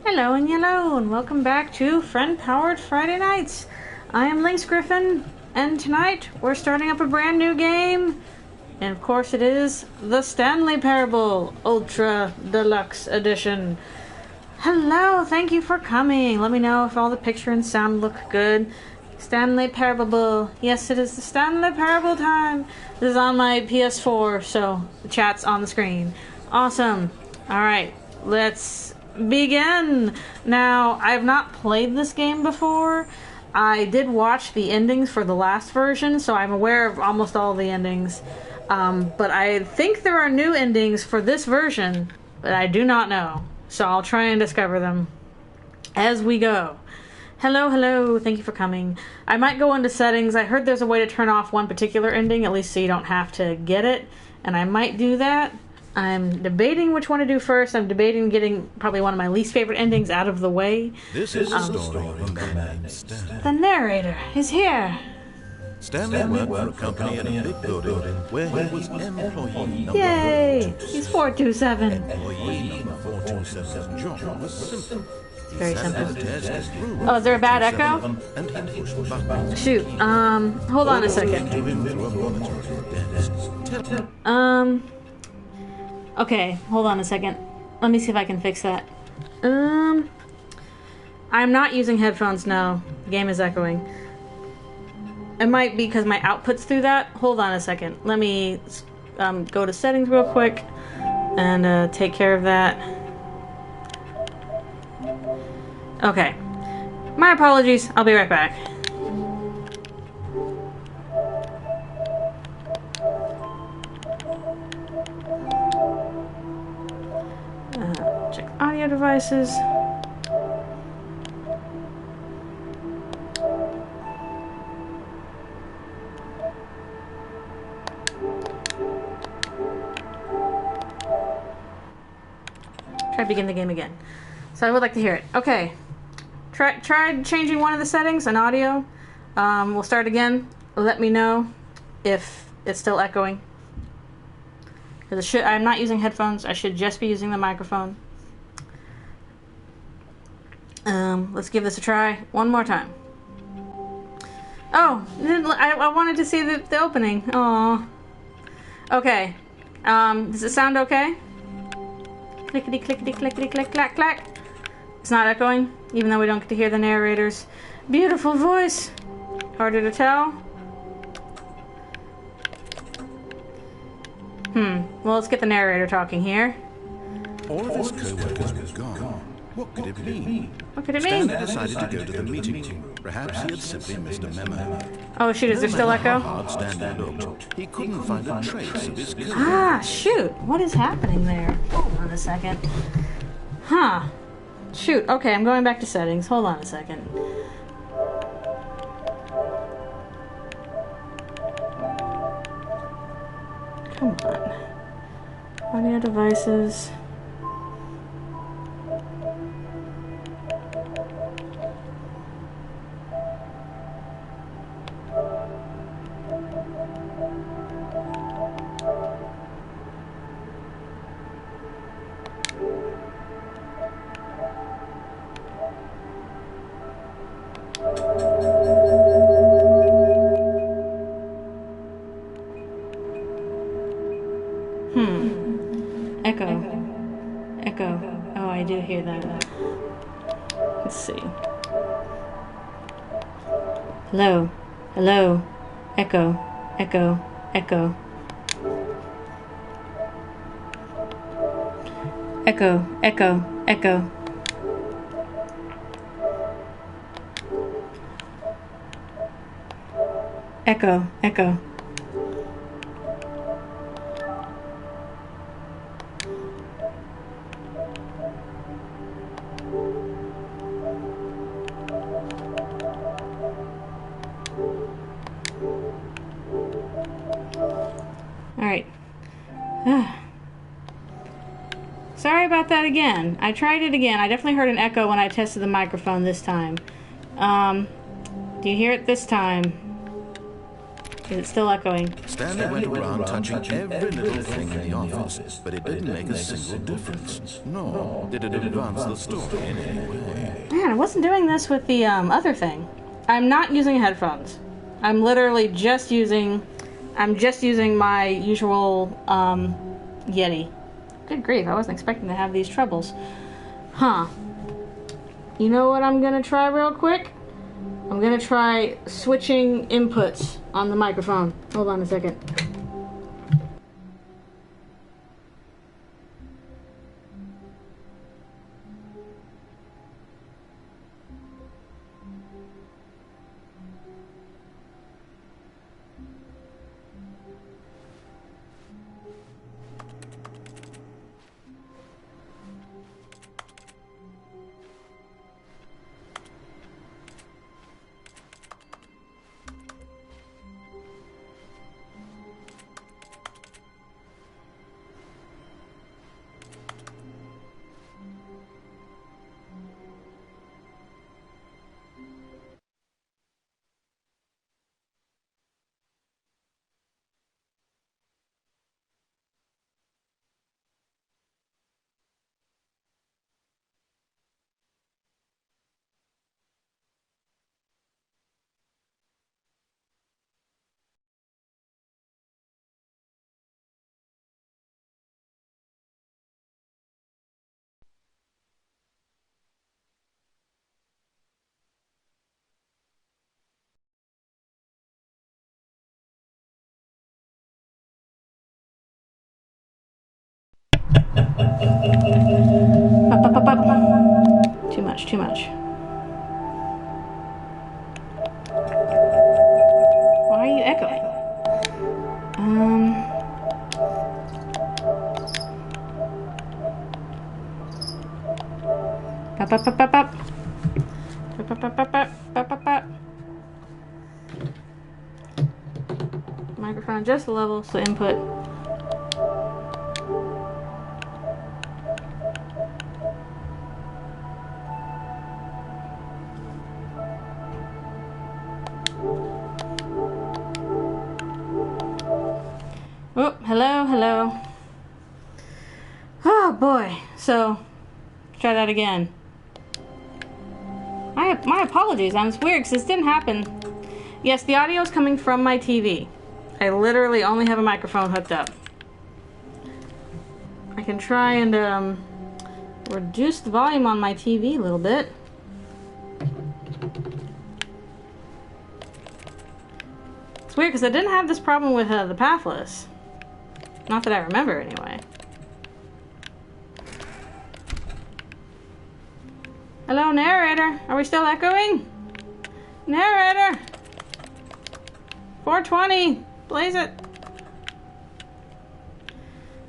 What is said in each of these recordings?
Hello and yellow, and welcome back to Friend-Powered Friday Nights. I am Lynx Griffin, and tonight we're starting up a brand new game. And of course it is the Stanley Parable Ultra Deluxe Edition. Hello, thank you for coming. Let me know if all the picture and sound look good. Stanley Parable. Yes, it is the Stanley Parable time. This is on my PS4, so the chat's on the screen. Awesome. Alright, let's begin. Now, I have not played this game before. I did watch the endings for the last version, so I'm aware of almost all the endings. But I think there are new endings for this version, but I do not know. So I'll try and discover them as we go. Hello, hello, thank you for coming. I might go into settings. I heard there's a way to turn off one particular ending, at least so you don't have to get it, and I might do that. I'm debating which one to do first. I'm debating getting probably one of my least favorite endings out of the way. This is the story of a man, Stanley. The narrator is here. Stanley worked for a company in a big building where he was employee number Yay! 427. He's 427. Employee number 427's job was simple. Very He sat simple. at the desk as rules Oh, is there a bad seven echo? of them, and he pushed buttons. Shoot, hold on a Came second. to him through a monitor at the desk. Okay, hold on a second. Let me see if I can fix that. I'm not using headphones now. The game is echoing. It might be because my output's through that. Hold on a second. Let me go to settings real quick and take care of that. Okay. My apologies. I'll be right back. Check audio devices. Try to begin the game again. So I would like to hear it. Okay. Try changing one of the settings on audio. We'll start again. Let me know if it's still echoing. Because I'm not using headphones. I should just be using the microphone. Let's give this a try one more time. Oh, I wanted to see the opening. Aww. Okay. Does it sound okay? Clickety clickety clickety click clack clack. It's not echoing, even though we don't get to hear the narrator's beautiful voice. Harder to tell. Well, let's get the narrator talking here. All of his co-workers were gone. What could it mean? What could it mean? Stanley decided to go to the meeting room. Perhaps he had simply missed a memo. Oh shoot, is there still How echo? hard Stanley looked, he couldn't find a trace of his code. Ah, shoot. What is happening there? Hold on a second. Huh. Shoot. Okay, I'm going back to settings. Hold on a second. Come on. Audio devices. Echo. Oh, I do hear that. Let's see. Hello. Hello. Echo. Echo. Echo. Echo. Echo. Echo. Echo. Echo. Alright. Sorry about that again. I tried it again. I definitely heard an echo when I tested the microphone this time. Do you hear it this time? Is it still echoing? Stanley went around touching every little thing in the office, but it didn't make a single difference. Nor did it advance the story in any way. Man, I wasn't doing this with the other thing. I'm not using headphones. I'm literally just using... I'm just using my usual Yeti. Good grief, I wasn't expecting to have these troubles. Huh. You know what I'm gonna try real quick? I'm gonna try switching inputs on the microphone. Hold on a second. Up. Too much, too much. Why are you echoing? Up. Microphone just level, so input. Oh, hello. Oh boy. So, try that again. My apologies. It's weird because this didn't happen. Yes, the audio is coming from my TV. I literally only have a microphone hooked up. I can try and reduce the volume on my TV a little bit. It's weird because I didn't have this problem with the Pathless. Not that I remember, anyway. Hello, narrator. Are we still echoing? Narrator! 420! Blaze it!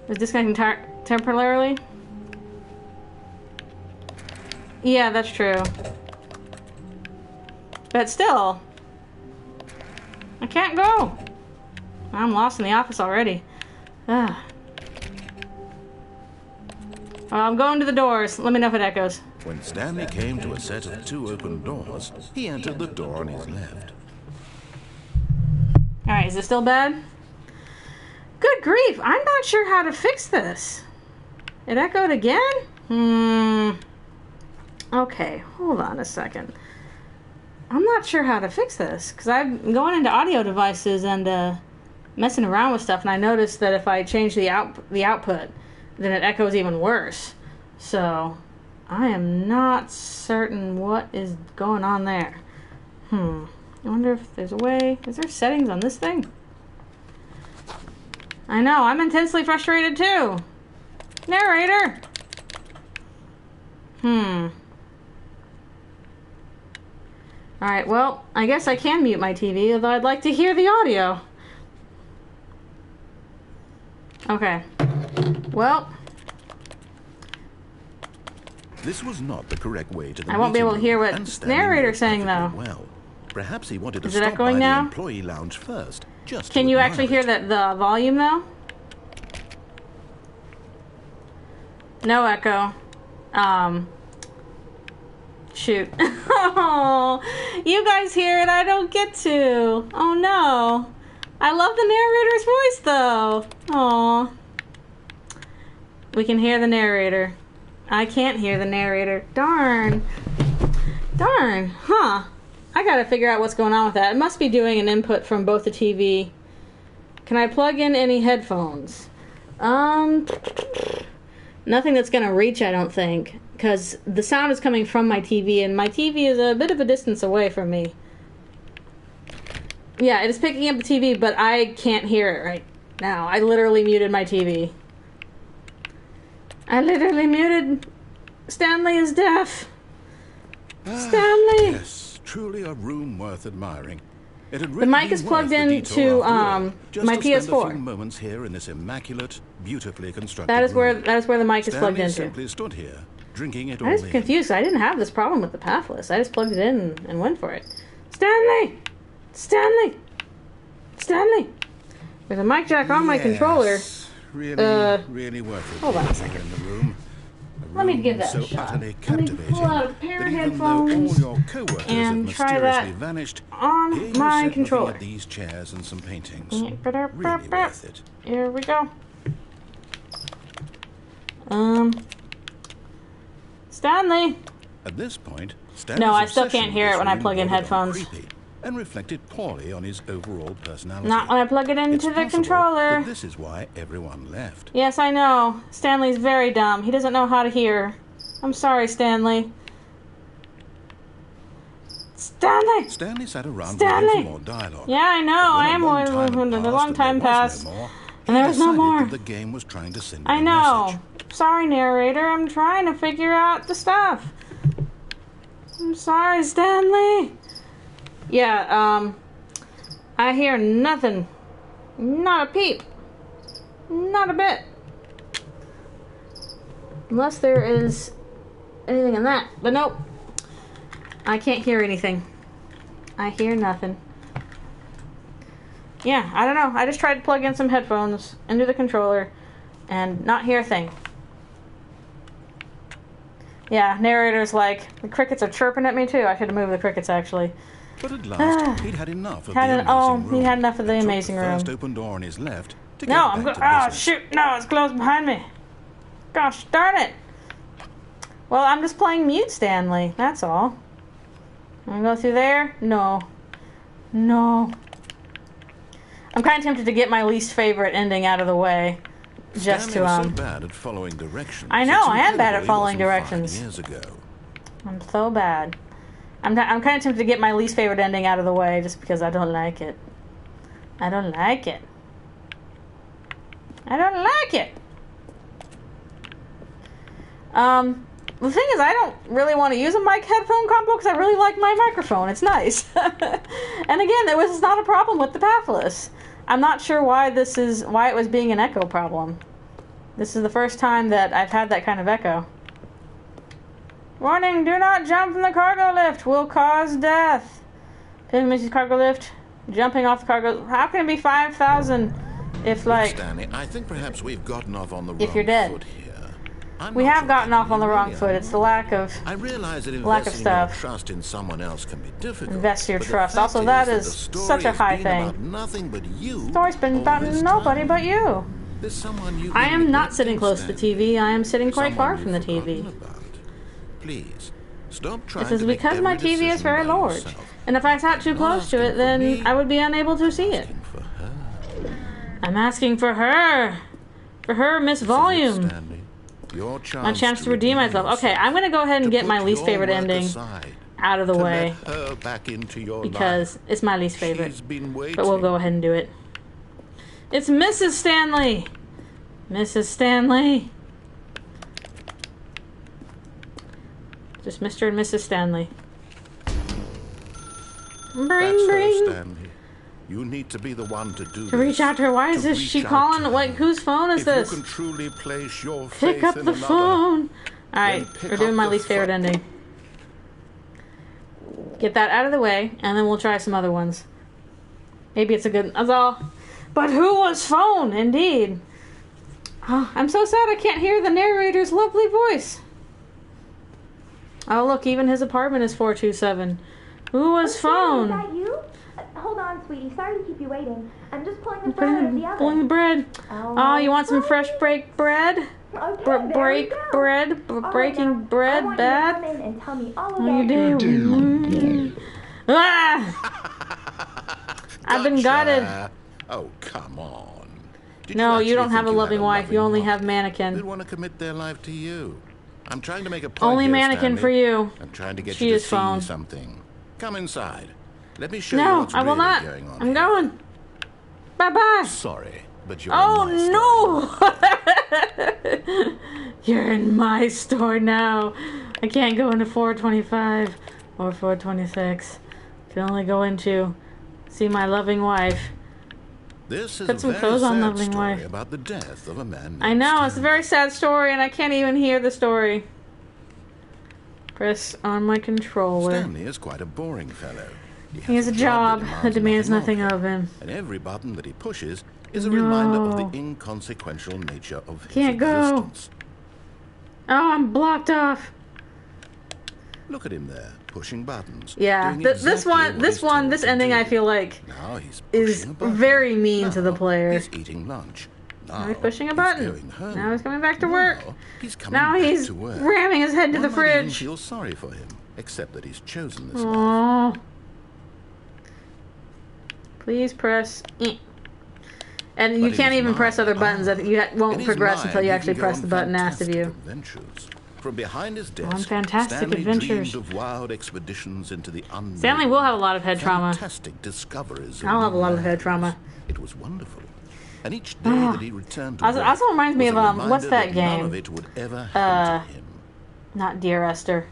Is disconnecting temporarily? Yeah, that's true. But still, I can't go. I'm lost in the office already. Ah. I'm going to the doors. Let me know if it echoes. When Stanley came to a set of 2 open doors, he entered the door on his left. Alright, is it still bad? Good grief, I'm not sure how to fix this. It echoed again? Okay, hold on a second. I'm not sure how to fix this, because I'm going into audio devices and messing around with stuff, and I noticed that if I change the output, then it echoes even worse. So, I am not certain what is going on there. I wonder if there's a way. Is there settings on this thing? I know, I'm intensely frustrated too. Narrator! Alright, well, I guess I can mute my TV, although I'd like to hear the audio. Okay. Well, This was not the correct way to the I won't be able to meeting hear room, what and the Stanley knew narrator's it saying, perfectly though. Well. Perhaps he wanted to Is it stop echoing by now? the employee lounge first, just Can to you admire actually hear it. the volume, though? No echo. Shoot. Oh, you guys hear it, I don't get to. Oh no. I love the narrator's voice, though. Aww. We can hear the narrator. I can't hear the narrator. Darn. Darn. Huh. I gotta figure out what's going on with that. It must be doing an input from both the TV. Can I plug in any headphones? Nothing that's gonna reach, I don't think. Because the sound is coming from my TV, and my TV is a bit of a distance away from me. Yeah, it is picking up the TV, but I can't hear it right now. I literally muted my TV. I literally muted. Stanley is deaf. Stanley! Yes, truly a room worth admiring. It had The really mic been is plugged worth the into detour after all, just my to spend PS4. a few moments here in this immaculate, beautifully constructed That is where room. the mic is plugged Stanley into. simply stood here, drinking it all I was in. confused. I didn't have this problem with the pathless. I just plugged it in and went for it. Stanley! Stanley! Stanley! There's a mic jack on my controller. Really worth it. Hold on a second. In the room. Let me give that so a shot. utterly Let me captivating pull out a pair of that even though headphones all your co-workers and have try that mysteriously vanished, on here you my sit controller. looking at these chairs and some paintings. Really worth it. Here we go. Stanley! At this point, No, I still can't hear it when I plug in headphones. Creepy, and reflected poorly on his overall personality. Not when I plug it It's into the possible controller. that this is why everyone left. Yes, I know. Stanley's very dumb. He doesn't know how to hear. I'm sorry, Stanley. Stanley! Stanley sat around Stanley! waiting for more dialogue. Yeah, I know. I am when a long time passed. And there was no decided more. that the game was trying to send I you a know. message. Sorry, narrator. I'm trying to figure out the stuff. I'm sorry, Stanley. Yeah, I hear nothing. Not a peep. Not a bit. Unless there is anything in that. But nope. I can't hear anything. I hear nothing. Yeah, I don't know. I just tried to plug in some headphones into the controller and not hear a thing. Yeah, narrator's like, the crickets are chirping at me too. I should have moved the crickets, actually. But at last, he'd had enough of the amazing room. He had enough of the and took amazing the room. first open door on his left to No, get I'm back going. to Oh, business. shoot. No, it's closed behind me. Gosh darn it. Well, I'm just playing mute Stanley. That's all. I'm going to go through there? No. No. I'm kind of tempted to get my least favorite ending out of the way. Just Stanley was to, so bad at following directions. I know, It's I am bad at incredible he following wasn't 5 directions. years ago. I'm so bad. I'm kind of tempted to get my least favorite ending out of the way just because I don't like it. I don't like it. I don't like it. The thing is, I don't really want to use a mic headphone combo because I really like my microphone. It's nice. And again, there was not a problem with the pathless. I'm not sure why it was being an echo problem. This is the first time that I've had that kind of echo. Warning, do not jump from the cargo lift. Will cause death. Pin Mrs. Cargo lift. Jumping off the cargo. How can it be 5,000 if, like... Stanley, I think perhaps we've gotten off on the If wrong you're dead. foot here. I'm We not have sure gotten off on the you wrong really foot. are. It's the lack of... I realize that lack of investing your stuff. trust in someone else can be difficult. Invest your but the trust. fact Also, that the is story such a has high been thing. About nothing but you. Story's been all about this nobody time. but you. There's someone you I really am not neglecting, sitting close to the Stanley. TV. I am sitting quite far Someone from the you've TV. forgotten about. Please, stop trying This is to make because my every TV is decision very by large. yourself. And if I sat too close to it, then I would be unable to see it. Asking for her. I'm asking for her. For her, Miss Volume. Stanley, your My chance to redeem myself. Okay, I'm going to go ahead and get my least favorite ending out of the way. Her back into your Because life. it's my least favorite. She's been waiting. But we'll go ahead and do it. It's Mrs. Stanley. Mrs. Stanley. Just Mr. and Mrs. Stanley. Bring, That's her, bring. Stanley. You need to be the one to do To reach out to her. Why is this? She calling? Like, whose phone is if this? you can truly place your Pick faith up in the another, phone. Alright, pick we're doing up my the least favorite phone. ending. Get that out of the way, and then we'll try some other ones. Maybe it's a good... That's all. But who was phone? Indeed. Oh, I'm so sad I can't hear the narrator's lovely voice. Oh, look, even his apartment is 427. Who was phone? Is that you? Hold on, sweetie. Sorry to keep you waiting. I'm just pulling the bread out of the oven. Pulling the bread. Oh, you want some fresh break bread? Okay, Break bread? Breaking bread I bad? want you to come in and tell me all about Oh, you do. Ah! I've been gutted. Oh, come on. Did No, you don't actually have a think loving had wife. You only have They'd mannequin. want to commit their life to you. I'm trying to make a point Only here, mannequin Stanley. for you. I'm trying to get She you to is see phone. something. Come inside. Let me show you No, what's I will really not. going on I'm here. going. Bye-bye. Sorry, but you're Oh, in my store. no! You're in my store now. I can't go into 425 or 426. I can only go into see my loving wife. This is Put a some very clothes on, sad lovely story wife. about the death of a man named I know, it's a Stanley. very sad story and I can't even hear the story. Press on my controller. Stanley is quite a boring fellow. He has a job that demands nothing of of him. And every button that he pushes is a No. reminder of the inconsequential nature of his Can't go. existence. Oh, I'm blocked off. Look at him there, pushing buttons. Yeah, doing this exactly one, what this he's one, told this to ending, do. I feel like Now he's is pushing a button. very mean to the Now player. He's eating lunch. Now Now he's pushing a button. Going home. Now he's coming back to work. Now he's coming Now back he's to work. ramming his head to the One might even fridge. feel sorry for him, except that he's chosen this life. Oh. Please press E. And you But in can't his even press mind- other buttons. That you In won't his progress mind, until you he actually can go press on the button asked of fantastic you. adventures. From behind his desk, On fantastic Stanley adventures. dreamed of wild expeditions into the unknown. Stanley will have a lot of head trauma. Fantastic discoveries. I'll have a new lot of head lands. trauma. It was wonderful. And each day that he returned to Also- work also reminds me was a of, what's reminder that None game? of it would ever happen to him. Not Dear Esther.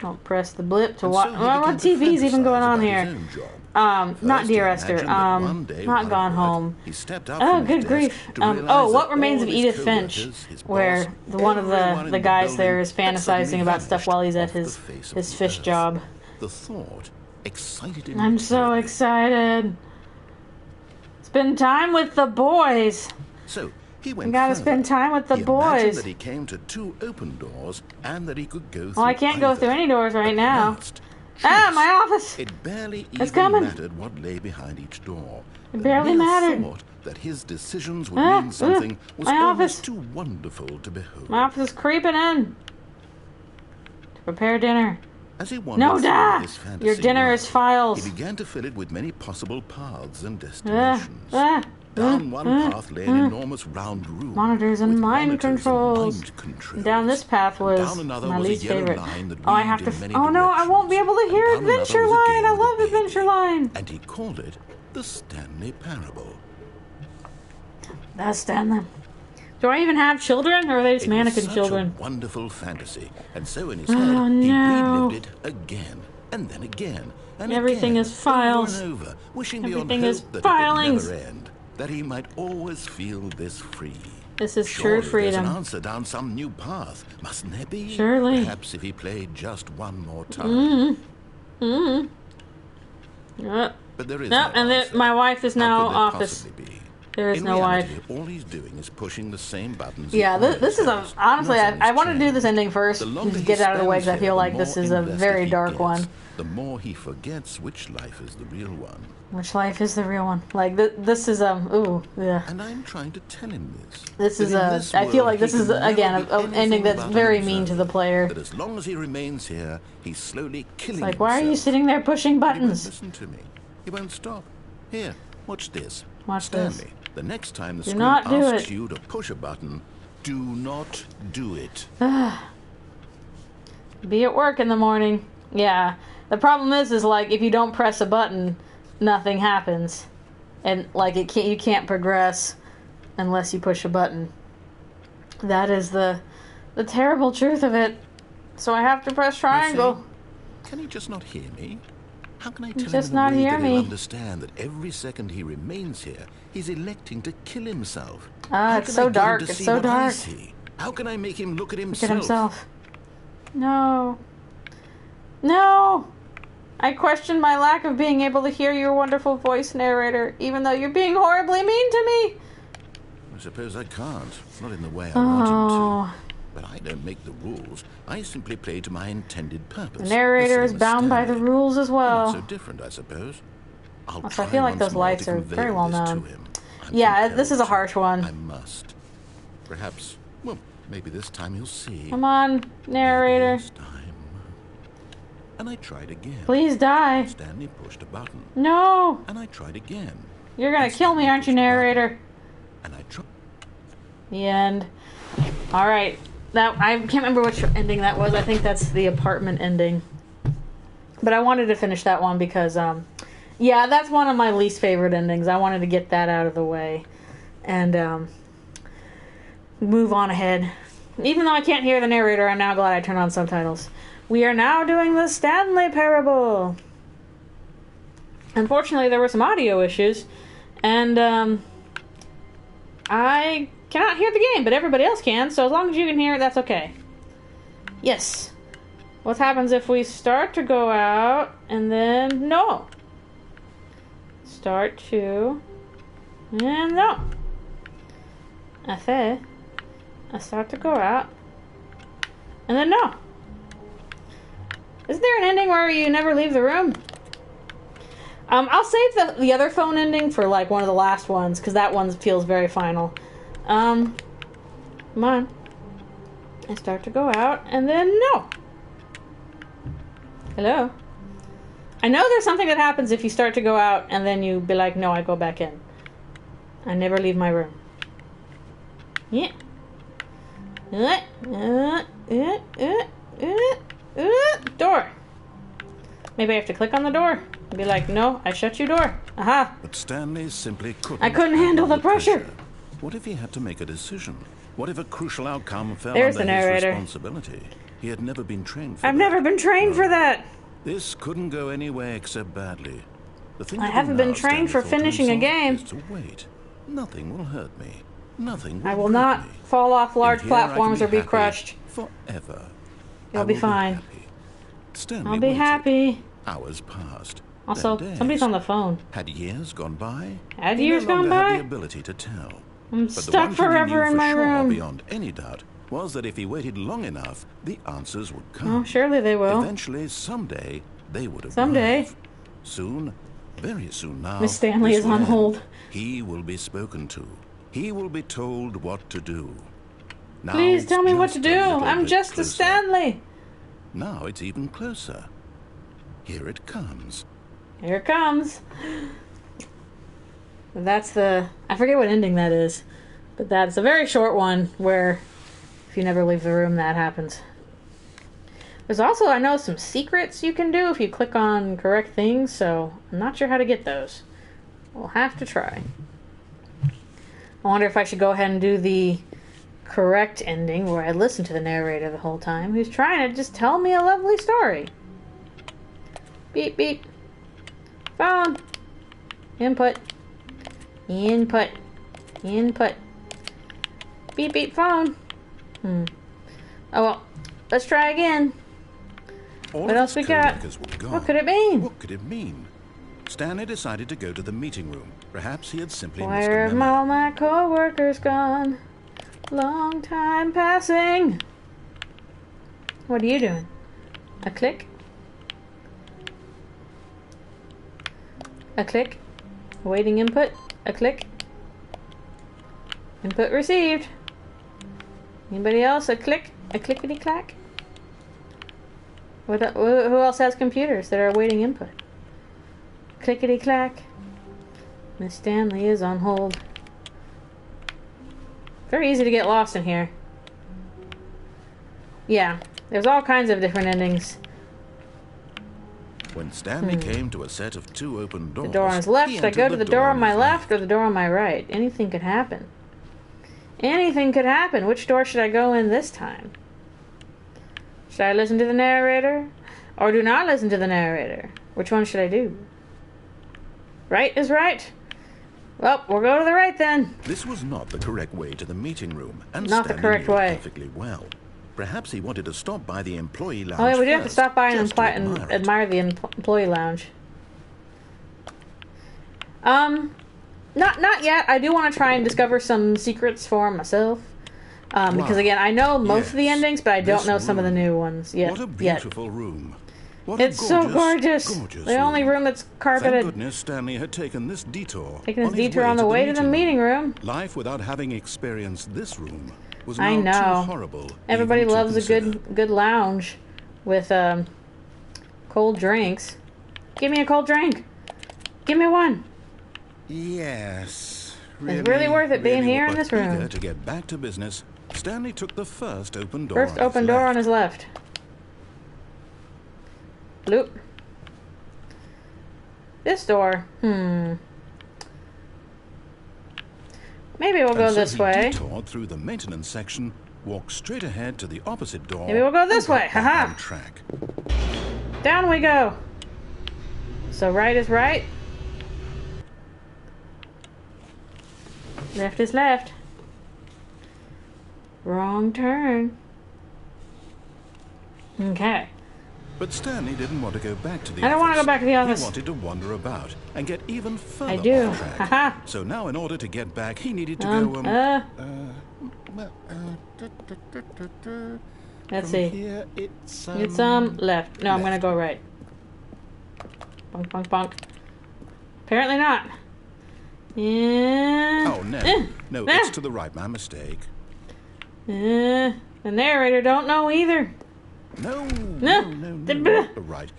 Don't press the blip to And watch. so he Well, began what to TV's even fantasize going on about here? his own job. Not First, Dear he Esther. imagined that one day Not while at Gone work, Home. he stepped out Oh, from good his grief. desk to realize What that Remains all of his Edith Finch, coworkers, his where boss, one of everyone in the guys building there is had suddenly fantasizing about stuff vanished while he's at off the his face of his the fish earth. job. The thought excited him. I'm so terribly. excited. Spend time with the boys. So he went You gotta further. spend time with the He imagined boys. that he came to 2 open doors and that he could go through Well, I can't go either. through any doors right At now. last, Ah, chance. my office. It barely It's even coming. mattered what lay behind each door. It The barely mere mattered. thought that his decisions would Ah, mean something was my almost office. too wonderful to behold. My office is creeping in. To prepare dinner. As he wandered No, through da! this fantasy Your dinner world, is files. He began to fill it with many possible paths and Ah, destinations. ah, Down one path lay an enormous round room. Monitors and with mind monitors and controls. mind controls. Down this path was Down another my was a least yellow favorite. line that Oh, I have weaved to. in many Oh no, I won't be able to hear directions. And down Adventure another was a Line. game I with a love baby. Adventure Line. And he called it the Stanley Parable. That's Stanley. Do I even have children, or are they just It was mannequin such children? a wonderful fantasy, and so in his Oh, head he no. relived it again and then again and Everything again, is files. over and over, wishing Everything beyond is hope that filings. it would never end, that he might always feel this free. This is Surely true freedom. There's an answer down some new path, mustn't there be? Surely. Perhaps if he played just one more time. But there is No, no and answer. my wife is How now could there office. possibly be? There is In no reality, wife. all he's doing is pushing the same buttons. Yeah, he this is a always has. honestly. Nothing's I want to do changed. this ending first The to longer he get it out of the way because I spends feel here, like the this more is a invested very he dark gets. one. The more he forgets which life is the real one. Which life is the real one? Like this is ooh yeah. And I'm trying to tell him this. This that is in a. this I feel world like this he is can never again be an anything ending that's but an very mean to observer. the player. That as long as he remains here, he's slowly killing Like, why are you himself. sitting there pushing But he won't buttons? listen to me. He won't stop. Here, watch this. Watch this. Stanley, the next time the Do screen not do asks it. you to push a button, do not do it. Be at work in the morning. Yeah. The problem is like if you don't press a button, nothing happens, and like you can't progress unless you push a button. That is the terrible truth of it. So I have to press triangle. Can he just not hear me? How can I tell just him in a not way hear that he'll me. understand that every second he remains here, he's electing to kill himself? Ah, How it's can so I get him dark, to it's see so what I dark. see? How can I make him look at Look himself? at himself. No. No. I question my lack of being able to hear your wonderful voice, narrator, even though you're being horribly mean to me. I suppose I can't. Not in the way I want him Oh. to. But I don't make the rules. I simply play to my intended purpose. The narrator The is same as bound by the Stanley. rules as Not well. so different, I suppose. I'll Also, I try feel like once those more lights to are convey very all well this to known. him. I'm Yeah, this is a compelled harsh to. one. I must. Perhaps, well, maybe this time he'll see. Come on, narrator. Maybe this time. And I tried again. Please die. Stanley pushed a button. No! And I tried again. You're gonna And kill me, Stanley aren't you, pushed a button. narrator? And I tried. The end. Alright. That I can't remember which ending that was. I think that's the apartment ending. But I wanted to finish that one because, yeah, that's one of my least favorite endings. I wanted to get that out of the way. And, move on ahead. Even though I can't hear the narrator, I'm now glad I turned on subtitles. We are now doing the Stanley Parable. Unfortunately, there were some audio issues. And, I cannot hear the game, but everybody else can. So as long as you can hear it, that's okay. Yes. What happens if we start to go out and then no? Start to and no. I say I start to go out and then no. Isn't there an ending where you never leave the room? I'll save the other phone ending for like one of the last ones because that one feels very final. Come on. I start to go out and then no. Hello? I know there's something that happens if you start to go out and then you be like, no, I go back in. I never leave my room. Yeah. Door. Maybe I have to click on the door and be like, no, I shut your door. Aha. But Stanley simply couldn't. I couldn't handle the pressure. What if he had to make a decision? What if a crucial outcome fell There's under the his narrator. responsibility? He had never been trained for I've that. never been trained for that. This couldn't go any way except badly. The thing I to do haven't been now, trained Stanley for thought to finishing a himself, game. is to wait. Nothing will hurt me. Nothing will I will break not me. fall off large And here I can platforms or be happy crushed. Forever. You'll I be will fine. happy. Stanley I'll be waited. happy. Hours passed. Also, Then days. somebody's on the phone. Had years gone by? Had He years no gone longer had by? the ability to tell. I'm But the stuck one thing he forever knew in for my sure, room. beyond any doubt, was that if he waited long enough, the answers would come. Oh, surely they will. Eventually, someday, they would arrive. Someday. Soon, very soon now. Miss Stanley this is will on end. hold. He will be spoken to. He will be told what to do. Now Please it's tell me what to just do. a little I'm bit just a closer. Stanley. Now it's even closer. Here it comes. Here it comes. That's the... I forget what ending that is. But that's a very short one where if you never leave the room, that happens. There's also, I know, some secrets you can do if you click on correct things, so I'm not sure how to get those. We'll have to try. I wonder if I should go ahead and do the correct ending where I listen to the narrator the whole time, who's trying to just tell me a lovely story. Beep, beep. Phone. Input. Input. Input. Beep, beep, phone. Oh, well. Let's try again. All What of else his we got? co-workers were gone. What could it mean? What could it mean? Stanley decided to go to the meeting room. Perhaps he had simply Why missed a are memo. all my co-workers gone? Long time passing. What are you doing? A click? A click? Awaiting input? A click? Input received. Anybody else? A click? A clickety-clack? Who else has computers that are awaiting input? Clickety-clack. Miss Stanley is on hold. Very easy to get lost in here. Yeah, there's all kinds of different endings. When Stanley came to a set of two open doors, The door on his left, he should I go entered to the door on my his left or the door on my right? Anything could happen. Anything could happen. Which door should I go in this time? Should I listen to the narrator? Or do not listen to the narrator? Which one should I do? Right is right. Well, we'll go to the right then. This was not the correct way to the meeting room, and Not the Stanley correct knew it way. perfectly well. Perhaps he wanted to stop by the employee lounge Oh yeah, we do have to first, stop by and, just to admire the employee lounge. Not yet. I do want to try and discover some secrets for myself. Because Wow. again, I know most of the Yes. endings, but I don't This know some of the room. new ones yet. What a beautiful room. What a It's so gorgeous. gorgeous The only room that's Thank carpeted. goodness Stanley had taken this detour. Taking this on his detour on the way to the meeting room. Life without having experienced this room was I now know. too horrible. Everybody even to loves a consider. good lounge with cold drinks. Give me a cold drink. Give me one. Yes. It's really worth it being here in but this room. eager to get back to business, Stanley took the first open door. First open door on his left. Bloop. This door. Maybe we'll go this way. Detoured through the maintenance section, walked straight ahead to the opposite door. Maybe we'll go this and way. got back Haha. on track. Down we go. So right is right. Left is left. Wrong turn. Okay. But Stanley didn't want to go back to the I don't want to go back to the office. He wanted to wander about and get even further I do. off track. Haha. So now in order to get back, he needed to go... Let's from see. Here, it's Left. No, I'm gonna go right. Bonk, bonk, bonk. Apparently not. Yeah. Oh, no. No, it's to the right. My mistake. The narrator don't know either. No, No. not the right.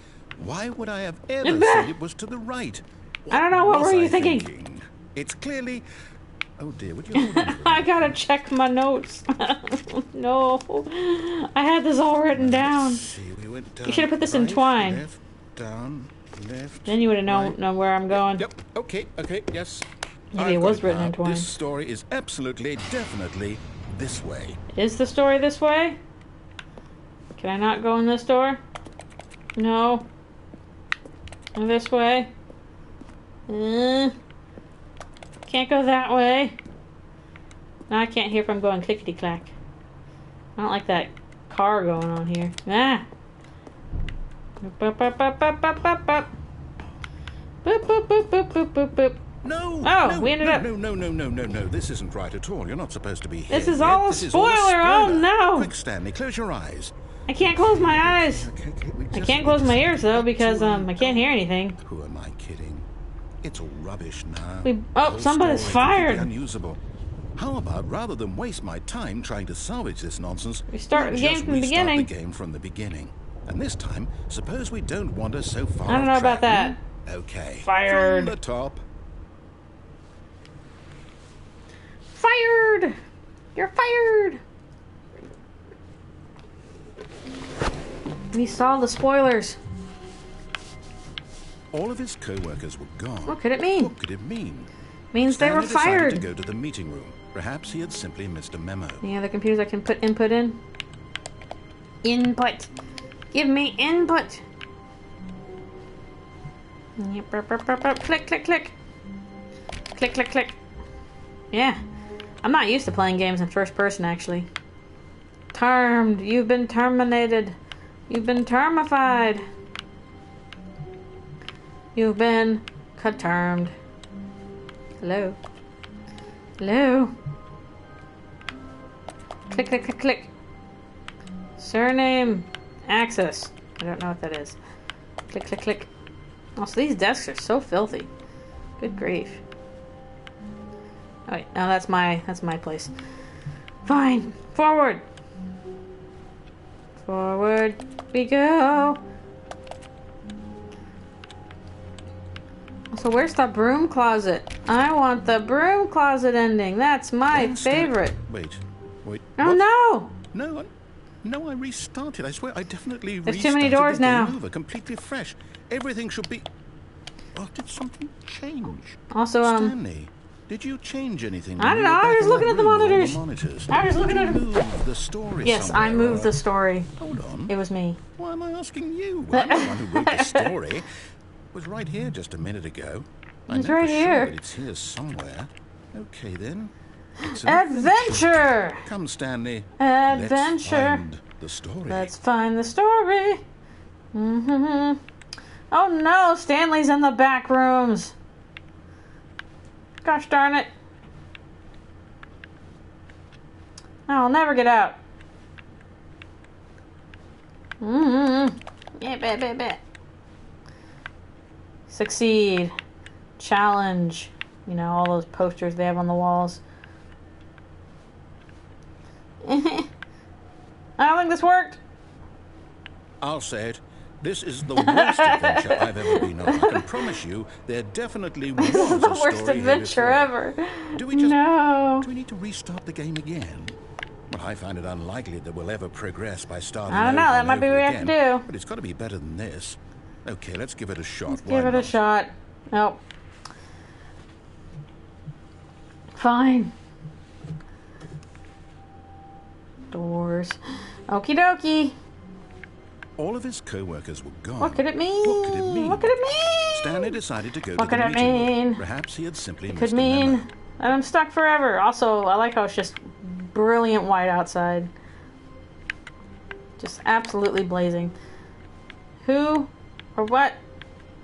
Why would I have ever said it was to the right? I don't know, what was were you I thinking? It's clearly... Oh dear, would you hold on for a I minute? gotta check my notes. No. I had this all written down. Let's see, we went down, You should have put this in right, twine. Left, down, left. Then you would have known right. where I'm going. Yep, okay, yes. Maybe I've it got was written now. in twine. This story is absolutely, definitely this way. Is the story this way? Can I not go in this door? No. This way? Can't go that way. Now I can't hear if I'm going clickety-clack. I don't like that car going on here. Ah! Boop, boop, boop, boop, boop, boop, boop. Boop, boop, boop, boop, boop, boop, boop. No! Oh, no, we ended no, up- No. This isn't right at all. You're not supposed to be here. This is yet. all a This is all a spoiler. Oh, spoiler. no. Quick, Stanley, close your eyes. I can't close my eyes. Okay, I can't close my ears though because I can't hear anything. Who am I kidding? It's all rubbish now. Oh, The whole somebody's story is fired. completely unusable. How about rather than waste my time trying to salvage this nonsense, We start we'll the game just from the restart beginning. the game from the beginning. And this time, suppose we don't wander so far. I don't off know about track, that. Okay. Fired. From the top. Fired! You're fired! We saw the spoilers. All of his co-workers were gone. What could it mean? What could it mean? Means they were Stanley decided fired. to go to the meeting room. Perhaps he had simply missed a memo. Any other computers I can put input in? Input. Give me input. Yep, burp, burp, burp, burp. Click, click, click. Click, click, click. Yeah. I'm not used to playing games in first person, actually. Termed. You've been terminated. You've been termified. You've been termed. Hello. Hello. Click, click, click, click. Surname. Access. I don't know what that is. Click, click, click. Also, these desks are so filthy. Good grief. Oh wait, no, that's my place. Fine. Forward. Forward we go. So where's the broom closet? I want the broom closet ending. That's my One step- favorite. Wait. Oh what? no! No, I restarted. I swear, I definitely There's restarted too many doors the game now. over, completely fresh. Everything should be... Oh, did something change? Also, Stanley, did you change anything? I when don't you know, were I back was in looking that at the room with all monitors. monitors? I was looking Did at you them. move the story yes, I somewhere, moved or- the story. Hold on. It was me. Why am I asking you? I'm the one who wrote the story. It was right here just a minute ago. I It's know right for here. Sure that it's here somewhere. Okay then. It's an Adventure! Come, Stanley. Adventure. Let's find the story. Let's find the story. Mm-hmm. Oh no, Stanley's in the back rooms. Gosh darn it. I'll never get out. Mm-hmm. Yeah, bet. Succeed. Challenge. You know, all those posters they have on the walls. I don't think this worked. I'll say it. This is the worst adventure I've ever been on. I can promise you, there definitely was a story. This is the worst adventure ever. Do we just... No. Do we need to restart the game again? Well, I find it unlikely that we'll ever progress by starting I don't know. over That and might be over what we have again. to do. But it's got to be better than this. Okay, let's give it a shot. Let's give it a not? shot. Nope. Fine. Doors. Okie dokie. All of his co-workers were gone. What could it mean? What could it mean? What could it mean? Stanley decided to go What to the could it meeting room. mean? Perhaps he had simply It missed could a mean memo. that I'm stuck forever. Also, I like how it's just brilliant white outside. Just absolutely blazing. Who or what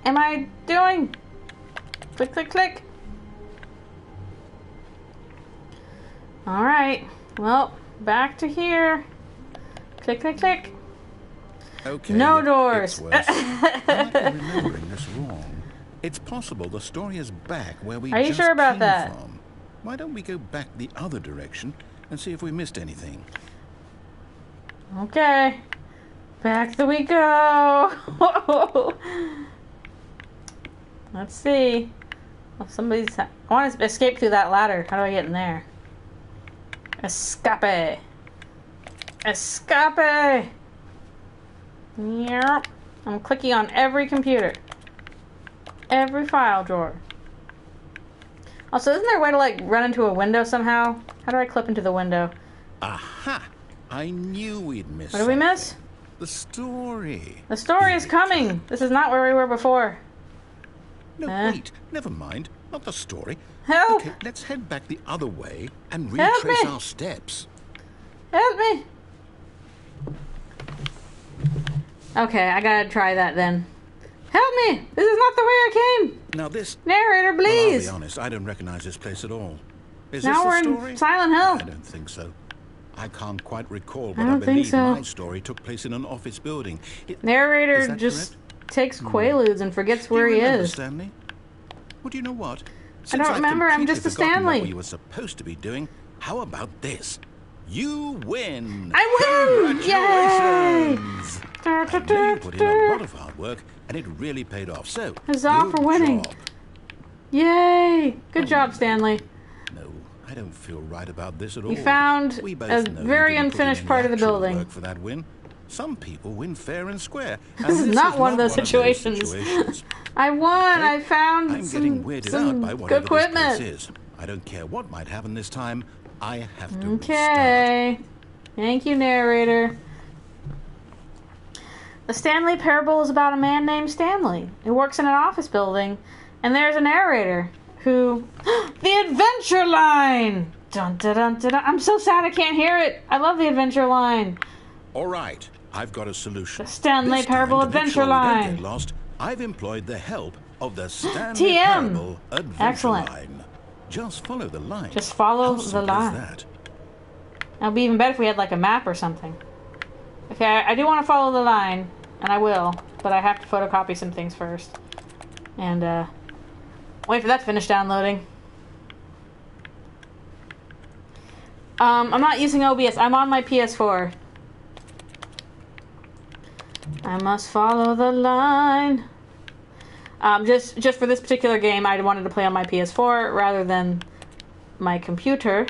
am I doing? Click, click, click. Alright. Well, back to here. Click, click, click. Okay, No doors. It's worse. I might be remembering this wrong. It's possible the story is back where we Are you just sure about came that? from. Why don't we go back the other direction and see if we missed anything? Okay. Back we go. Let's see. Oh, I want to escape through that ladder. How do I get in there? Escape. Escape. Yep. I'm clicking on every computer. Every file drawer. Also, isn't there a way to, like, run into a window somehow? How do I clip into the window? Aha! I knew we'd miss What did we miss? the story. The story is coming. This is not where we were before. No, wait. Never mind. Not the story. Help! Okay, let's head back the other way and Help retrace me. our steps. Help me! Okay, I gotta try that then. Help me! This is not the way I came! Now this... Narrator, Well, I'll please! be honest, I don't recognize this place at all. Is Now we're this the in story? Silent Hill. I don't think so. I can't quite recall, but I I, don't think believe so. my story took place in an office building. Is Narrator that just correct? takes Quaaludes and forgets Do where you he remember, is. Stanley? Well, do you know what? I don't I've remember, I'm completely just a forgotten Stanley. What we were supposed to be doing. How about this? You win! I win! Yay! Congratulations! I know you put in a lot of hard work, and it really paid off. So, Huzzah good for winning. job. Yay! Good job, Stanley. No, I don't feel right about this at all. We found We both a know you very didn't put in unfinished any part of the actual building. work for that win. Some people win fair and square. And This is not one of those situations. situations. I won! I found I'm getting some weirded out by good whatever this place equipment. is. I don't care what might happen this time. I have to restart. Okay. Thank you, narrator. The Stanley Parable is about a man named Stanley who works in an office building, and there's a narrator who... The Adventure Line! Dun, dun, dun, dun, dun. I'm so sad I can't hear it. I love the Adventure Line. All right, I've got a solution. The Stanley This time, Parable to make Adventure sure we don't Line. get lost, I've employed the help of the Stanley TM. Parable Adventure Excellent. Line. Just follow the line. Just follow How the simple is line. that? It'd be even better if we had like a map or something. Okay, I do want to follow the line, and I will, but I have to photocopy some things first. And, wait for that to finish downloading. I'm not using OBS. I'm on my PS4. I must follow the line. Just for this particular game, I wanted to play on my PS4 rather than my computer.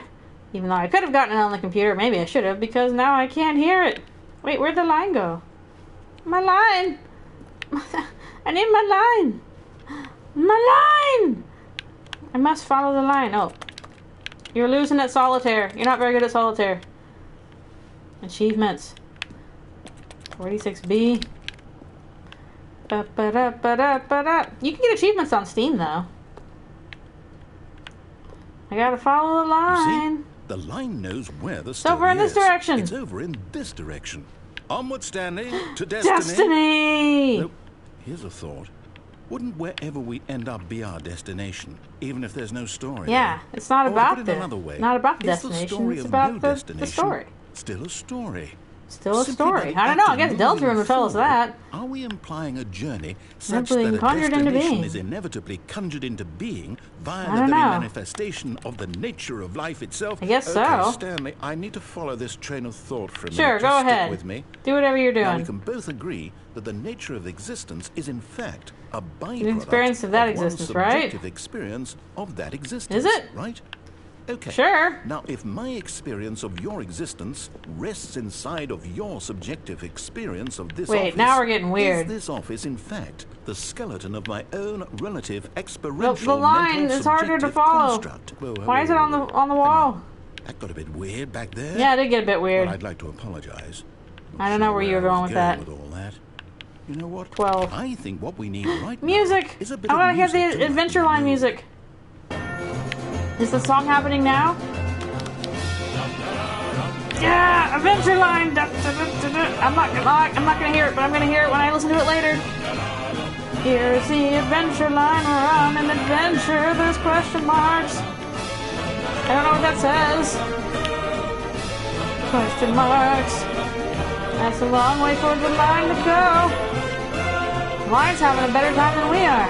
Even though I could have gotten it on the computer, maybe I should have, because now I can't hear it. Wait, where'd the line go? My line! I need my line! My line! I must follow the line. Oh. You're losing at solitaire. You're not very good at solitaire. Achievements. 46B. Ba-ba-da-ba-da-ba-da. You can get achievements on Steam, though. I gotta follow the line. See? The line knows where the It's story over in this is. direction. It's over in this direction. Onward, Stanley, to destiny. Destiny! Nope. Here's a thought. Wouldn't wherever we end up be our destination, even if there's no story? Yeah, there? it's not Or to about put it the another way, not about the is destination. story It's of about no the destination story. Still a story. Still a Simply story. by I don't know. I acting guess Delta moving will tell us forward, that. Are we implying a journey such Simply that a conjured into destination being. is inevitably conjured into being via I the don't very know. manifestation of the nature of life itself? I guess okay, so. Stanley, I need to follow this train of thought for a Sure, minute. go Just ahead. Stick with me. Do whatever you're Now, we doing. can both agree that the nature of existence is in fact a byproduct The experience of that one's existence, right? subjective experience of that existence. Is it? Right? Okay. Sure. Now, if my experience of your existence rests inside of your subjective experience of this office... Wait, now we're getting weird. Is this office, in fact, the skeleton of my own relative experiential The line mental is harder to subjective follow. construct? Whoa, whoa, Why is it on the whoa, whoa. on the Hang wall? on. That got a bit weird back there. Yeah, it did get a bit weird. Well, I'd like to apologize. I don't know where you were going with that. With all that. You know what? 12. I think what we need right Music! now is a bit I of want to hear music the to Adventure lighten Line the mood. music. Is the song happening now? Yeah, Adventure Line. Da, da, da, da, da. I'm not gonna hear it, but I'm gonna hear it when I listen to it later. Here's the Adventure Line. We're on an adventure. There's question marks. I don't know what that says. Question marks. That's a long way for the line to go. Line's having a better time than we are.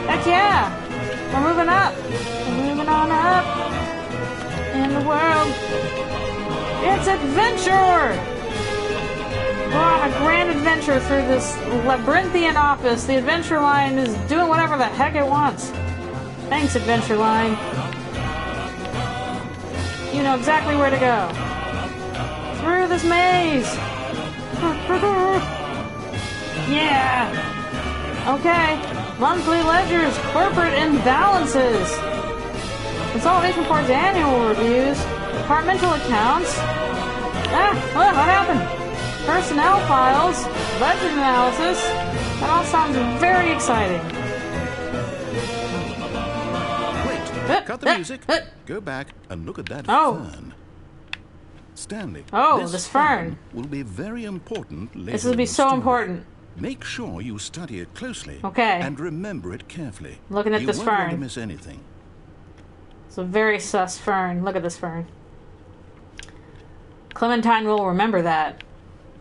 Heck yeah! We're moving up. We're moving on up in the world. It's adventure! We're on a grand adventure through this labyrinthian office. The Adventure Line is doing whatever the heck it wants. Thanks, Adventure Line. You know exactly where to go. Through this maze. Yeah! Okay. Monthly ledgers, corporate imbalances. Consolidation reports, annual reviews, departmental accounts. What happened? Personnel files, budget analysis. That all sounds very exciting. Wait, cut the music. Go back and look at that fern. Stanley. Oh, this fern will be very important later. This will be so important. Make sure you study it closely. Okay. And remember it carefully. Looking at this You won't fern. want to miss anything. It's a very sus fern. Look at this fern. Clementine will remember that.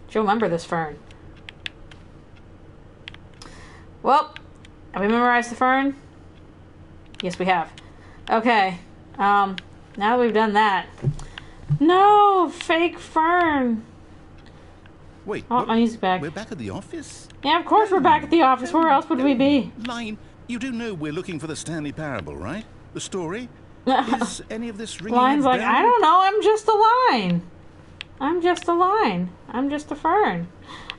She'll remember this fern. Well, have we memorized the fern? Yes, we have. Okay. Now that we've done that. No! Fake fern! Wait, I want my music back. We're back at the office? Yeah, of course we're back at the office. Where else would we be? Line, you do know we're looking for the Stanley Parable, right? The story? Is any of this ringing Line's a like, bell? I don't know. I'm just a line. I'm just a line. I'm just a fern.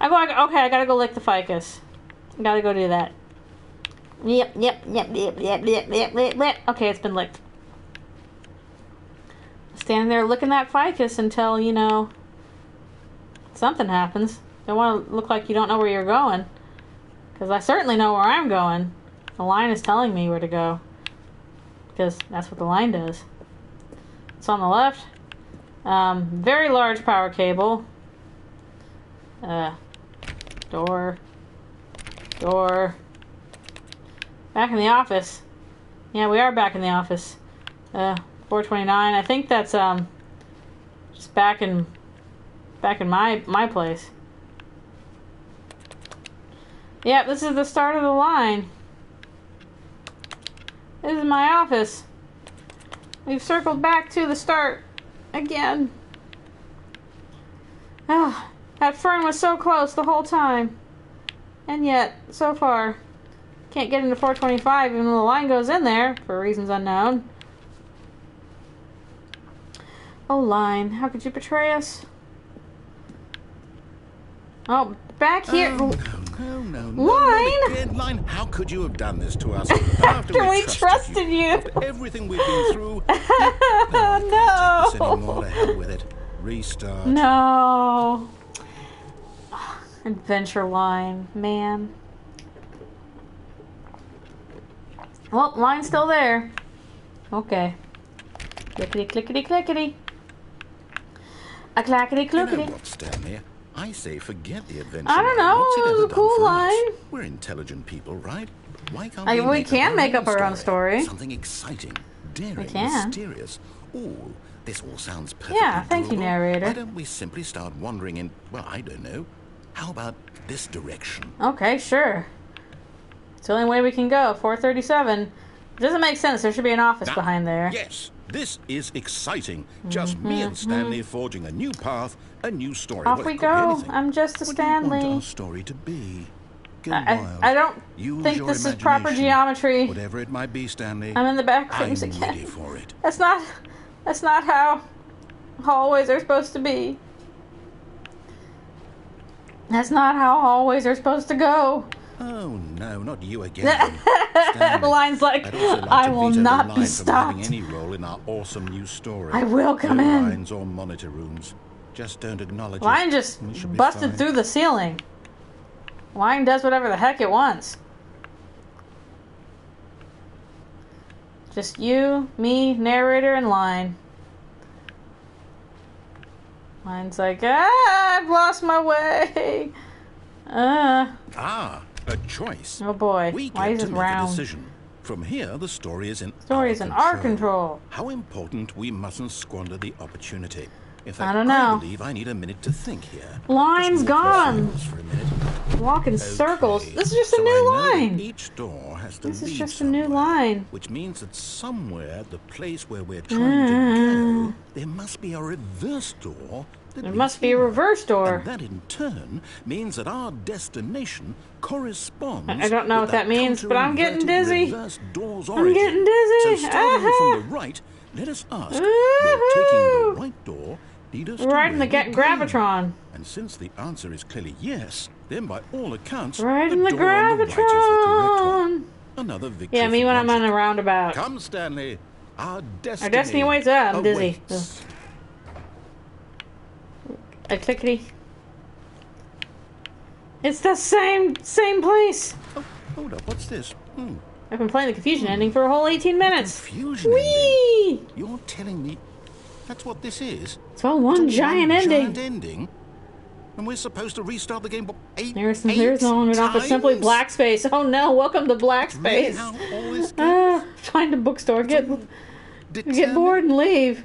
Okay, I gotta go lick the ficus. Gotta go do that. Yep. Okay, it's been licked. Standing there licking that ficus until, you know, something happens. Don't want to look like you don't know where you're going. Because I certainly know where I'm going. The line is telling me where to go. Because that's what the line does. It's on the left. Very large power cable. Door. Back in the office. Yeah, we are back in the office. 429. I think that's just back in my place. Yep, this is the start of the line. This is my office. We've circled back to the start again. Ah, that fern was so close the whole time. And yet, so far, can't get into 425 even though the line goes in there for reasons unknown. Oh, line, how could you betray us? Oh, back here. No. Line? Line, how could you have done this to us? After we trusted you. After everything we've been through. No. I can't take this anymore. To hell with it. Restart. No. Adventure Line, man. Well, line's still there. Okay. Clickety clickety clickety. A clackety You clickety. know what, Stanley? I say forget the adventure. I don't know, What's it was ever a done cool for us? line. We're intelligent people, right? Why can't We can make up our own story. Something exciting, daring, We can. mysterious. All This all sounds perfectly Yeah, thank you, doable. narrator. Why don't we simply start wandering in, well, I don't know. How about this direction? Okay, sure. It's the only way we can go. 437. It doesn't make sense. There should be an office behind there. Yes, this is exciting. Just me and Stanley forging a new path, a new story. Off Well, we it could be go. anything. I'm just a What do you want Stanley. our story to be? Go I wild. don't Use think your this is proper imagination. geometry. Whatever it might be, Stanley. I'm in the back I'm rooms again. ready for it. That's not how hallways are supposed to be. That's not how hallways are supposed to go. Oh no, not you again. Stanley, The line's like, I'd also like I to will veto the not line be from having stopped. any role in our awesome new story. I will come no in. lines or monitor rooms. Just don't acknowledge Lion it. just We should be busted fine. through the ceiling. Lion does whatever the heck it wants. Just you, me, narrator, and Lion. Lion's like, I've lost my way. Ah, a choice. Oh boy. We Why get is to this make a round? decision. From here, the story is in Story is in our control. How important we mustn't squander the opportunity. In fact, I don't know. believe I need a minute to think here. Line's Just walk in gone. circles for a minute. Walk in circles. Okay, This is just a so new I know that line. Each door has to This is lead just a new somewhere, line. which means that somewhere, the place where we're trying to go, there must be a reverse door. There must be a reverse door. And that in turn means that our destination corresponds. I don't know with what that means, but I'm getting counter-inverted dizzy. reverse door's I'm origin. getting dizzy. So starting from the right, let us ask, will taking the right door lead us to Right in the where we're going? Gravitron. And since the answer is clearly yes, then by all accounts, Right in the door on the right is the correct Gravitron. one. Another victory. Yeah, me for when I'm on logic. a roundabout. Come, Stanley. Our destiny. Our destiny waits up. I'm dizzy. awaits. A clickety. It's the same place. Oh, hold up. What's this? I've been playing the confusion ending for a whole 18 minutes. Confusion Whee! ending. You're telling me that's what this is? It's all one giant ending. Giant ending? And we're supposed to restart the game, what, There's no longer an office, simply times? black space. Oh no, welcome to black Really? space. How all this goes? Find a bookstore, get Determined? bored and leave.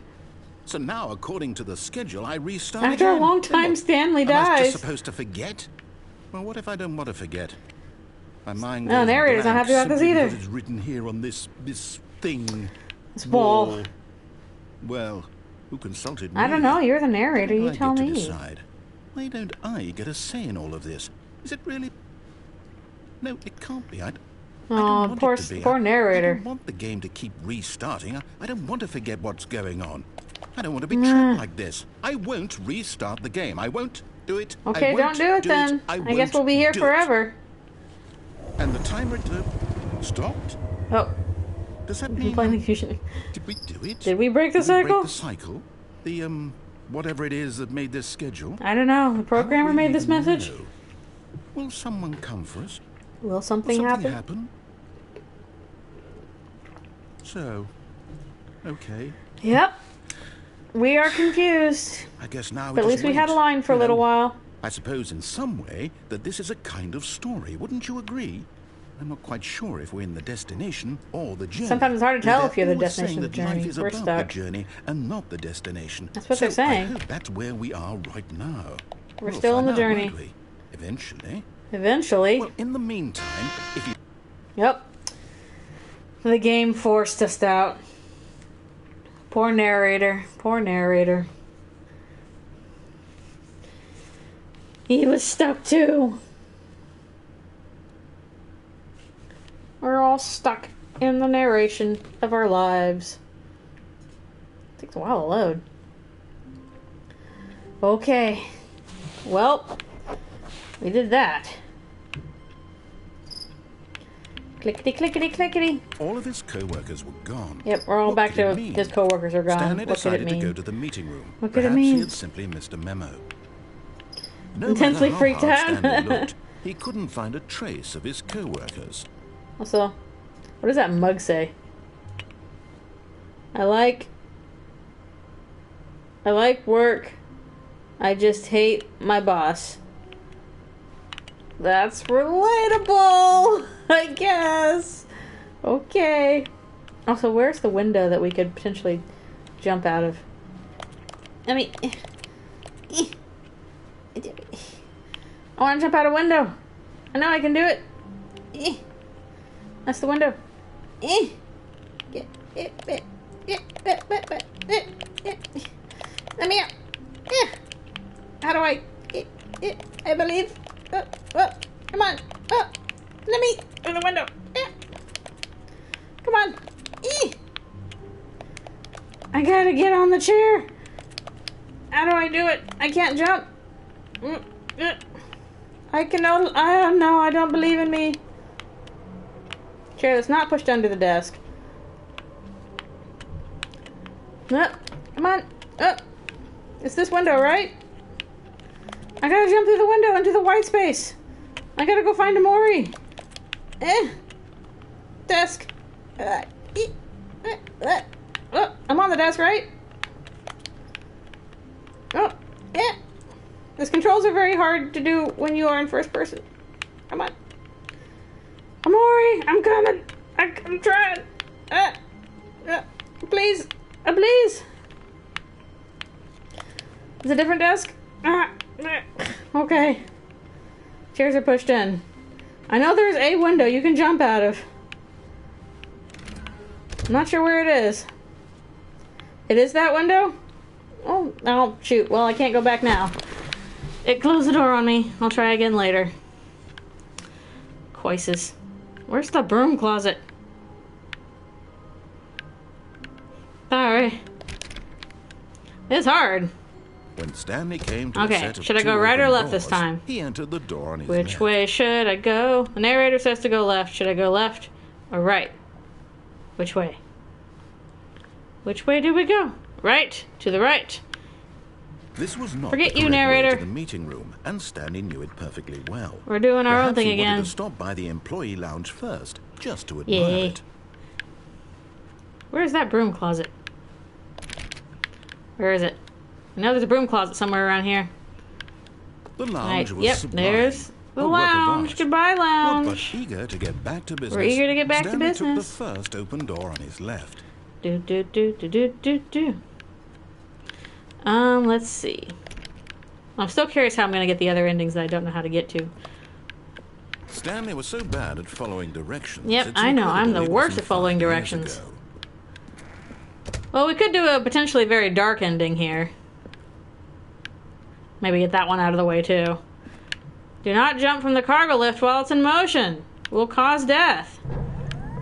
So now, according to the schedule, I restart After a again. long Then time, what? Stanley Am I dies. just supposed to forget? Well, what if I don't want to forget? My mind No, goes narrator's not blank happy about this simply either. because it's written here on this thing. This wall. Well, who consulted me? I don't know, you're the narrator, Why do you I tell get to me. decide? Why don't I get a say in all of this? Is it really? No, it can't be. I don't Oh, want poor, it to be. poor I narrator. don't want the game to keep restarting. I don't want to forget what's going on. I don't want to be trapped like this. I won't restart the game. I won't do it. Okay, I don't won't do it then. I guess we'll be here do it. forever. And the timer stopped? Oh, Does that I'm mean... playing the confusion. Did we do it? Did we break the Did we cycle? break the cycle? The, whatever it is that made this schedule? I don't know. The programmer How do we made this even message. know? Will someone come for us? Will Will something happen? happen? So, okay. Yep. We are confused. I guess now But at just least we had a wait, line for a you little know. while. I suppose in some way that this is a kind of story. Wouldn't you agree? I'm not quite sure if we're in the destination or the journey. Sometimes it's hard to tell They're if you're the always destination saying or the that life journey. is We're about stuck. the journey and not the destination. That's what so they're saying. I hope that's where we are right now. We're We'll still in find the out, journey. won't we? Eventually. Eventually. Well, in the meantime, if you... Yep. The game forced us out. Poor narrator. Poor narrator. He was stuck too. We're all stuck in the narration of our lives. Takes a while to load. Okay. Well, we did that. Clickety, clickety, clickety. all of his co-workers were gone. Yep, we're all What back could to it mean? his co-workers are gone. Stanley What could it decided to go mean? to the meeting room. What could it Perhaps mean? he had simply missed a memo. No Intensely matter how freaked hard out. Stanley looked, he couldn't find a trace of his co-workers. Also, what does that mug say? I like work. I just hate my boss. That's relatable, I guess. Okay. Also, where's the window that we could potentially jump out of? Let me... I want to jump out a window. I know I can do it. That's the window. Let me out. How do I... I believe... come on. Let me... through the window. Come on. I gotta get on the chair. How do I do it? I can't jump. I can only... no, I don't believe in me. Chair that's not pushed under the desk. Come on. It's this window, right? I gotta jump through the window into the white space. I gotta go find Amori. Desk. I'm on the desk, right? Yeah. These controls are very hard to do when you are in first person. Come on. Amori, I'm coming. I'm trying. Please. Please. It's a different desk? Okay. Chairs are pushed in. I know there's a window you can jump out of. I'm not sure where it is. It is that window? Oh, shoot. Well, I can't go back now. It closed the door on me. I'll try again later. Coises. Where's the broom closet? Alright. It's hard. When Stanley came to Okay, a set of should I two go right or open left this doors, time? He entered the door on his Which left. way should I go? The narrator says to go left. Should I go left or right? Which way? Which way do we go? Right. To the right. This was not Forget the you, correct way narrator. to the meeting room, and Stanley knew it perfectly well. We're doing our own Perhaps thing he again. wanted to stop by the employee lounge first, just to admire Yeah. it. Where's that broom closet? Where is it? I know there's a broom closet somewhere around here. The lounge was Yep, sublime. there's the a work of lounge. art. Goodbye, But lounge. eager to get back to business, We're eager to get back to Stanley business. took the first open door on his left. Do. Let's see. I'm still curious how I'm going to get the other endings that I don't know how to get to. Stanley was so bad at following directions. Yep, it's I know. I'm incredible the it worst wasn't at following 5 years directions. ago. Well, we could do a potentially very dark ending here. Maybe get that one out of the way, too. Do not jump from the cargo lift while it's in motion. Will cause death.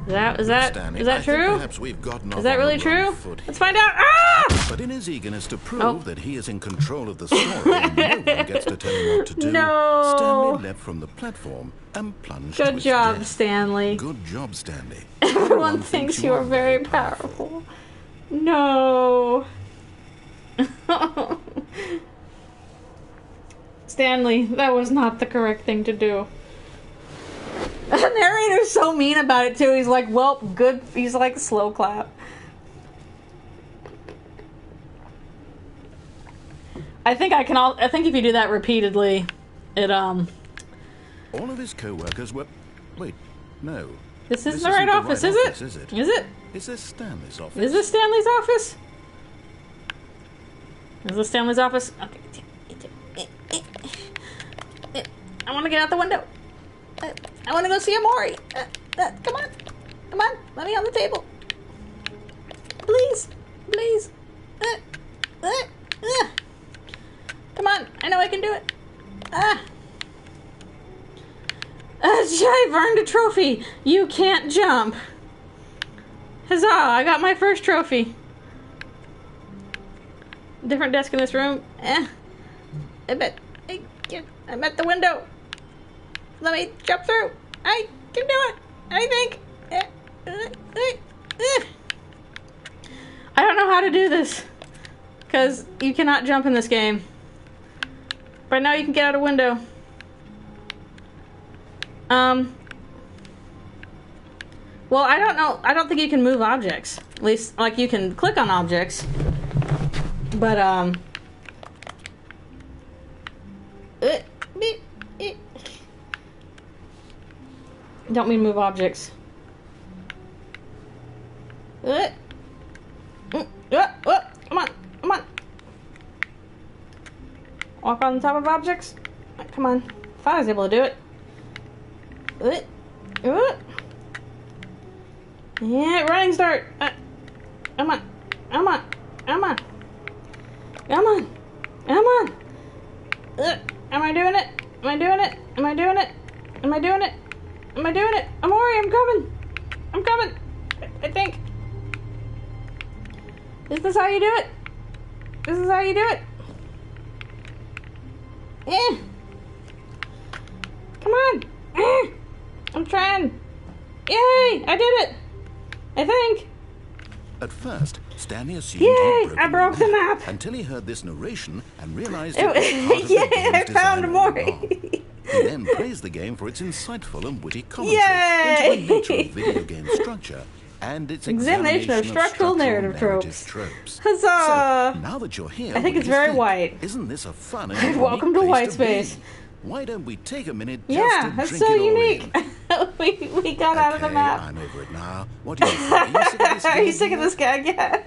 Is that Stanley, is that I think true? perhaps we've gotten Is off that on really the wrong true? foot Let's here. find out. Ah! But in his eagerness to prove Oh. that he is in control of the story and no one gets to tell him what to do, No. Stanley leapt from the platform and plunged to Good his job, death. Stanley. Good job, Stanley. Everyone thinks you are very powerful. No. Stanley, that was not the correct thing to do. The narrator's so mean about it too. He's like, well, good. He's like, slow clap. I think if you do that repeatedly, it All of his co-workers were... Wait, no. This isn't the isn't right the office, right is office, it? is it? Is it? Is this Stanley's office? Is this Stanley's office? Is this Stanley's office? Okay. I want to get out the window. I want to go see Amori. Come on. Come on. Let me on the table. Please. Please. Come on. I know I can do it. I've earned a trophy. You can't jump. Huzzah, I got my first trophy. Different desk in this room. I'm at the window. Let me jump through. I can do it. I think. I don't know how to do this. Because you cannot jump in this game. But now you can get out a window. Well, I don't know. I don't think you can move objects. At least, like, you can click on objects. But, don't mean move objects. Come on. Come on. Walk on top of objects? Come on. Thought I was able to do it. Yeah, running start. Come on. Come on. Come on. Come on. Come on. Am I doing it? Am I doing it? Am I doing it? Am I doing it? Am I doing it? Amori, I'm coming. I'm coming. I think. Is this how you do it? This is how you do it? Yeah. Come on. I'm trying. Yay! I did it. I think. At first, Stanley assumed Yay! I broke the map. until he heard this narration and realized It it was part of the Yay! game's I found design all Amori. along. He then praised the game for its insightful and witty commentary Yay! into the nature of video game structure and its Examination of structural narrative tropes. Huzzah! So, now that you're here, I think what it's do you very think? white. Isn't this a fun and Welcome unique to place white be? space. Why don't we take a minute just Yeah, to that's drink so it all unique. in? we got out of the Okay, map. I'm over it now. What do you think? Are you sick of this Are you gag sick of yet? this gag yet?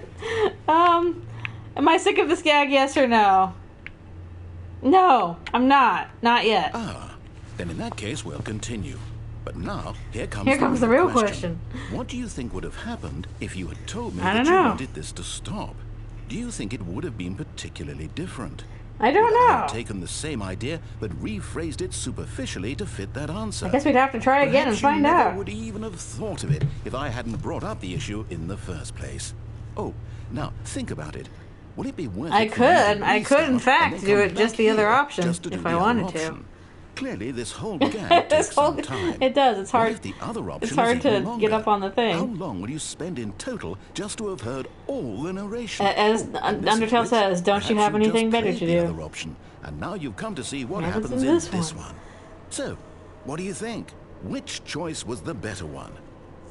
Am I sick of this gag, yes or no? No, I'm not. Not yet. Ah, then in that case we'll continue. But now, here comes the real question. What do you think would have happened if you had told me I that don't you know. wanted this to stop? Do you think it would have been particularly different? I don't Would I know. have taken the same idea but rephrased it superficially to fit that answer? I guess we'd have to try again and Perhaps find you never out. would even have thought of it if I hadn't brought up the issue in the first place. Oh, now think about it. Will it be worth I it for you to could, in restart fact, and then do come it just back the other here option, just to do if the I other wanted to. option? Clearly, this whole gag This takes whole some time. it does. It's What hard. if the other option It's is hard even to longer? get up on the thing. How long will you spend in total just to have heard all the narration? As And this Undertale which, says, don't you perhaps have anything just better played to the do? other option, and now you've come to see what Happens happens in in this this one. one. So, what do you think? Which choice was the better one?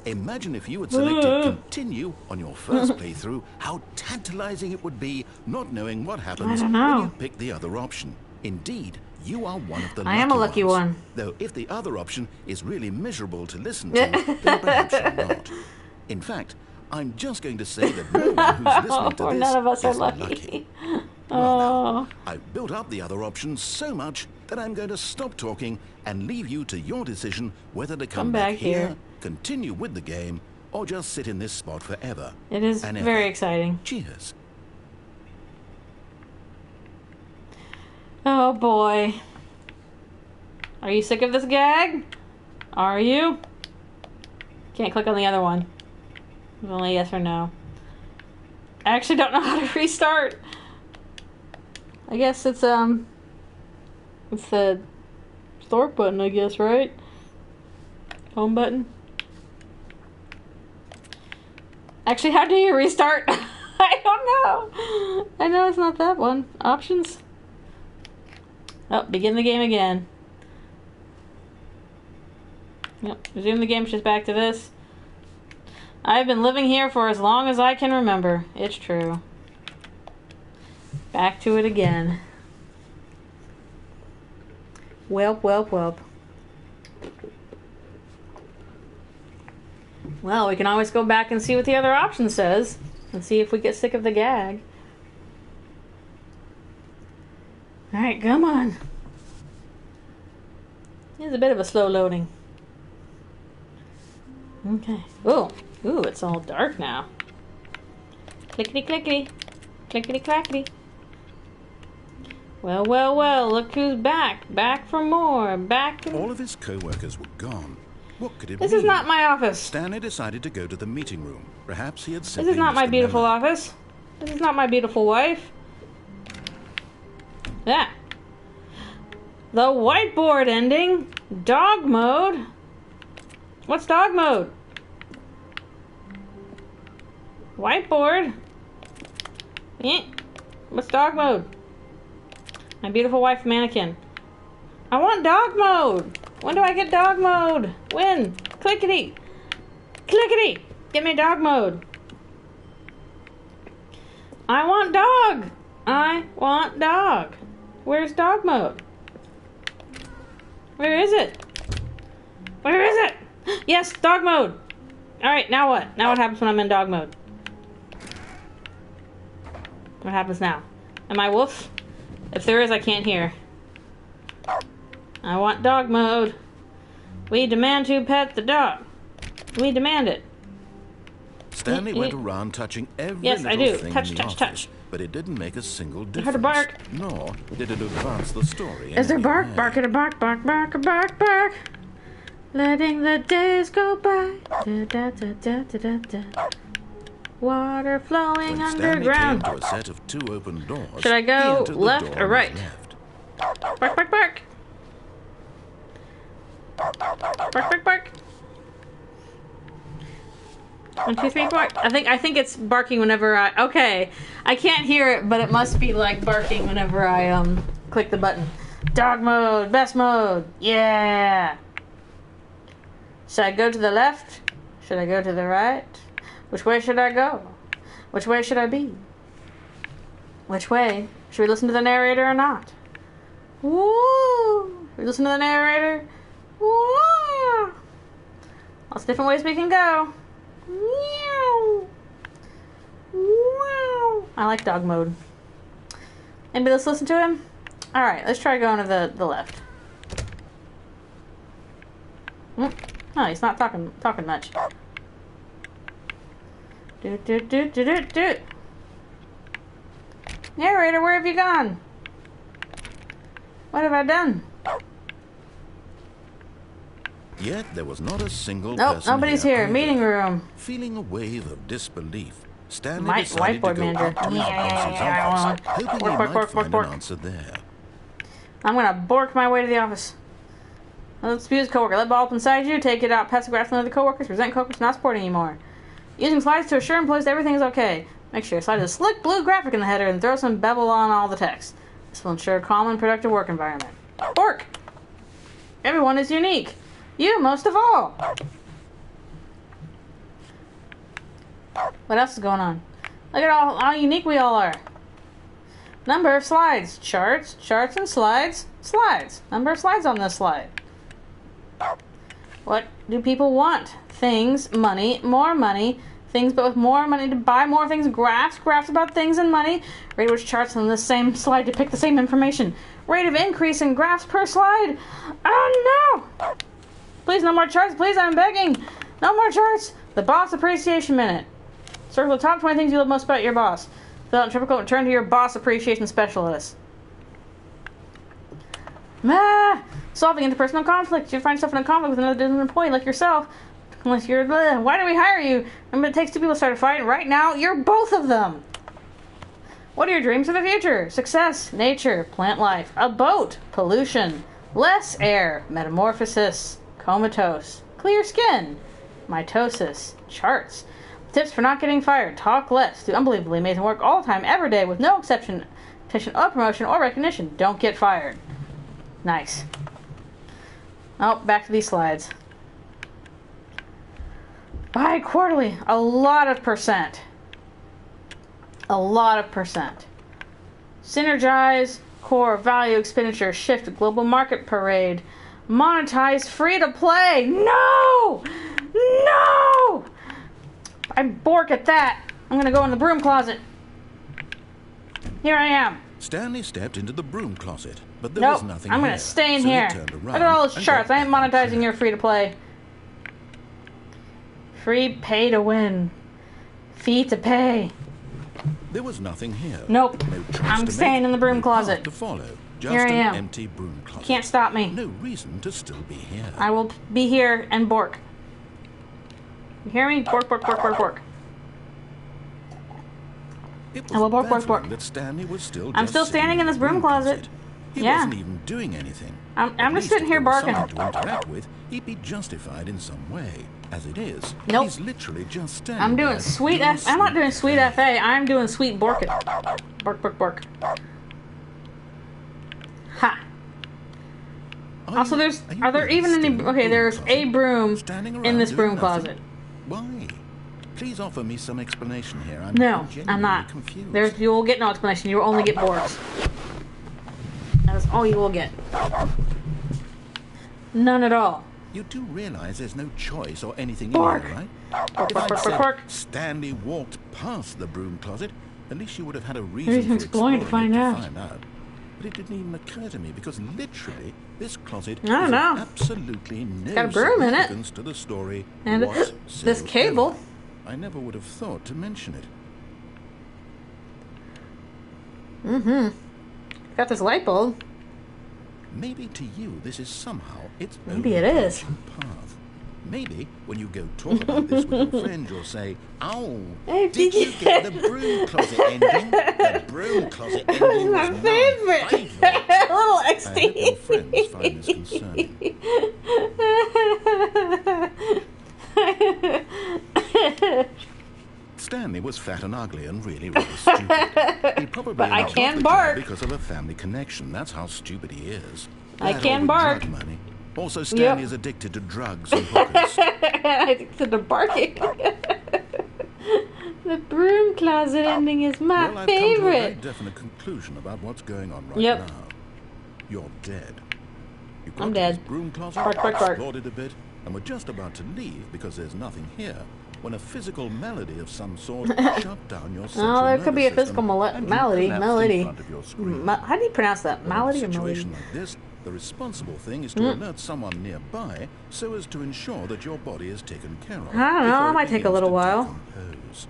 Imagine if you had selected continue on your first playthrough, how tantalizing it would be not knowing what happens don't when know. you pick the other option. Indeed, you are one of the I am a lucky ones. one. Though if the other option is really miserable to listen to, then perhaps you're not. In fact, I'm just going to say that no one who's listening to Or this none of us are is lucky. Well, Oh. now, I've built up the other options so much that I'm going to stop talking and leave you to your decision whether to come back here. continue with the game, or just sit in this spot forever. It is and ever. very exciting. Cheers. Oh boy. Are you sick of this gag? Are you? Can't click on the other one. It's only yes or no. I actually don't know how to restart. I guess it's the start button, I guess, right? Home button. Actually, how do you restart? I don't know. I know it's not that one. Options. Oh, begin the game again. Yep, resume the game, just back to this. I've been living here for as long as I can remember. It's true. Back to it again. Welp, welp, welp. Well, we can always go back and see what the other option says. And see if we get sick of the gag. Alright, come on. It's a bit of a slow loading. Okay. Ooh, it's all dark now. Clickety clickety. Clickety clackety. Well, well, well, look who's back. Back for more. Back for... All of his co-workers were gone. What could it This mean? is not my office. Stanley decided to go to the meeting room. Perhaps he had This simply is not my missed the beautiful memo. office. This is not my beautiful wife. Yeah. The whiteboard ending. Dog mode. What's dog mode? Whiteboard. Eh. What's dog mode? My beautiful wife mannequin. I want dog mode. When do I get dog mode? When? Clickety. Clickety. Give me dog mode. I want dog. I want dog. Where's dog mode? Where is it? Where is it? Yes, dog mode. Alright, now what? Now what happens when I'm in dog mode? What happens now? Am I wolf? If there is, I can't hear. I want dog mode. We demand to pet the dog. We demand it. Stanley went around touching every Yes, I little do. thing Touch, in the touch, office, touch. but it didn't make a single difference. heard a bark. Nor did it advance the story. Is there in bark? any way. Bark at a bark, bark, bark, bark, bark. Letting the days go by. Da, da, da, da, da, da, da. Water flowing When Stanley underground. came to a set of 2 open doors, Should I go he entered the left door or on right? his left. Bark, bark, bark. Bark, bark, bark. 1, 2, 3, 4. I think it's barking whenever I. Okay, I can't hear it, but it must be like barking whenever I click the button. Dog mode, best mode, yeah. Should I go to the left? Should I go to the right? Which way should I go? Which way should I be? Which way? Should we listen to the narrator or not? Woo! Should we listen to the narrator? Woo! Lots of different ways we can go. Meow. Wow. I like dog mode. Anybody, let's listen to him? Alright, let's try going to the left. No, he's not talking much. Do. Narrator, where have you gone? What have I done? Yet there was not a single Nope, person nobody's here. either. Meeting room. Feeling a wave of disbelief, Stanley My decided to whiteboard go manager. up to his boss's office, hoping he might find Bork. an answer there. I'm gonna bork my way to the office. Let's abuse coworker. Let ball up inside you. Take it out. Passive aggressive on the coworkers. Present coworkers not supporting anymore. Using slides to assure employees that everything is okay. Make sure your slide is a slick blue graphic in the header and throw some bevel on all the text. This will ensure a calm and productive work environment. Bork! Everyone is unique. You most of all. What else is going on? Look at how unique we all are. Number of slides. Charts and slides. Slides. Number of slides on this slide. What do people want? Things, money, more money. Things but with more money to buy more things. Graphs about things and money. Rate which charts on the same slide depict the same information. Rate of increase in graphs per slide. Oh no! Please, no more charts. Please, I'm begging. No more charts. The boss appreciation minute. Circle the top 20 things you love most about your boss. Fill out a triple quote and turn to your boss appreciation specialist. Solving interpersonal conflict. You find yourself in a conflict with another employee like yourself. Unless you're, why do we hire you? Remember, it takes 2 people to start a fight. Right now, you're both of them. What are your dreams for the future? Success, nature, plant life, a boat, pollution, less air, metamorphosis, comatose, clear skin, mitosis, charts. Tips for not getting fired. Talk less. Do unbelievably amazing work all the time, every day, with no exception or promotion or recognition. Don't get fired. Nice. Oh, back to these slides. Buy quarterly. A lot of percent. Synergize. Core value expenditure. Shift. Global market parade. Monetize. Free to play. No! I bork at that. I'm gonna go in the broom closet. Here I am. Stanley stepped into the broom closet, but there was nothing I'm here. gonna stay in so he here. turned Look around at all those and charts. got I ain't back on monetizing track. your free to play. Free pay to win. Fee to pay. There was nothing here. Nope. No choice I'm to staying make, in the broom no closet. path to follow. Just Here I an am. empty broom closet. Can't stop me. No reason to still be here. I will be here and bork. You hear me? Bork. It I will was bork. baffling that Stanley was still I'm just still sitting standing in this broom closet. He Yeah. wasn't even doing anything. I'm At just least sitting if here there was barking. something to interact with, he'd be justified in some way. As it is, Nope. he's literally just standing I'm doing there sweet F. I'm not doing sweet FA. I'm doing sweet borking. Bork. Ha. Also, are there even any? Okay, there's a broom in this broom closet. Why? Please offer me some explanation here. I'm No, genuinely I'm not. confused. You will get no explanation. You will only get borks. That is all you will get. None at all. You do realize there's no choice or anything Bork. in here, right? Bork, If I'd bork, said bork. Stanley walked past the broom closet, at least you would have had a Maybe reason I'm for exploring to exploring find it out. to find out. But it didn't even occur to me because literally this closet I don't is know. of absolutely no Got a broom in it. significance to the story And whatsoever. this cable. I never would have thought to mention it. Got this light bulb. Maybe to you this is somehow its own Maybe it is. path. Maybe when you go talk about this with your friends, you'll say, "Oh, Hey, did you get the broom closet ending? The broom closet ending My was favorite. my favorite." A little I hope your XD. friends find this concerning. Stanley was fat and ugly and really, really stupid. He probably But I only got can the job bark. because of a family connection. That's how stupid he is. I That can or with bark. drug money. Also, Stanley Yep. is addicted to drugs and hookers. I think to the barking. The broom closet ending is my Well, I've come to a very favorite. definite conclusion about what's going on right Yep. now. You're dead. You got I'm to dead. this broom closet, Bark, bark, bark. explored it a bit, and we're just about to leave because there's nothing here, when a physical malady of some sort shut down your central Oh, there could be a nervous physical system, and you malady. collapsed in Melody. front of your screen. How do you pronounce that? Well, in a Malady or melody? situation like this, the responsible thing is to alert someone nearby so as to ensure that your body is taken care of. I don't know, before that it might take a begins little to while. decompose.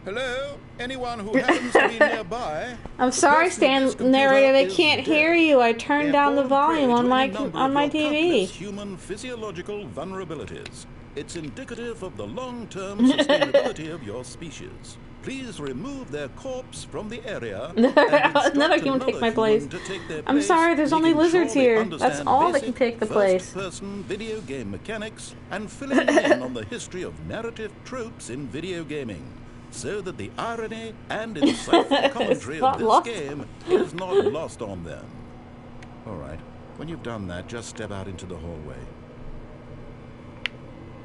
Hello? Anyone who happens to be nearby? I'm sorry, The person at this Stan narrator. They computer can't is hear dead. you. I turned down the Therefore, volume prey on to my any number on of my your TV. countless human physiological vulnerabilities. It's indicative of the long-term sustainability of your species. Please remove their corpse from the area. and instruct Another human take my place. human to take their I'm place, sorry, there's only making lizards sure they here. That's understand all that can basic take the place. first-person video game mechanics and filling in on the history of narrative tropes in video gaming, so that the irony and insightful commentary not of this lost. game is not lost on them. All right, when you've done that, just step out into the hallway.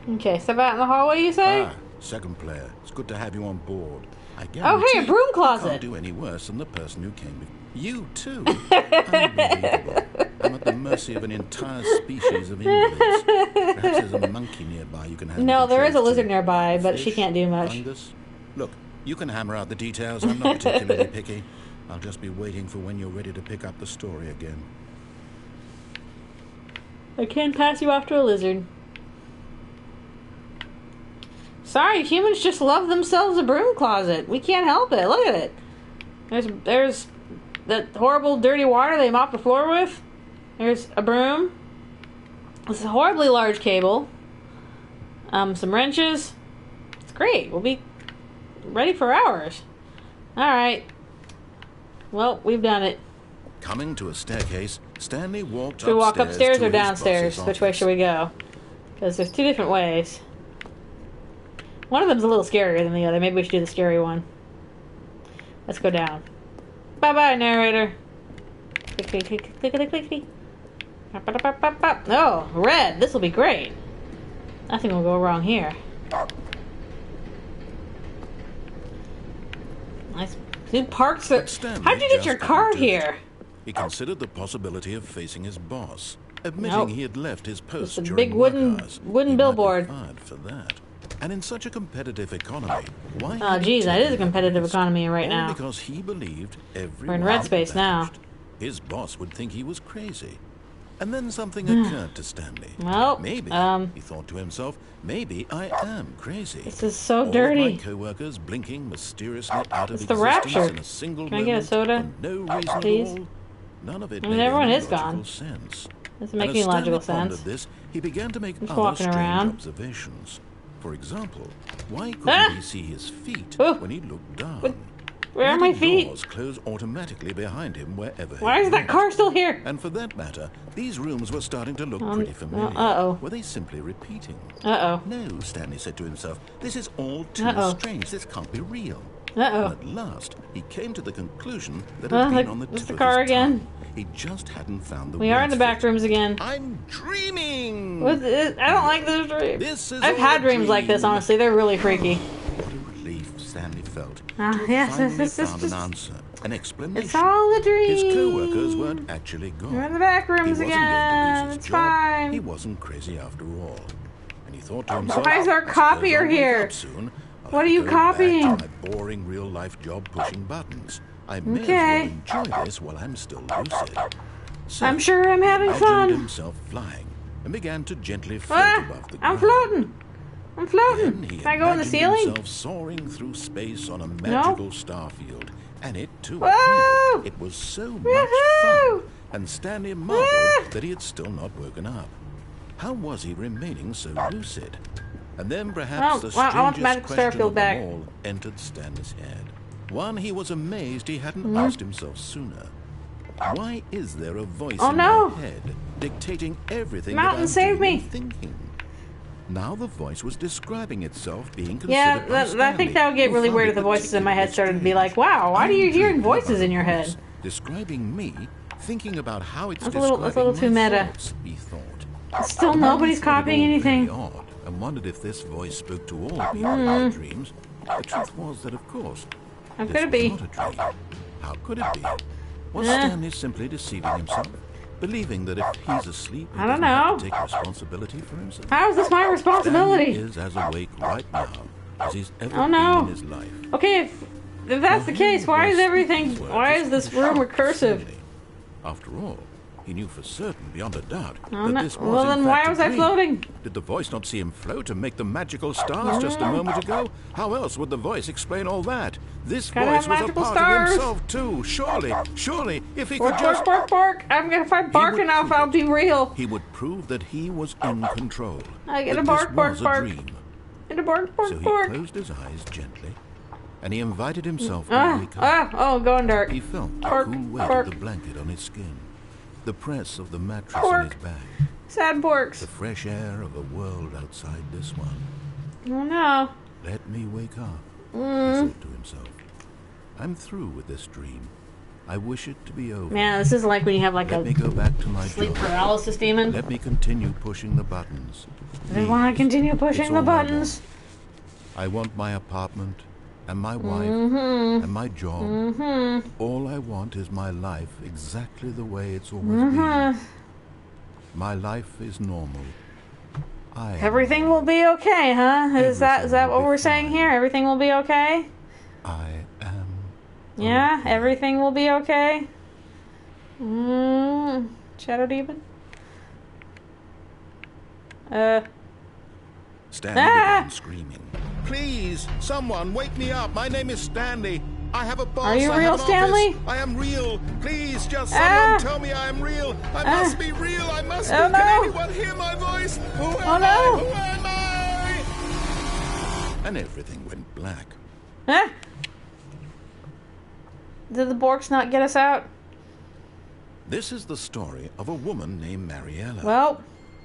Okay, step out in the hallway, you say? Ah, second player, it's good to have you on board. I Oh, hey, a guarantee broom you closet. can't do any worse than the person who came before. You too. Unbelievable. I'm at the mercy of an entire species of invalids. Perhaps there's a monkey nearby you can have. No, there is a controls lizard to. nearby, but she Fish, can't do much. fungus. Look, you can hammer out the details. I'm not particularly picky. I'll just be waiting for when you're ready to pick up the story again. I can't pass you off to a lizard. Sorry, humans just love themselves a broom closet. We can't help it. Look at it. There's that horrible dirty water they mop the floor with. There's a broom. This is a horribly large cable. Some wrenches. It's great. We'll be ready for hours. Alright. Well, we've done it. Coming to a staircase, Stanley walked Should we walk upstairs to or his downstairs? boss's Which way office. should we go? Because there's two different ways. One of them's a little scarier than the other. Maybe we should do the scary one. Let's go down. Bye-bye, narrator. Clickety, clickety, clickety. Oh, red. This will be great. Nothing will go wrong here. Nice. Who parks the... But Stanley How'd you get just your car didn't do it. here? He considered the possibility of facing his boss, admitting Nope. he had left his post It's a during big work wooden hours. wooden He billboard. might be fired for that. And in such a competitive economy, why? Oh, had he geez, that is a taken competitive risk? economy right All now. because he believed everyone We're in red had space now. vanished. His boss would think he was crazy. And then something occurred to Stanley. Well, maybe, he thought to himself, maybe I am crazy. This is so All dirty. of my co-workers blinking mysteriously out of It's the existence rapture. in a single Can I get a moment soda, for no reason please? at all. None of it I mean, made everyone any is gone. logical sense. Doesn't make And any as logical Stanley pondered sense. this, he began to make Just other walking strange around. observations. For example, why couldn't Ah! he see his feet Oh. when he looked down? Where are Why my did feet? doors close automatically behind him wherever he Why is that went? car still here? And for that matter, these rooms were starting to look pretty familiar. uh-oh. Were they simply repeating? Uh-oh. No, Stanley said to himself, this is all too Uh-oh. strange. This can't be real. Uh-oh. And at last, he came to the conclusion that Well, had been on the it's tip the of car his again. tongue. He just hadn't found the We are in the words back for it. rooms again. I'm dreaming! I don't like those dreams. This is I've all had a dreams like this, dream. honestly. They're really freaky. What a relief Stanley felt. Ah, to have yes, finally this is found just- an answer, an explanation. It's all a dream. His co-workers weren't actually gone. We're in the back He rooms wasn't again. going to lose his It's job. fine. He wasn't crazy after all. And he thought to himself, Why is there a "I suppose copier I'll wake here? up soon. I'll What have are to you go back to copying? my boring real-life job pushing buttons. I may as well enjoy this while I'm still lucid. So I'm sure I'm having he imagined fun. himself flying and began to gently float above the ground. I'm floating. I'm floating. Then he Can I go in the imagined ceiling? himself soaring through space on a magical star field, and it too Whoa! appeared. It was so much Woohoo! fun, and Stanley marveled that he had still not woken up. How was he remaining so lucid? And then perhaps the I want the strangest magical star question field of back. them all entered Stanley's head. One he was amazed he hadn't asked himself sooner. Why is there a voice in no. my head dictating everything Mountain, that I'm save doing me. and thinking? Now the voice was describing itself being considered Yeah, by I Stanley, think that would get who really found weird it if the voices in my head started to be particularly like, wow, why are you hearing voices in your strange. head? Describing me, thinking about how it's That's a little too my meta. thoughts, he thought. Still The nobody's man thought it copying all anything. very odd and wondered if this voice spoke to all people in their dreams. The truth was that, of course, How this could it be? was not a dream. How could it be? Was Stanley simply deceiving himself, believing that if he's asleep, he I don't doesn't have know. to take responsibility for himself? How is this my Stanley responsibility? is as awake right now as he's ever Oh, no. been in his life. Okay, if that's the case, why is everything, why is this room recursive? After all, he knew for certain, beyond a doubt, Oh, that no. this was Well, in then why fact a was I dream. floating? Did the voice not see him float and make the magical stars just a moment ago? How else would the voice explain all that? This Gotta voice have was a magical part stars. of himself too. Surely, if he Bark, could just... bark, bark, bark. If I bark would enough, prove I'll it. be real. He would prove that he was in control. I get that a bark, this bark, was a bark. dream. And a bark, So bark, he bark. closed his eyes gently, and he invited himself to wake up. Oh, going dark. He felt the Bark, cool weight bark. of the blanket on his skin, the press of the mattress Bark. on his back, Sad porks. the fresh air of a world outside this one. Oh no. Let me wake up, he thought to himself. I'm through with this dream. I wish it to be over. Man, this is like when you have like Let me a go back to my sleep job. paralysis demon. Let me continue pushing the buttons. I want to continue pushing It's the all I buttons. I want my apartment, and my wife, and my job. All I want is my life exactly the way it's always been. My life is normal. Everything will be okay, huh? Is that Everything will what be we're saying fine. here? Everything will be okay? I am... Yeah, everything will be okay. Shadow demon. Stanley Ah! began screaming. Please, someone, wake me up. My name is Stanley. I have a boss. Are you I real, have an Stanley? office. I am real. Please, just Ah! someone tell me I am real. I must be real. I must be. Oh, no. Can anyone hear my voice? Who am Oh, no. I? Who am I? And everything went black. Huh? Did the Borks not get us out? This is the story of a woman named Mariella. Well,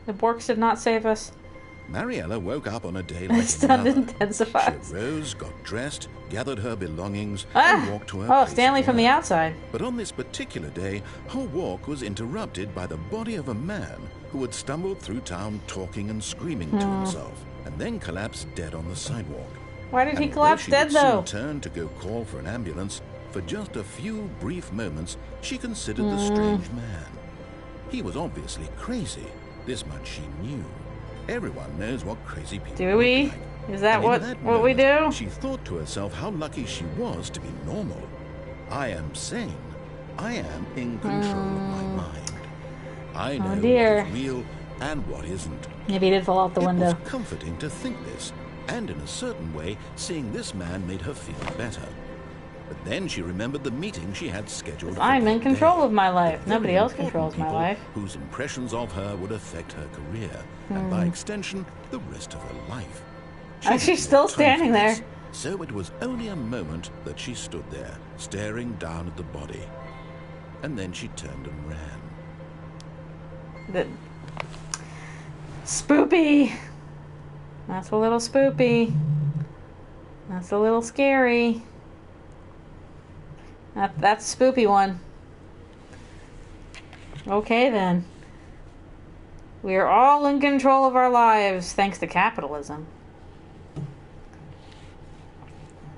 the Borks did not save us. Mariella woke up on a day like Stunned another. intensifies. She rose, got dressed, gathered her belongings, Ah! and walked to her Oh, place Stanley of from the work. outside. But on this particular day, her walk was interrupted by the body of a man who had stumbled through town talking and screaming to himself, and then collapsed dead on the sidewalk. Why did he And collapse although she dead, would soon though? turn to go call for an ambulance, for just a few brief moments, she considered the strange man. He was obviously crazy. This much she knew. Everyone knows what crazy people Do look we? like. Is that And in what that we do? moment, She thought to herself how lucky she was to be normal. I am sane. I am in control of my mind. I know dear. what is real and what isn't. Maybe he did fall out the It window. was comforting to think this, and in a certain way, seeing this man made her feel better. But then she remembered the meeting she had scheduled for I'm in that control day. of my life. The very Nobody else important controls my people life. Whose impressions of her would affect her career, and by extension, the rest of her life. She She's didn't still have time standing for there. this, so it was only a moment that she stood there, staring down at the body. And then she turned and ran. The... Spoopy. That's a little spoopy. That's a little scary. That's a spoopy one. Okay then. We are all in control of our lives thanks to capitalism.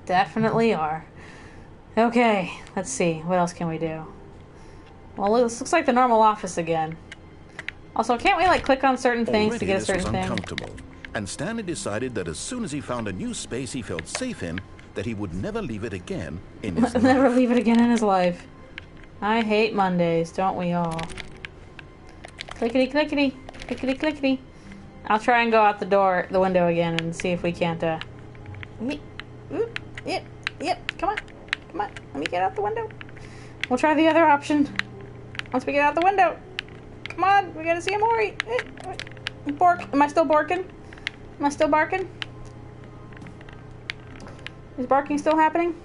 Definitely are. Okay, let's see. What else can we do? Well, this looks like the normal office again. Also, can't we like click on certain things to Already get a this certain was thing? uncomfortable, and Stanley decided that as soon as he found a new space he felt safe in, that he would never leave it again in his life. Never leave it again in his life. I hate Mondays, don't we all? Clickety clickety, clickety clickety. I'll try and go out the window again, and see if we can't. Yep. Come on. Let me get out the window. We'll try the other option once we get out the window. Come on, we gotta see Amori. Bork. Am I still barking? Am I still barking? Is barking still happening?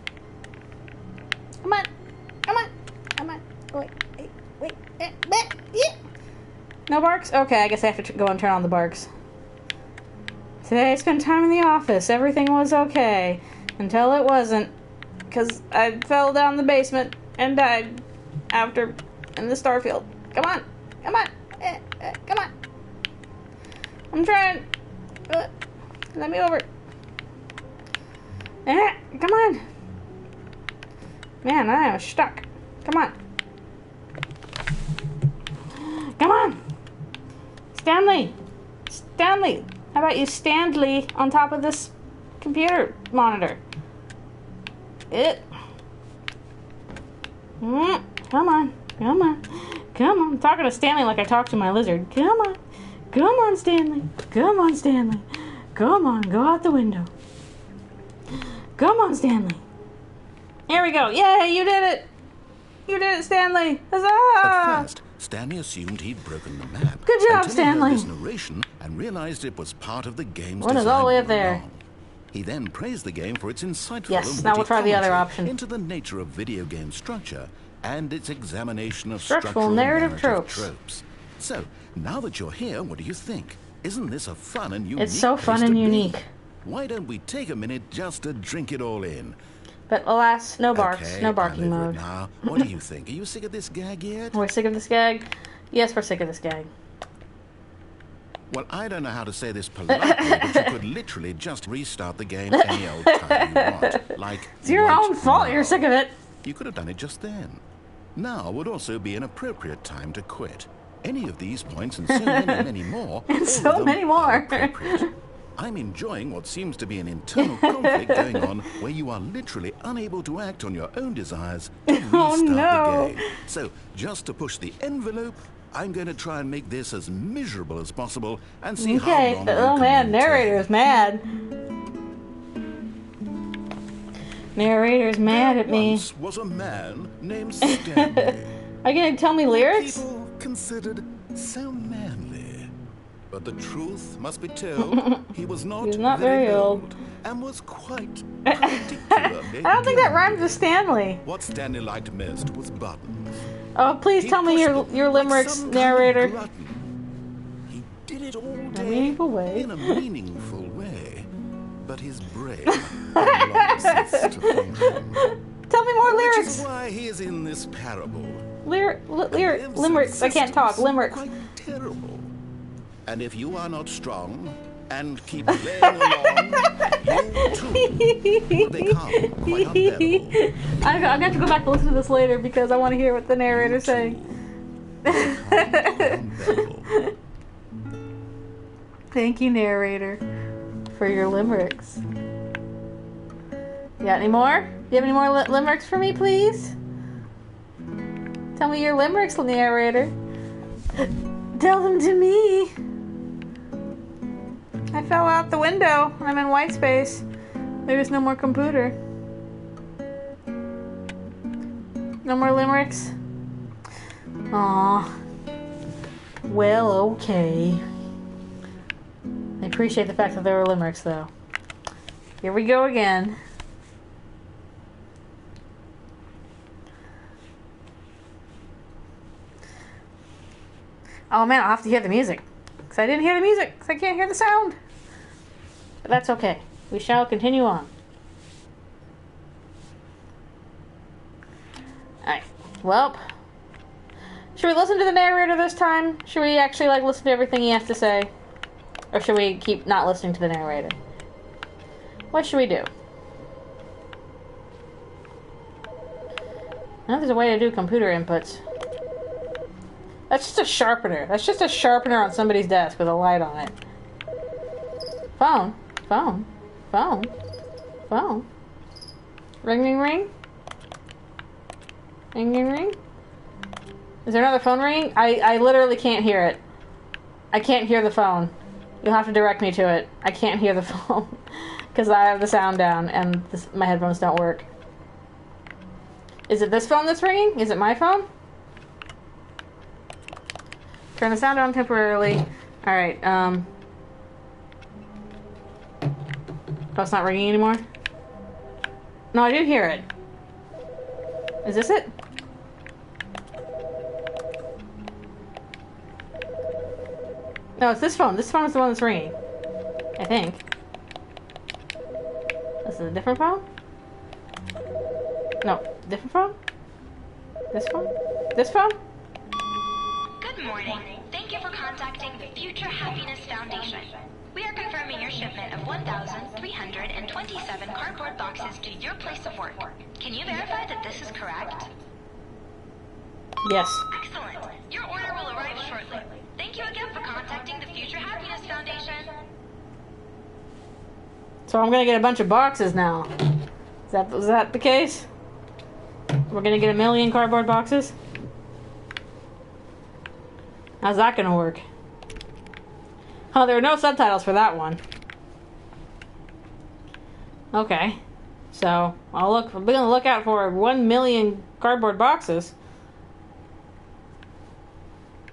Come on. Wait. No barks? Okay, I guess I have to go and turn on the barks. Today I spent time in the office. Everything was okay. Until it wasn't. Because I fell down the basement and died after in the starfield. Come on. Come on. I'm trying. Let me over. Come on. Man, I am stuck. Come on. Stanley. How about you Stanley on top of this computer monitor? Come on. I'm talking to Stanley like I talk to my lizard. Come on, Stanley. Come on, go out the window. Come on, Stanley. Here we go. Yay, you did it, Stanley. Huzzah! At first, Stanley assumed he'd broken the map. Good job, until Stanley. He heard this narration and realized it was part of the game's What is design all the way up all there? along. He then praised the game for its insightful Yes, and now witty we'll try the other commentary option. into the nature of video game structure and its examination of Structural structural narrative tropes. tropes. So, now that you're here, what do you think? Isn't this a fun and unique It's so fun place and to be? unique. Why don't we take a minute just to drink it all in? But alas, no barks, Okay, no I'm barking over it mode. now. What do you think? Are you sick of this gag yet? We're sick of this gag? Yes, we're sick of this gag. Well, I don't know how to say this politely, but you could literally just restart the game any old time you want. Like, It's your right own fault now. you're sick of it. You could have done it just then. Now would also be an appropriate time to quit. Any of these points and so many more. And all so of them many are more. appropriate. I'm enjoying what seems to be an internal conflict going on where you are literally unable to act on your own desires to restart Oh, no. the game. So, just to push the envelope, I'm going to try and make this as miserable as possible and see how Okay. long I Oh can man, maintain. narrator's mad. Narrator's mad at me. Once was a man named Stanley. Are you gonna tell me lyrics? People considered so manly. But the truth must be told, he was not, very old. and was quite particularly I don't think that gay. rhymes with Stanley. What Stanley liked most was buttons. Oh, please He tell me pushed your them limericks, like some kind of narrator. glutton. He did it all In a day meaningful way. in a meaningful way. But his brain had long ceased to function. Tell me more Which is lyrics. why he is in this parable. Limericks. I can't talk. Limericks. Quite terrible. And if you are not strong and keep playing along, you too will become quite unbearable. I'm gonna have to go back and listen to this later because I want to hear what the narrator's saying. Unbearable. Thank you, narrator, for your limericks. You got any more? Do you have any more limericks for me, please? Tell me your limericks, narrator. Tell them to me. I fell out the window. I'm in white space. There's no more computer. No more limericks? Aw. Well, okay. I appreciate the fact that there were limericks, though. Here we go again. Oh man, I'll have to hear the music. Because I didn't hear the music. Because I can't hear the sound. But that's okay. We shall continue on. Alright. Well. Should we listen to the narrator this time? Should we actually listen to everything he has to say? Or should we keep not listening to the narrator? What should we do? I know there's a way to do computer inputs. That's just a sharpener. That's just a sharpener on somebody's desk with a light on it. Phone. Ring, ring, ring. Ring, ring, ring. Is there another phone ringing? I literally can't hear it. I can't hear the phone. You'll have to direct me to it. I can't hear the phone. Because I have the sound down and my headphones don't work. Is it this phone that's ringing? Is it my phone? Turn the sound on temporarily. Alright, oh, it's not ringing anymore? No, I do hear it. Is this it? No, it's this phone. This phone is the one that's ringing. I think. This is a different phone? No, different phone? This phone? This phone? Good morning. Thank you for contacting the Future Happiness Foundation. We are confirming your shipment of 1,327 cardboard boxes to your place of work. Can you verify that this is correct? Yes. Excellent. Your order will arrive shortly. Thank you again for contacting the Future Happiness Foundation. So I'm gonna get a bunch of boxes now. Is that the case? We're gonna get 1 million cardboard boxes? How's that gonna work? Oh, there are no subtitles for that one. Okay. So, we're gonna look out for 1 million cardboard boxes.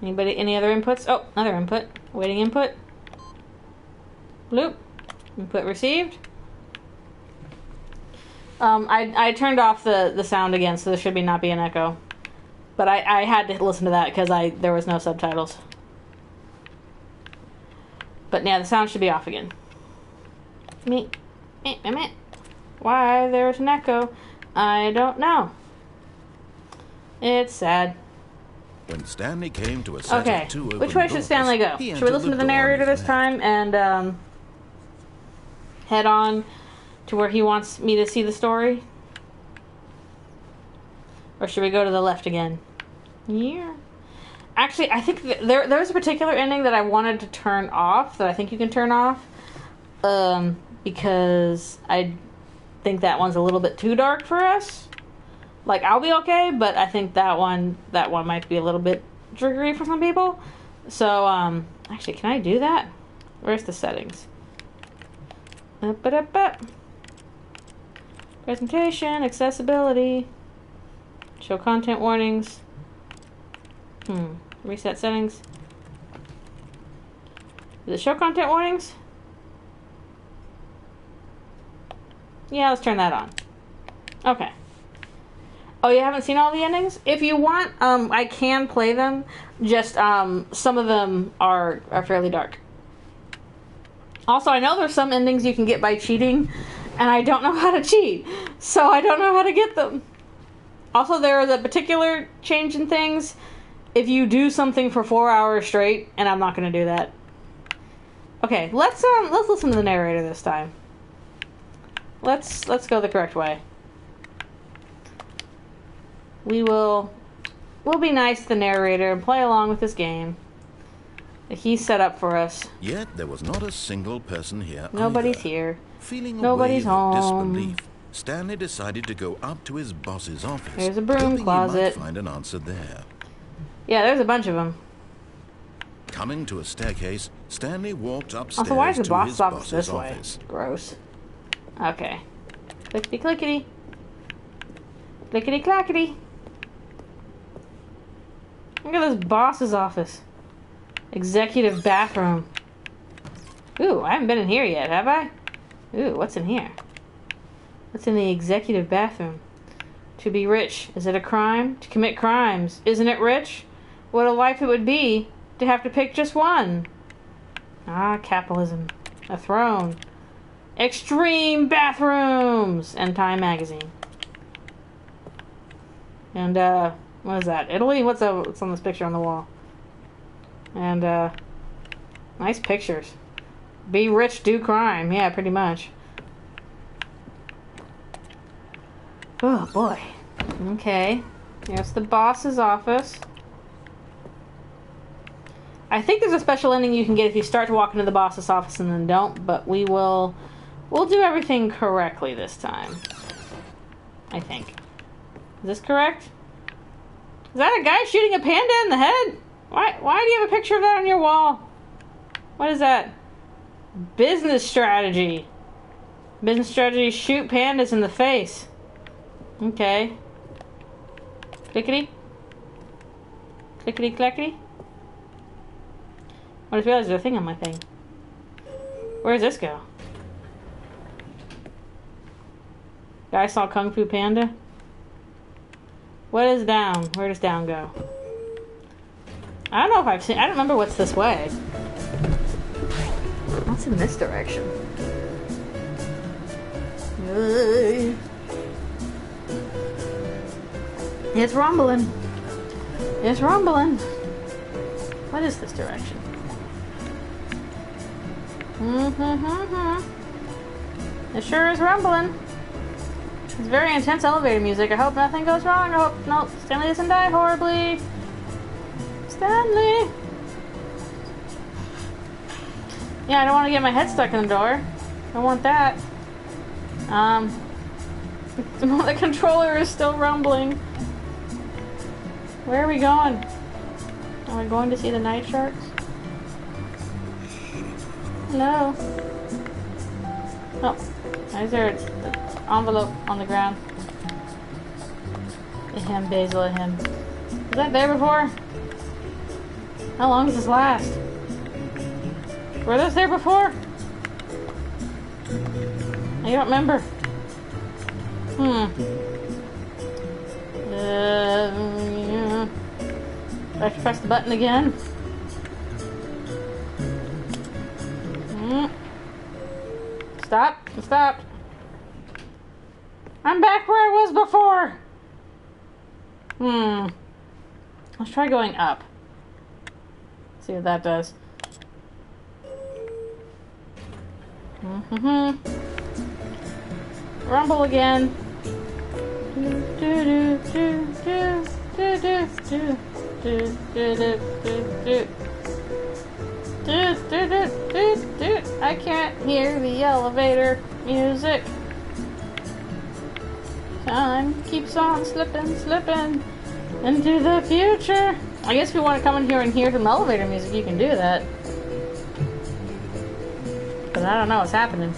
Anybody, any other inputs? Oh, another input. Waiting input. Bloop. Input received. I turned off the sound again, so there should not be an echo. But I had to listen to that because there was no subtitles. But yeah, the sound should be off again. Why there's an echo? I don't know. It's sad. When Stanley came to a set Okay, of two open which way should doors, Stanley go? he Should we entered listen to the door on narrator his this left. time and head on to where he wants me to see the story? Or should we go to the left again? Yeah. Actually, I think there's a particular ending that I wanted to turn off, that I think you can turn off, because I think that one's a little bit too dark for us. Like, I'll be okay, but I think that one might be a little bit triggery for some people. So, actually, can I do that? Where's the settings? Up. Presentation, accessibility, show content warnings. Reset settings. Does it show content warnings? Yeah, let's turn that on. Okay. Oh, you haven't seen all the endings? If you want, I can play them. Just, some of them are fairly dark. Also, I know there's some endings you can get by cheating, and I don't know how to cheat, so I don't know how to get them. Also, there is a particular change in things if you do something for 4 hours straight, and I'm not going to do that. Okay, let's listen to the narrator this time. Let's go the correct way. We'll be nice to the narrator and play along with this game that he's set up for us. Yet there was not a single person here. Nobody's either. here. Feeling a Nobody's wave of home. disbelief, Stanley decided to go up to his boss's office. There's a broom hoping he closet. might find an answer there. Yeah, there's a bunch of them. Coming to a staircase, Stanley walked upstairs Also, why is the to boss his office boss's this way? office. Gross. Okay. Clickety clickety. Clickety clackety. Look at this boss's office. Executive bathroom. Ooh, I haven't been in here yet, have I? Ooh, what's in here? What's in the executive bathroom? To be rich, is it a crime? To commit crimes, isn't it rich? What a life it would be to have to pick just one. Ah, capitalism. A throne. Extreme bathrooms! And Time magazine. And, what is that? Italy? What's on this picture on the wall? And, nice pictures. Be rich, do crime. Yeah, pretty much. Oh, boy. Okay. Here's the boss's office. I think there's a special ending you can get if you start to walk into the boss's office and then don't, but we'll do everything correctly this time. I think. Is this correct? Is that a guy shooting a panda in the head? Why do you have a picture of that on your wall? What is that? Business strategy. Business strategy, shoot pandas in the face. Okay. Clickety. Clickety clackety. I just realized there's a thing on my thing. Where does this go? Guy saw Kung Fu Panda. What is down? Where does down go? I don't know if I've seen... I don't remember what's this way. What's in this direction? It's rumbling. It's rumbling. What is this direction? It sure is rumbling. It's very intense elevator music. I hope nothing goes wrong. I hope... No, Stanley doesn't die horribly. Stanley! Yeah, I don't want to get my head stuck in the door. I don't want that. The controller is still rumbling. Where are we going? Are we going to see the night sharks? No. Oh, is there an envelope on the ground? A hem, basil, a hem. Was that there before? How long does this last? Were those there before? I don't remember. Yeah. Do I have to press the button again? Stop. Stop. I'm back where I was before. Let's try going up. See what that does. Rumble again. I can't hear the elevator music. Time keeps on slipping, slipping into the future. I guess if you want to come in here and hear some elevator music, you can do that. But I don't know what's happening.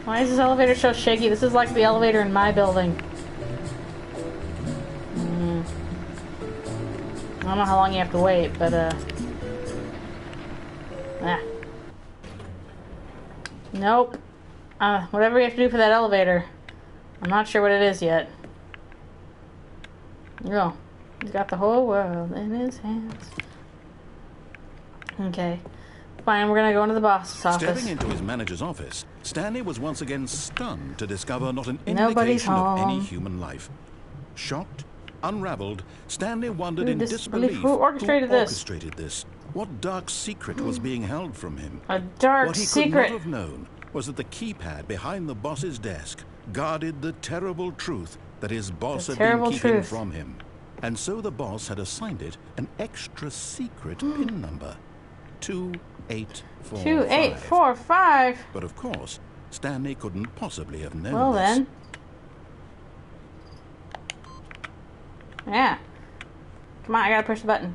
Why is this elevator so shaky? This is like the elevator in my building. I don't know how long you have to wait, but Nope. Whatever you have to do for that elevator. I'm not sure what it is yet. Oh, he's got the whole world in his hands. Okay. Fine, we're gonna go into the boss's office. Stepping into his manager's office, Stanley was once again stunned to discover not an Nobody's indication of any home. human life. Shocked, unraveled, Stanley wondered Who in disbelief- disbelief who orchestrated this? orchestrated this. What dark secret was being held from him? A dark What he secret. could not have known was that the keypad behind the boss's desk guarded the terrible truth that his boss The had been terrible keeping truth. from him. And so the boss had assigned it an extra secret PIN number. 2845. 2845. But of course, Stanley couldn't possibly have known Well this. then. Yeah. Come on, I gotta push the button.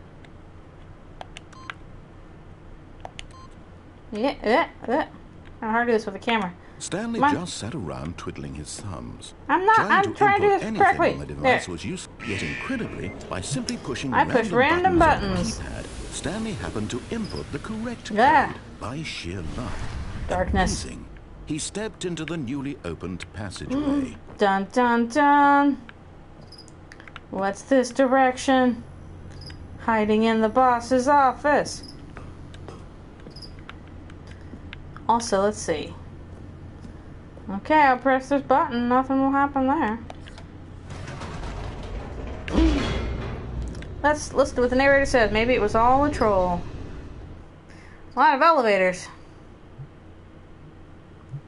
Yeah. How hard to do this with a camera? Stanley Come on. just sat around twiddling his thumbs. I'm not. I'm trying to do input this anything correctly. on the device There. was useful, yet incredibly, by simply pushing I push random buttons. on the keypad, Stanley happened to input the correct Yeah. code by sheer luck. Darkness. Amazing. He stepped into the newly opened passageway. Dun dun dun. What's this direction? Hiding in the boss's office. Also, let's see. Okay, I'll press this button. Nothing will happen there. Let's do what the narrator says. Maybe it was all a troll. A lot of elevators.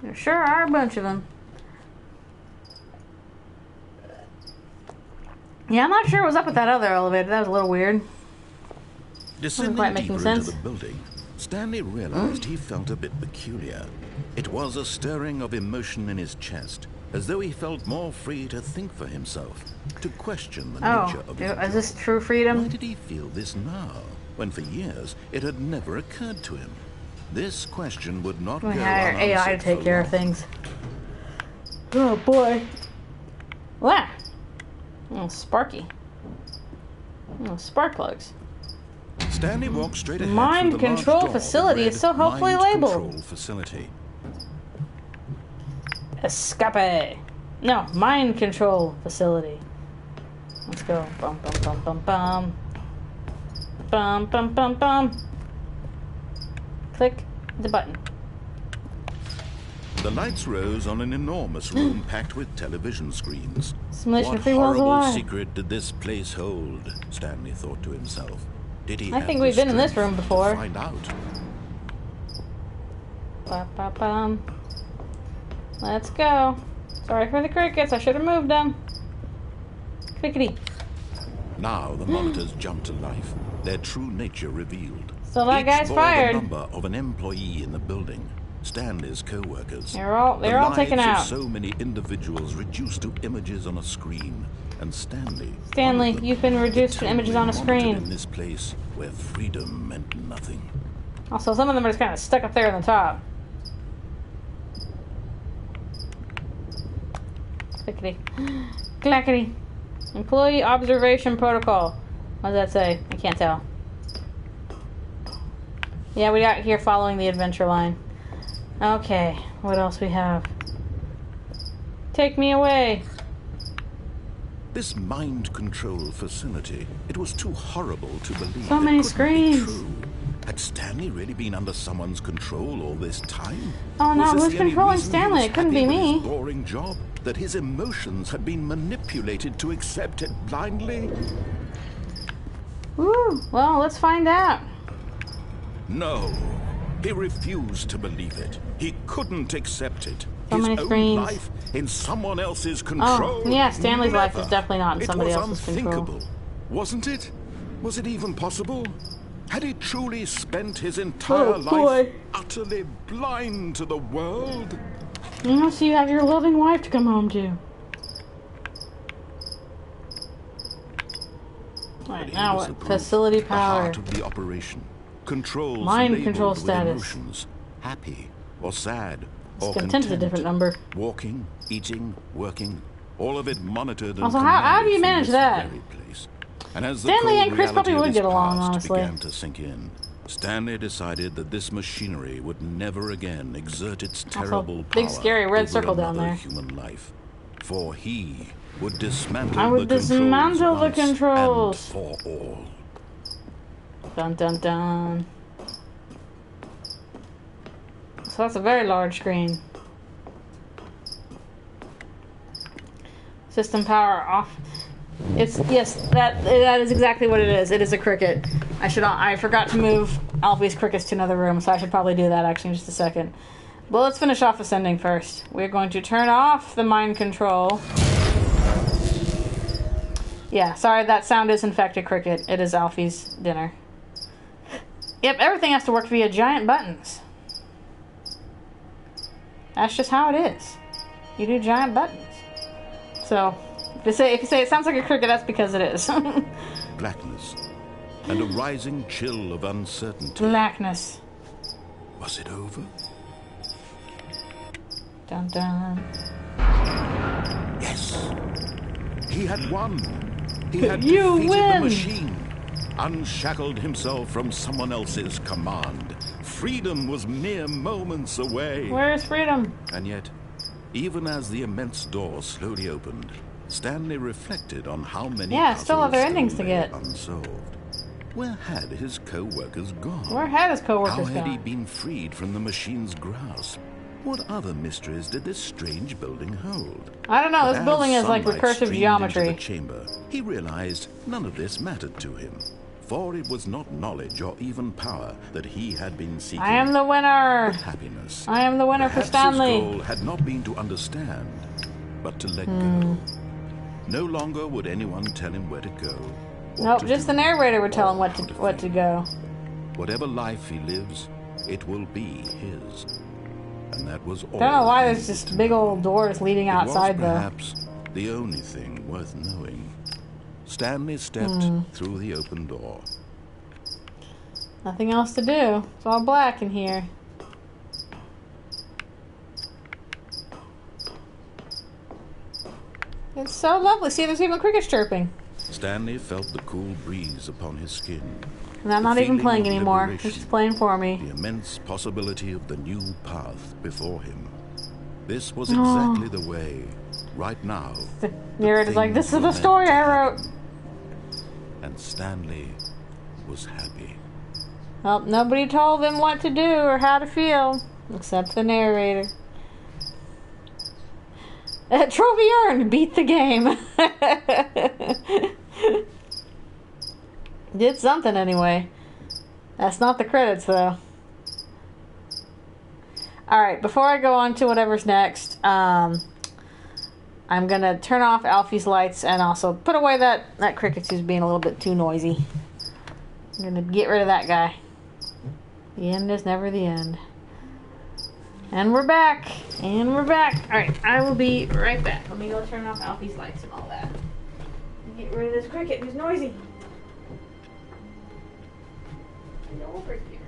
There sure are a bunch of them. Yeah, I'm not sure what was up with that other elevator. That was a little weird. Descending quite making deeper sense. into the building, Stanley realized he felt a bit peculiar. It was a stirring of emotion in his chest, as though he felt more free to think for himself, to question the Oh, nature of his is this job. true freedom? Why did he feel this now, when for years it had never occurred to him? This question would not go We hire AI to unanswered take for care of long. things. Oh boy. Wow. Oh, Sparky. Oh, spark plugs. Stanley walked straight ahead Mind through the large control door that facility. read, It's so helpfully Mind labeled. Control Facility. Escape. No, mind control facility. Let's go. Bum bum bum bum bum. Bum bum bum bum. Click the button. The lights rose on an enormous room packed with television screens. Simulation What of 3 worlds horrible alive. secret did this place hold? Stanley thought to himself. Did he I have think the we've been in this strength room to before. find out? Ba, ba, bum. Let's go. Sorry for the crickets. I should have moved them. Crickety. Now the monitors jumped to life, their true nature revealed. So that Each guy's bore fired. the number of an employee in the building. Stanley's co-workers. They're all taken The out. lives of so many individuals reduced to images on a screen, and Stanley, Stanley, one of them, you've been reduced to images on a eternally monitored screen. in this place where freedom meant nothing. Also, some of them are just kind of stuck up there on the top. Clickety. Clackety. Employee observation protocol. What does that say? I can't tell. Yeah, we got here following the adventure line. Okay, what else we have? Take me away. This mind control facility, it was too horrible to believe. So it many couldn't be screens. true. Had Stanley really been under someone's control all this time? Oh no, Was this who's the only controlling reason he Stanley? was It couldn't happy be with his me. boring job? That his emotions had been manipulated to accept it blindly? Woo. Well, let's find out. No. He refused to believe it. He couldn't accept it. So His many own screens. life in someone else's control. Oh, yeah, Stanley's life is Never. definitely not in somebody else's It was control. unthinkable, wasn't it? Was it even possible? Had he truly spent his entire Oh, boy. life utterly blind to the world? You know, so you have your loving wife to come home to. Alright, But now here was what? the proof, Facility the power. heart of the operation. Controls Mind labeled control with status. emotions, happy or sad or Content is a different number. Walking, eating, working, all of it monitored and Also, how do you commanded from manage this that? very place. And as the Stanley cold and Chris reality probably of would his get along, past honestly. began to sink in, Stanley decided that this machinery would never again exert its terrible power big scary red over circle down another there. human life, for he would dismantle I would the dismantle the controls controls. once and for all. Dun dun dun. So that's a very large screen. System power off. It's yes, that is exactly what it is. It is a cricket. I forgot to move Alfie's crickets to another room, so I should probably do that actually in just a second. But let's finish off ascending first. We're going to turn off the mind control. Yeah, sorry, that sound is in fact a cricket. It is Alfie's dinner. Yep, everything has to work via giant buttons. That's just how it is. You do giant buttons. So, if you say it sounds like a cricket, that's because it is. Blackness and a rising chill of uncertainty. Blackness. Was it over? Dun dun. Yes. He had won. He had You defeated win. the machine. Unshackled himself from someone else's command. Freedom was mere moments away. Where is freedom? And yet, even as the immense door slowly opened, Stanley reflected on how many Yeah, still other puzzles endings to lay get. unsolved. Where had his co-workers gone? Where had his How co-workers had he gone? been freed from the machine's grasp? What other mysteries did this strange building hold? I don't know. But This as building is like sunlight recursive streamed into geometry. the chamber, he realized none of this mattered to him, for it was not knowledge or even power that he had been seeking. I am the winner. but happiness. I am the winner for Perhaps Stanley. His goal had not been to understand, but to let go. No longer would anyone tell him where to go. what Nope, to just do, the narrator would tell him or what how to think. go. Whatever life he lives, it will be his. And that was all. Don't know why there's just big old doors leading outside, it was though. perhaps the only thing worth knowing. Stanley stepped through the open door. Nothing else to do. It's all black in here. It's so lovely. See, there's even crickets chirping. Stanley felt the cool breeze upon his skin. And I'm not even playing anymore. It's just playing for me. The immense possibility of the new path before him. This was exactly the way, right now. The narrator's like, this is the story I wrote. And Stanley was happy. Well, nobody told him what to do or how to feel, except the narrator. Trophy earned. Beat the game. Did something anyway. That's not the credits, though. Alright, before I go on to whatever's next, I'm going to turn off Alfie's lights and also put away that cricket who's being a little bit too noisy. I'm going to get rid of that guy. The end is never the end. And we're back. And we're back. Alright, I will be right back. Let me go turn off Alfie's lights and all that. And get rid of this cricket who's noisy. Get over here.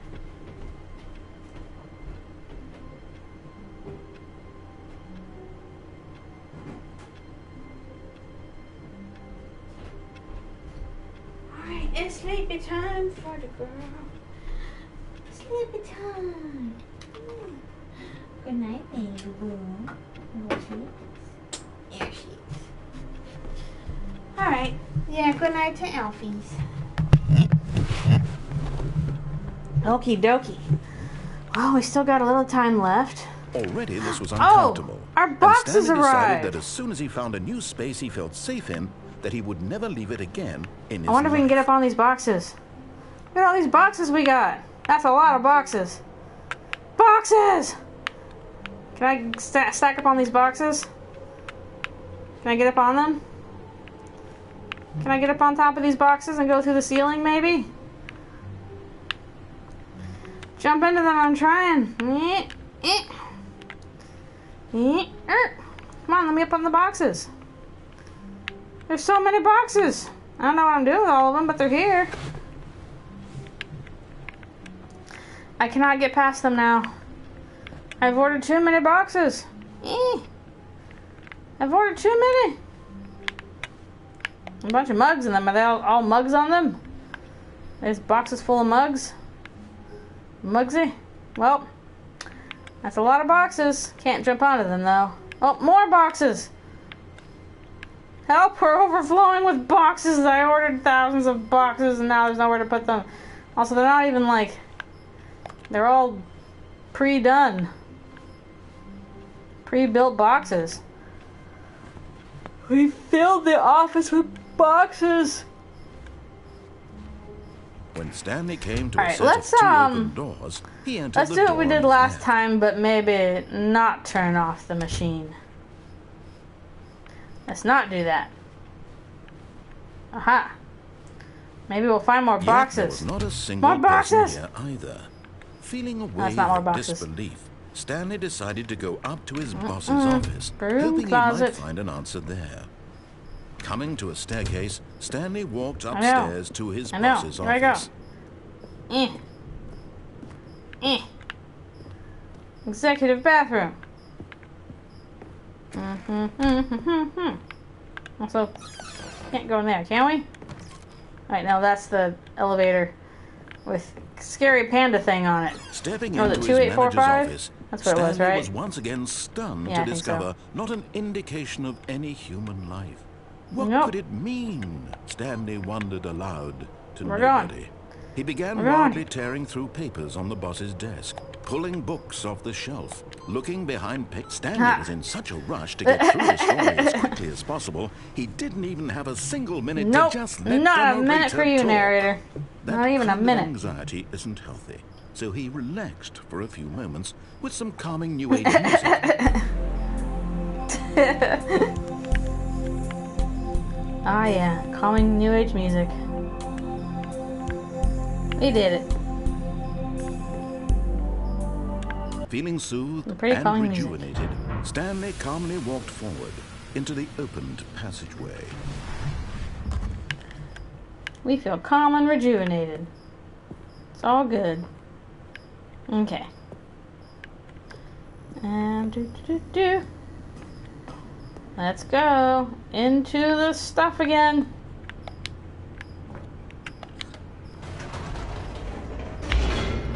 Alright, it's sleepy time for the girl. Sleepy time. Good night, baby boo. There she is. Alright. Yeah, good night to Alfie's. Okie dokie. Well, we still got a little time left. Already this was uncomfortable. Our boxes and Stanley arrived. decided that as soon as he found a new space he felt safe in, that he would never leave it again in his I wonder if we can life. get up on these boxes. Look at all these boxes we got. That's a lot of boxes. Boxes! Can I stack up on these boxes? Can I get up on them? Can I get up on top of these boxes and go through the ceiling, maybe? Jump into them, I'm trying. Come on, let me up on the boxes. There's so many boxes. I don't know what I'm doing with all of them, but they're here. I cannot get past them now. I've ordered too many boxes. I've ordered too many. A bunch of mugs in them. Are they all mugs on them? There's boxes full of mugs. Mugsy. Well, that's a lot of boxes. Can't jump onto them, though. Oh, more boxes. Help, we're overflowing with boxes. I ordered thousands of boxes, and now there's nowhere to put them. Also, they're not even like... They're all pre-done. Pre-built boxes. We filled the office with boxes. When Stanley came to Alright, a set of two open doors, he entered let's the do what door we on did his last left. time, but maybe not turn off the machine. Let's not do that. Aha. Maybe we'll find more Yet boxes. there was not a single More boxes! person here either. Feeling a That's wave not more of boxes. disbelief, Stanley decided to go up to his boss's office, Broom hoping he closet. might find an answer there. Coming to a staircase, Stanley walked upstairs to his boss's There I office. go. Executive bathroom. Also, can't go in there, can we? Alright, now that's the elevator with scary panda thing on it. Stepping Oh, into the his manager's 2845? office, That's what it Stanley was, right? was once again stunned Yeah, to I think so. discover not an indication of any human life. What Nope. could it mean? Stanley wondered aloud to We're nobody. going. He began We're going. wildly tearing through papers on the boss's desk, pulling books off the shelf, looking behind Stanley Ha. was in such a rush to get through the story as quickly as possible, he didn't even have a single minute Nope, to just let not the a minute for narrator you, talk. narrator. That Not even a kind of minute. anxiety isn't healthy, so he relaxed for a few moments with some calming New Age music. Ah, yeah, calming New Age music. We did it. Feeling soothed Pretty and calming music. rejuvenated, Stanley calmly walked forward into the opened passageway. We feel calm and rejuvenated. It's all good. Okay. And let's go into the stuff again.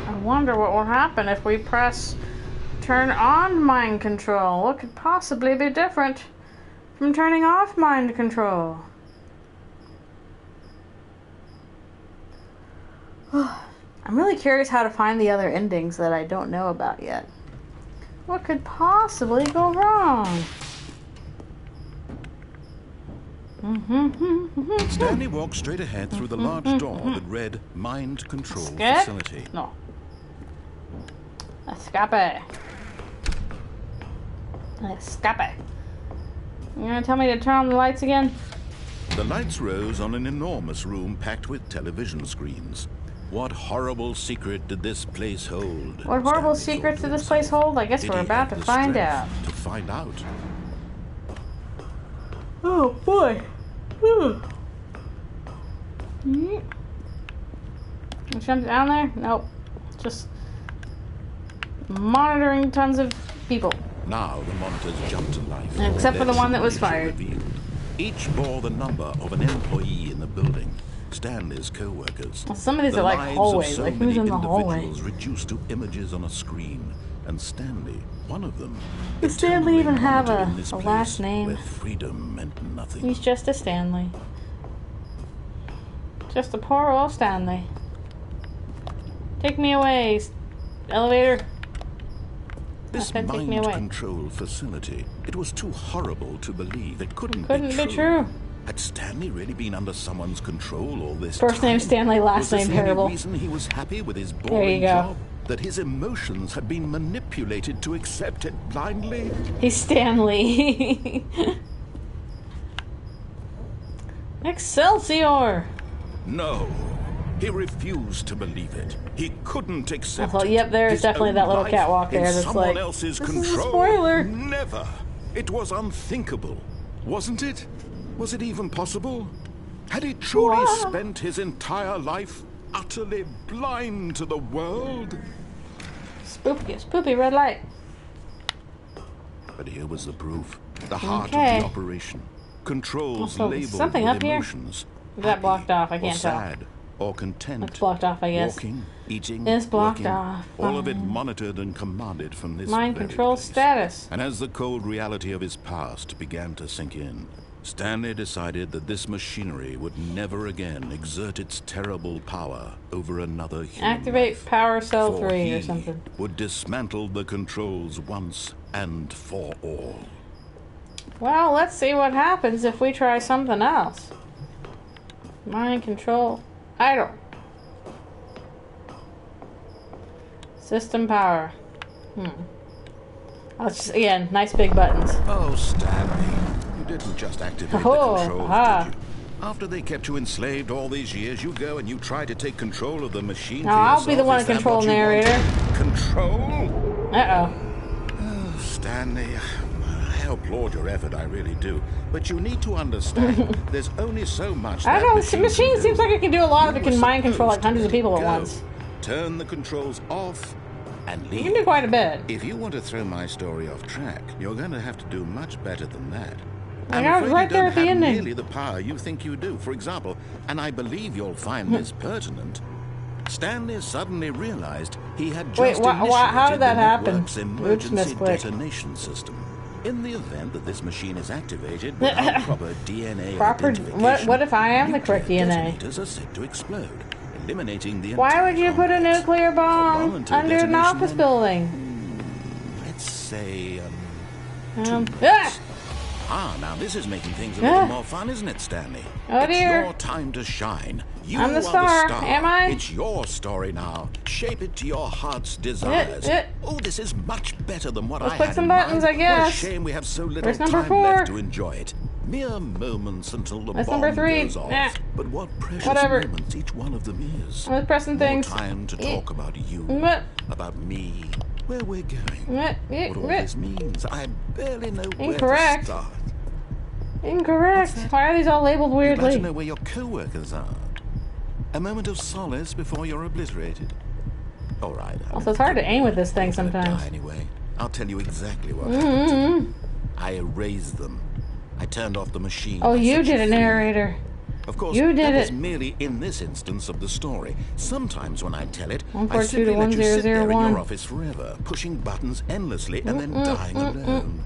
I wonder what will happen if we press turn on mind control. What could possibly be different from turning off mind control? I'm really curious how to find the other endings that I don't know about yet. What could possibly go wrong? Stanley walked straight ahead through the large door that read Mind Control Escape? Facility. No. Escape. Escape. You gonna tell me to turn on the lights again? The lights rose on an enormous room packed with television screens. What horrible secret did this place hold? What horrible Stanley secrets thought did to this place himself. hold? I guess Did we're he about have to the find strength out. To find out. Oh boy. Jump down there? Nope. Just monitoring tons of people. Now the monitors jumped to life. Except for Their the one that was true nature fired. revealed. Each bore the number of an employee in the building. Stanley's co-workers. Well, some of these The are like lives of hallways. so Like many who's in the hallway? individuals reduced to images on a screen, and Stanley, one of them. Does Stanley even have monitored in this a place last name? Where freedom meant nothing. He's just a Stanley. Just a poor old Stanley. Take me away, elevator. This Take me mind away. control facility, it was too horrible to believe. It couldn't Be true. Had Stanley really been under someone's control all this First time? name Stanley, last Was this name the only Parable. reason he was happy with his There boring you go. job? That his emotions had been manipulated to accept it blindly? He's Stanley. Excelsior! No. He refused to believe it. He couldn't accept thought, it. yep, there is His definitely own that little life catwalk there in that's someone like, else's this is a control. spoiler. Never. It was unthinkable, wasn't it? Was it even possible? Had he truly Wow. spent his entire life utterly blind to the world? Spoopy red light. But here was the proof. The heart Okay. of the operation. Controls Also, labeled something with up here? emotions. Is that blocked off? I can't or tell. sad, or content. It's blocked off, I guess. Walking, eating, It's blocked working, off. all of it monitored and commanded from this Mind very control place. status. And as the cold reality of his past began to sink in, Stanley decided that this machinery would never again exert its terrible power over another human Activate life. power cell For 3 or he something. would dismantle the controls once and for all. Well, let's see what happens if we try something else. Mind control idle. System power. Let's just, again, nice big buttons. Oh, Stanley, you didn't just activate Oh, the controls, aha. did you? After they kept you enslaved all these years, you go and you try to take control of the machine No, for I'll yourself. be the one Is to that control what you narrator. want? Control? Uh-oh. Oh, Stanley, I applaud your effort, I really do. But you need to understand, there's only so much I that don't know, the machine can seems do. like it can do a lot of it. You Can were mind control like supposed to hundreds of let people it at go. once. Turn the controls off and You leave. can do quite a bit. If you want to throw my story off track, you're going to have to do much better than that. Like, I'm I was afraid right you there don't at the have ending. nearly the power you think you do. For example, and I believe you'll find this pertinent, Stanley suddenly realized he had just Wait, how did initiated that the happen? network's Oops, emergency misclick. detonation system. In the event that this machine is activated without proper DNA Proper- identification, what if I am the nuclear correct DNA? detonators are set to explode, eliminating the Why entire would you put a complex. nuclear bomb Voluntary under an detonation, office then? building? Let's say, now this is making things a little more fun, isn't it, Stanley? Oh, it's dear. your time to shine. You I'm the are star, the star. am I? It's your story now. Shape it to your heart's desires. Oh, this is much better than what Let's I click had some in buttons, mind. I guess. What a shame we have so little Where's number time 4? left to enjoy it. Mere moments until the That's bomb number 3. goes off. Nah. But what precious Whatever. moments each one of them is. I was pressing More things. time to talk about you, What? about me, where we're going, What? what all this means. I barely know where Incorrect. to start. Incorrect. Why are these all labeled You'd like to weirdly? know where your co-workers are. A moment of solace before you're obliterated. All right. Also, it's hard to aim with this thing You're gonna sometimes. die anyway. I'll tell you exactly what happened. I erased them. I turned off the machine. Oh, I you set did it, free. narrator. Of course, You did that is it. merely in this instance of the story. Sometimes when I tell it, I 142 simply to let you sit there in 1001. your office forever, pushing buttons endlessly and then dying alone.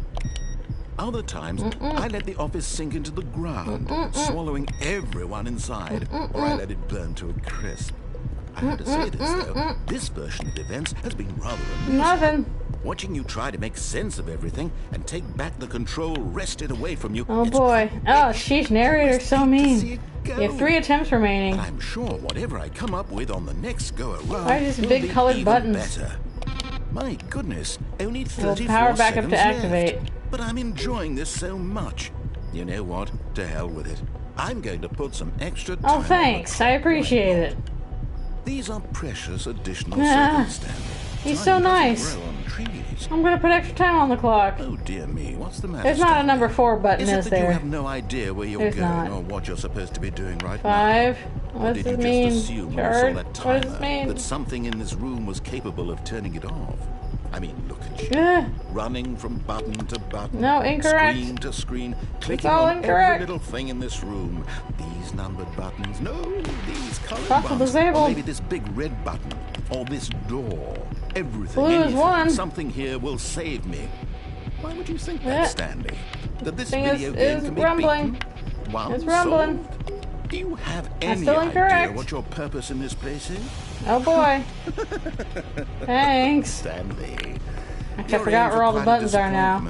Other times, I let the office sink into the ground, swallowing everyone inside, or I let it burn to a crisp. I have to say this, though. This version of events has been rather amusing. Nothing. Watching you try to make sense of everything and take back the control wrested away from you. Oh it's boy. quite Oh, rich. sheesh, narrator's so To see mean. it go. You have 3 attempts remaining. And I'm sure whatever I come up with on the next go around Why are these will big be colored even buttons? better. My goodness, only Well, 34 power back up seconds to activate. left. But I'm enjoying this so much. You know what? To hell with it. I'm going to put some extra time Oh, on the thanks. clock I appreciate right it. now. These are precious additional Ah, seconds, Stanley. he's Time so doesn't nice. grow on trees. I'm gonna put extra time on the clock. Oh dear me, what's the matter? There's not a Stanley? number 4 button, Is it is that you there? have no idea where you're There's going not. or what you're supposed to be doing right 5. now? Or What did does you it mean? just assume when you saw Chart? that What timer does this mean? that something in this room was capable of turning it off? I mean, look at you. Ugh. Running from button to button. No, incorrect. Screen to screen. Clicking all on incorrect. every little thing in this room. These numbered buttons. No, these colored Possible ones. disabled. Or maybe this big red button. Or this door. Everything, Blue is anything, 1. something here will save me. Why would you think Yeah. that, Stanley? That this Thing video is game can be rumbling. beaten? One It's rumbling. solved? Do you have any still idea incorrect. what your purpose in this place is? Oh boy. Thanks. Stanley. I forgot where all the buttons are now.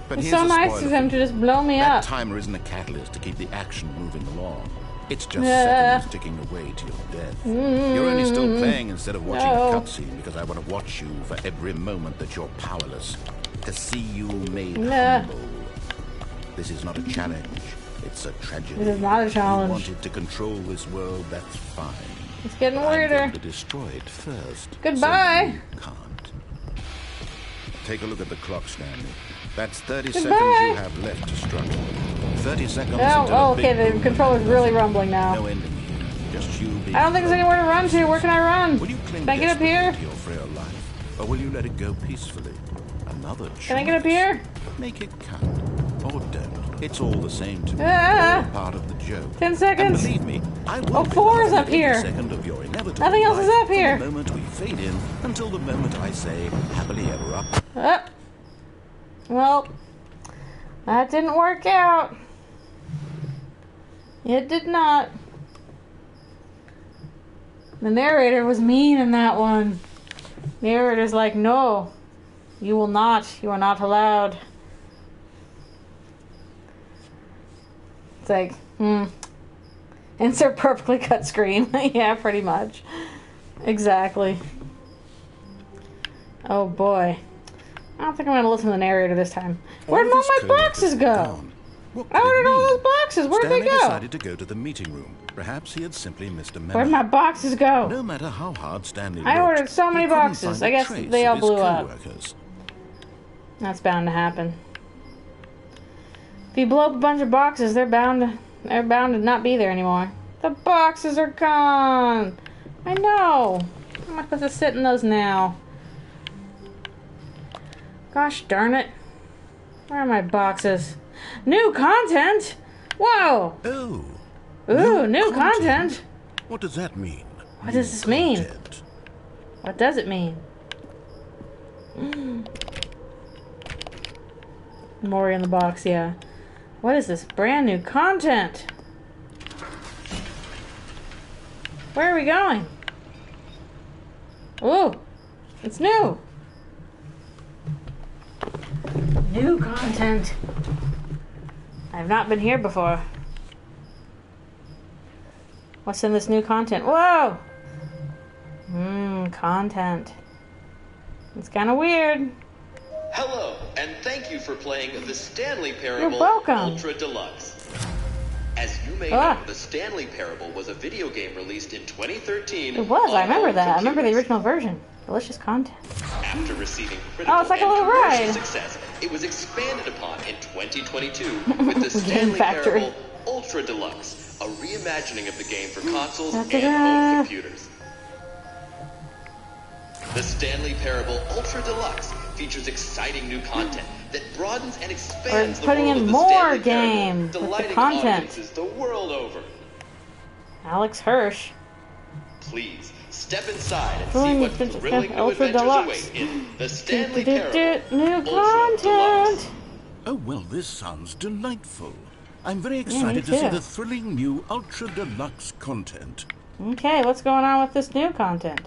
But It's here's so a nice spoiler of him for to you. just blow me That up. timer isn't a catalyst to keep the action moving along. It's just Yeah. seconds ticking away to your death. You're only still playing instead of watching No. a cutscene because I want to watch you for every moment that you're powerless. To see you made Yeah. humble. This is not a challenge. It's a tragedy. This is not a challenge. You wanted to control this world, that's fine. It's getting I'm weirder. going to destroy it first. Goodbye. So you can't. Take a look at the clock, Stanley. That's 30 Goodbye. seconds you have left to struggle. 30 seconds until Oh, a okay, big the boom controller's happens. really rumbling now. No ending here. Just you being I don't think there's anywhere to run to. Where can I run? Will you cling Can I get up here? desperately to your frail life, or will you let it go peacefully? Another choice. Can I get up here? Make it count, or don't. It's all the same to me. Ah. All part of the joke. 10 And seconds. believe me, I won't Oh, be 4 is laughing up at every here. second of your inevitable Nothing else is life up from here. the moment we fade in until the moment I say happily ever up. Up. Well, that didn't work out. It did not. The narrator was mean in that one. Narrator's like, no, you will not. You are not allowed. It's like, insert perfectly cut screen. Yeah, pretty much. Exactly. Oh boy. I don't think I'm going to listen to the narrator this time. Where'd all my boxes go? I ordered all those boxes. Where'd they Stanley go? decided to go to the meeting room. Perhaps he had simply missed a memo. Where'd my boxes go? No matter how hard Stanley I looked, ordered so many he couldn't boxes. find I a guess trace they of all his blew up. co-workers. That's bound to happen. If you blow up a bunch of boxes, they're bound to not be there anymore. The boxes are gone. I know. How am I supposed to sit in those now? Gosh darn it. Where are my boxes? New content? Whoa! Oh. Ooh, new content. What does that mean? What does this mean? Content. What does it mean? More in the box, yeah. What is this? Brand new content. Where are we going? Ooh, it's new. New content. I've not been here before. What's in this new content? Whoa! Content. It's kind of weird. Hello, and thank you for playing the Stanley Parable welcome. Ultra Deluxe. As you may know, the Stanley Parable was a video game released in 2013. It was, on I remember home that. I remember the computers. original version. Delicious content. After receiving critical it's like a and little commercial ride. success, it was expanded upon in 2022 with the Stanley Factory. Parable Ultra Deluxe, a reimagining of the game for consoles and Da-da-da. home computers. The Stanley Parable Ultra Deluxe features exciting new content that broadens and expands the putting world in of the more Stanley game with Parable, the delighting content. audiences the world over. Alex Hirsch. Please step inside and Join see the what Stanley thrilling new Ultra adventures Deluxe. await in the Stanley Parable New Ultra content. Deluxe. Oh, well, this sounds delightful. I'm very me excited to see too. the thrilling new Ultra Deluxe content. Okay, what's going on with this new content?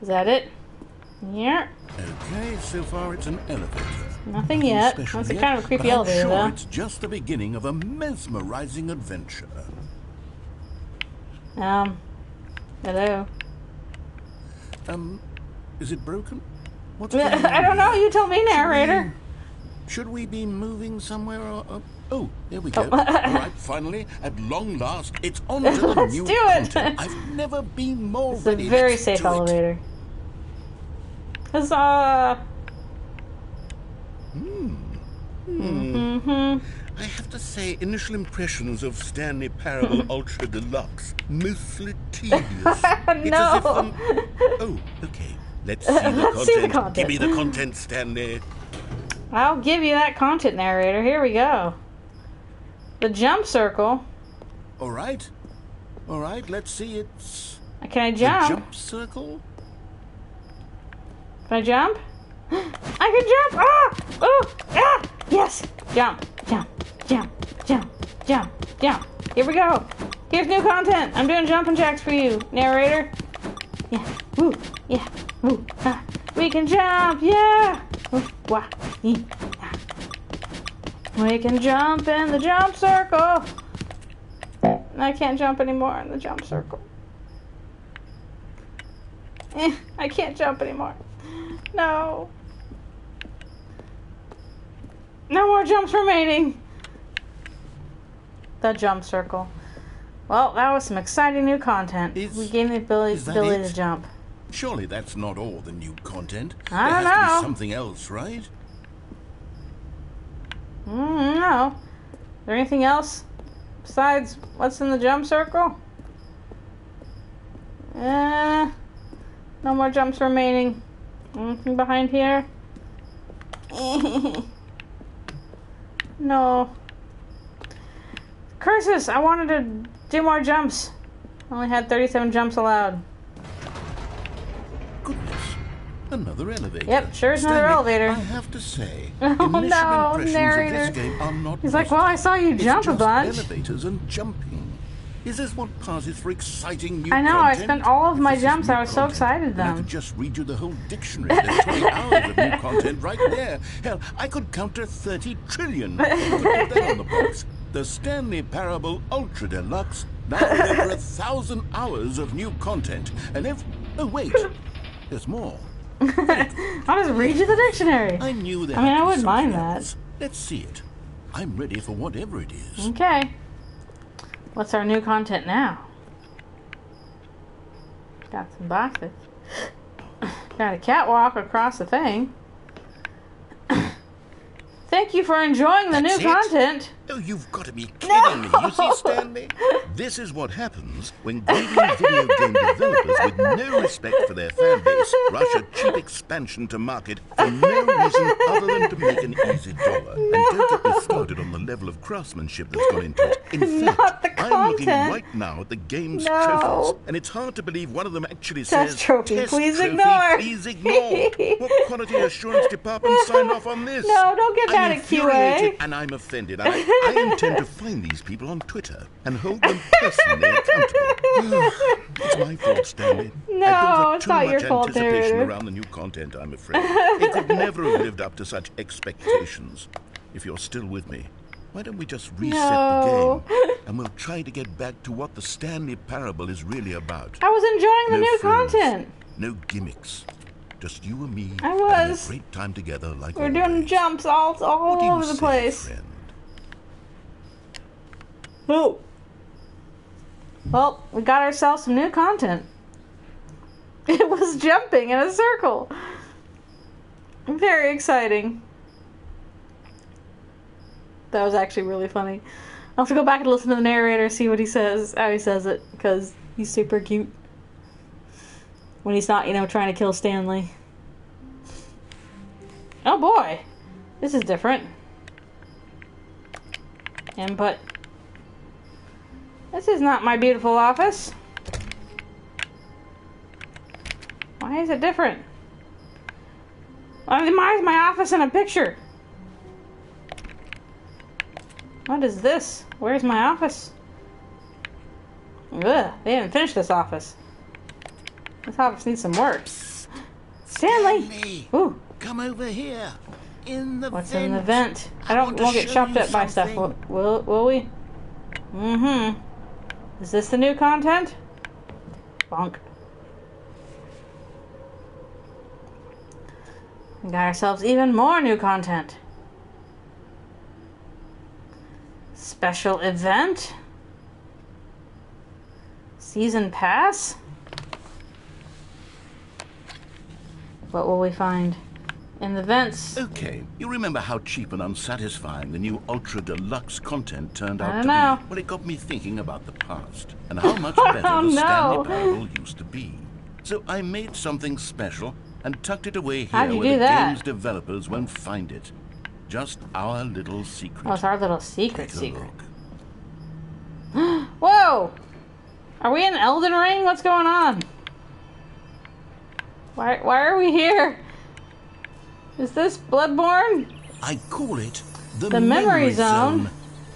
Is that it? Yeah. Okay, so far it's an elevator. Nothing Nothing yet. special That's a yet, kind of a creepy but I'm elevator, sure though. it's just the beginning of a mesmerizing adventure. Hello. Is it broken? What's going on I don't know. here? You tell me, narrator. Should we be moving somewhere? Or, oh, there we go. All right, finally, at long last, it's on to the Let's new do it. content. I've never been more It's a ready. very Let's safe do it. elevator. Huzzah! I have to say, initial impressions of Stanley Parable Ultra Deluxe, mostly tedious. It's as if No. Oh, okay. Let's see the content. Let's see the content. Give me the content, Stanley. I'll give you that content, narrator. Here we go. The jump circle. All right. All right, let's see. It's Can I the jump? jump circle. Can I jump? I can jump! Ah! Oh! Ah! Yes! Jump! Jump! Jump! Jump! Jump! Jump! Here we go! Here's new content! I'm doing jumping jacks for you, narrator. Yeah. Woo! Yeah. Woo! Ah! We can jump! Yeah! Woo! Wah! Yee! Ah! We can jump in the jump circle! I can't jump anymore in the jump circle. I can't jump anymore. No. No more jumps remaining. The jump circle. Well, that was some exciting new content. We gained the ability to jump. Surely that's not all the new content. I don't there has to know. be something else, right? No. Is there anything else besides what's in the jump circle? No more jumps remaining. Anything behind here? No. Curses! I wanted to do more jumps. I only had 37 jumps allowed. Goodness. Another elevator. Yep, sure is another Stanley, elevator. I have to say, Oh, initial no, impressions narrator. of this game are not He's like, positive. well, I saw you It's jump a just bunch. elevators and jumping. Is this what passes for exciting new I know, content? I spent all of my If this is jumps. new I was so content, excited then I then. could just read you the whole dictionary. There's 20 hours of new content right there. Hell, I could count to 30 trillion. Put that on the box. The Stanley Parable Ultra Deluxe, now with over 1,000 hours of new content. And if... Oh, wait. There's more. I'll just read you the dictionary. I knew there I mean, had I to be wouldn't mind something that. else. Let's see it. I'm ready for whatever it is. Okay. What's our new content now? Got some boxes. Got a catwalk across the thing. Thank you for enjoying the That's new it? content. Oh, you've got to be kidding me. You see, Stanley? This is what happens when greedy video game developers with no respect for their fan base rush a cheap expansion to market for no reason other than to make an easy dollar. And don't get me started on the level of craftsmanship that's gone into it. In Not fact, the I'm looking content. right now at the game's No. trophies, and it's hard to believe one of them actually Test says, trophy, Test please trophy, ignore." please ignore. What quality assurance department signed off on this? No, don't get mad I'm at QA. infuriated and I'm offended. I intend to find these people on Twitter and hold them personally accountable. It's my fault, Stanley. No, I built up it's too not much your fault, anticipation narrator. around the new content, I'm afraid. It could never have lived up to such expectations. If you're still with me, why don't we just reset No. the game and we'll try to get back to what the Stanley Parable is really about. I was enjoying the No new frills, content. no gimmicks. Just you and me. I having was. a great time together like We're doing always. jumps all What do you over the say, place. friend? Oh. Well, we got ourselves some new content. It was jumping in a circle. Very exciting. That was actually really funny. I'll have to go back and listen to the narrator, see what he says, how he says it, because he's super cute. When he's not, trying to kill Stanley. Oh boy! This is different. Input. This is not my beautiful office. Why is it different? Why is my office in a picture? What is this? Where's my office? Ugh, they haven't finished this office. This office needs some work. Stanley! Ooh. Come over here. In the What's vent. in the vent? Want to won't get show chopped you up by stuff. something. Will we? Mm-hmm. Is this the new content? Bonk. We got ourselves even more new content. Special event? Season pass? What will we find in the vents? Okay, you remember how cheap and unsatisfying the new Ultra Deluxe content turned out I to know. be? Well, it got me thinking about the past and how much better Oh, the no. Stanley Parable used to be. So I made something special and tucked it away How'd here you where do the that? game's developers won't find it. Just our little secret. Oh, it's our little secret Take a secret. look. Whoa! Are we in Elden Ring? What's going on? Why are we here? Is this Bloodborne? I call it The memory zone.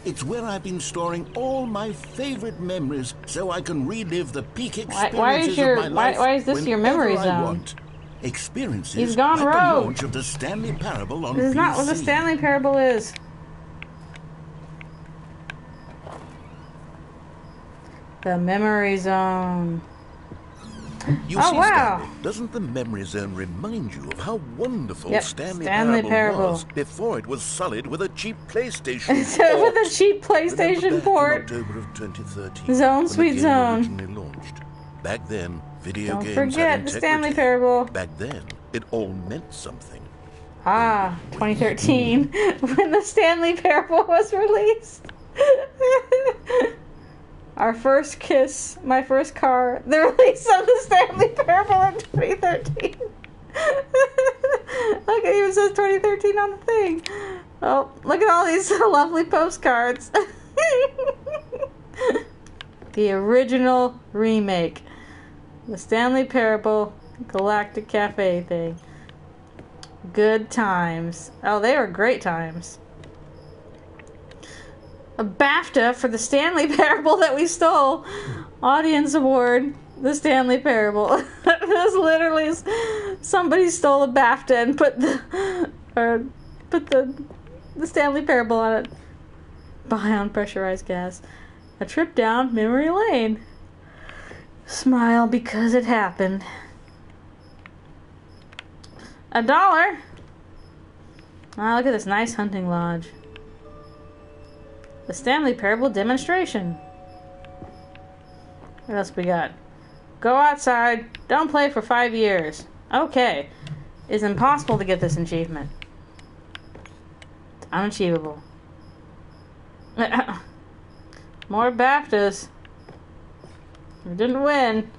It's where I've been storing all my favorite memories so I can relive the peak experiences why is your- of my life. why is this your memory whenever I zone? want. Experiences He's gone like the rogue. launch of the Stanley Parable on This is not what the PC. Stanley Parable is. The memory zone. You Oh, see, wow. Stanley, doesn't the memory zone remind you of how wonderful Yep, Stanley Stanley Parable Parable. was before it was sullied with a cheap PlayStation So with port? a cheap Remember PlayStation back port. in October of 2013, Zone, when sweet the game zone. originally launched. Back then, video Don't games forget had the integrity. Stanley Parable. Back then, it all meant something. Ah, 2013, when the Stanley Parable was released. Our first kiss, my first car, the release of the Stanley Parable in 2013. Look, it even says 2013 on the thing. Oh, look at all these lovely postcards. The original remake. The Stanley Parable Galactic Cafe thing. Good times. Oh, they were great times. A BAFTA for the Stanley Parable that we stole. Audience Award. The Stanley Parable. This literally is somebody stole a BAFTA and put the Stanley Parable on it. Buy on pressurized gas. A trip down memory lane. Smile because it happened. $1. Ah, look at this nice hunting lodge. The Stanley Parable demonstration. What else we got? Go outside. Don't play for 5 years. Okay. It's impossible to get this achievement. It's unachievable. More BAFTAs. We didn't win.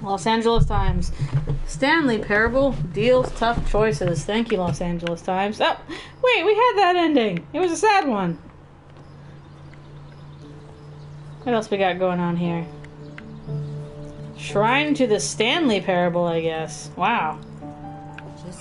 Los Angeles Times. Stanley Parable deals tough choices. Thank you, Los Angeles Times. Oh, wait, we had that ending. It was a sad one. What else we got going on here? Shrine to the Stanley Parable, I guess. Wow.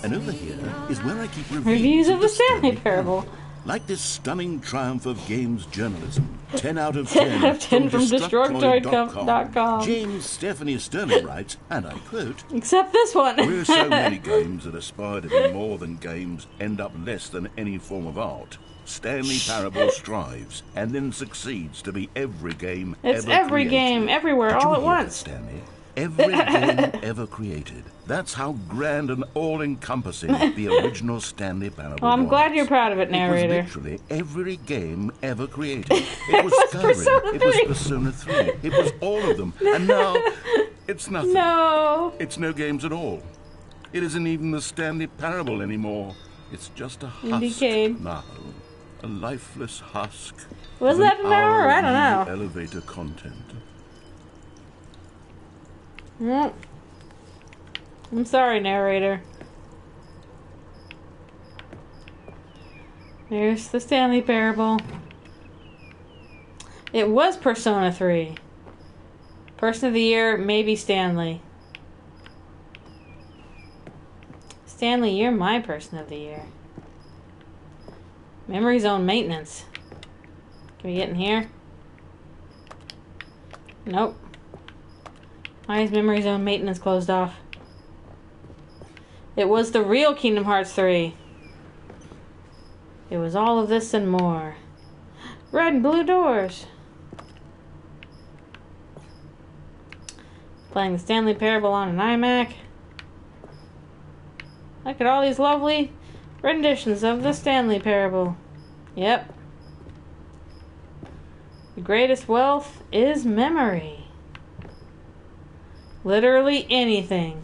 And over here is where I keep Reviews of the Stanley Parable. Like this stunning triumph of games journalism. 10 out of 10 10. out of 10 from Destructoid.com. James Stephanie Sterling writes, and I quote, Except this one. "Where so many games that aspire to be more than games end up less than any form of art, Stanley Parable strives and then succeeds to be every game It's ever every created." game, everywhere, Did all you at hear that, once. Stanley? every game ever created. That's how grand and all-encompassing the original Stanley Parable Well, I'm was. glad you're proud of it, narrator. It was literally every game ever created. It was Skyrim. It was Persona 3. It was all of them. And now, it's nothing. No. It's no games at all. It isn't even the Stanley Parable anymore. It's just a husk Decayed. now. A lifeless husk. Was with that an hour? I don't know. Elevator content. Mm. I'm sorry, narrator. There's the Stanley Parable. It was Persona 3. Person of the Year, maybe Stanley. Stanley, you're my Person of the Year. Memory Zone maintenance. Can we get in here? Nope. Why is Memory Zone maintenance closed off? It was the real Kingdom Hearts 3. It was all of this and more. Red and blue doors. Playing the Stanley Parable on an iMac. Look at all these lovely renditions of the Stanley Parable. Yep. The greatest wealth is memory. Literally anything.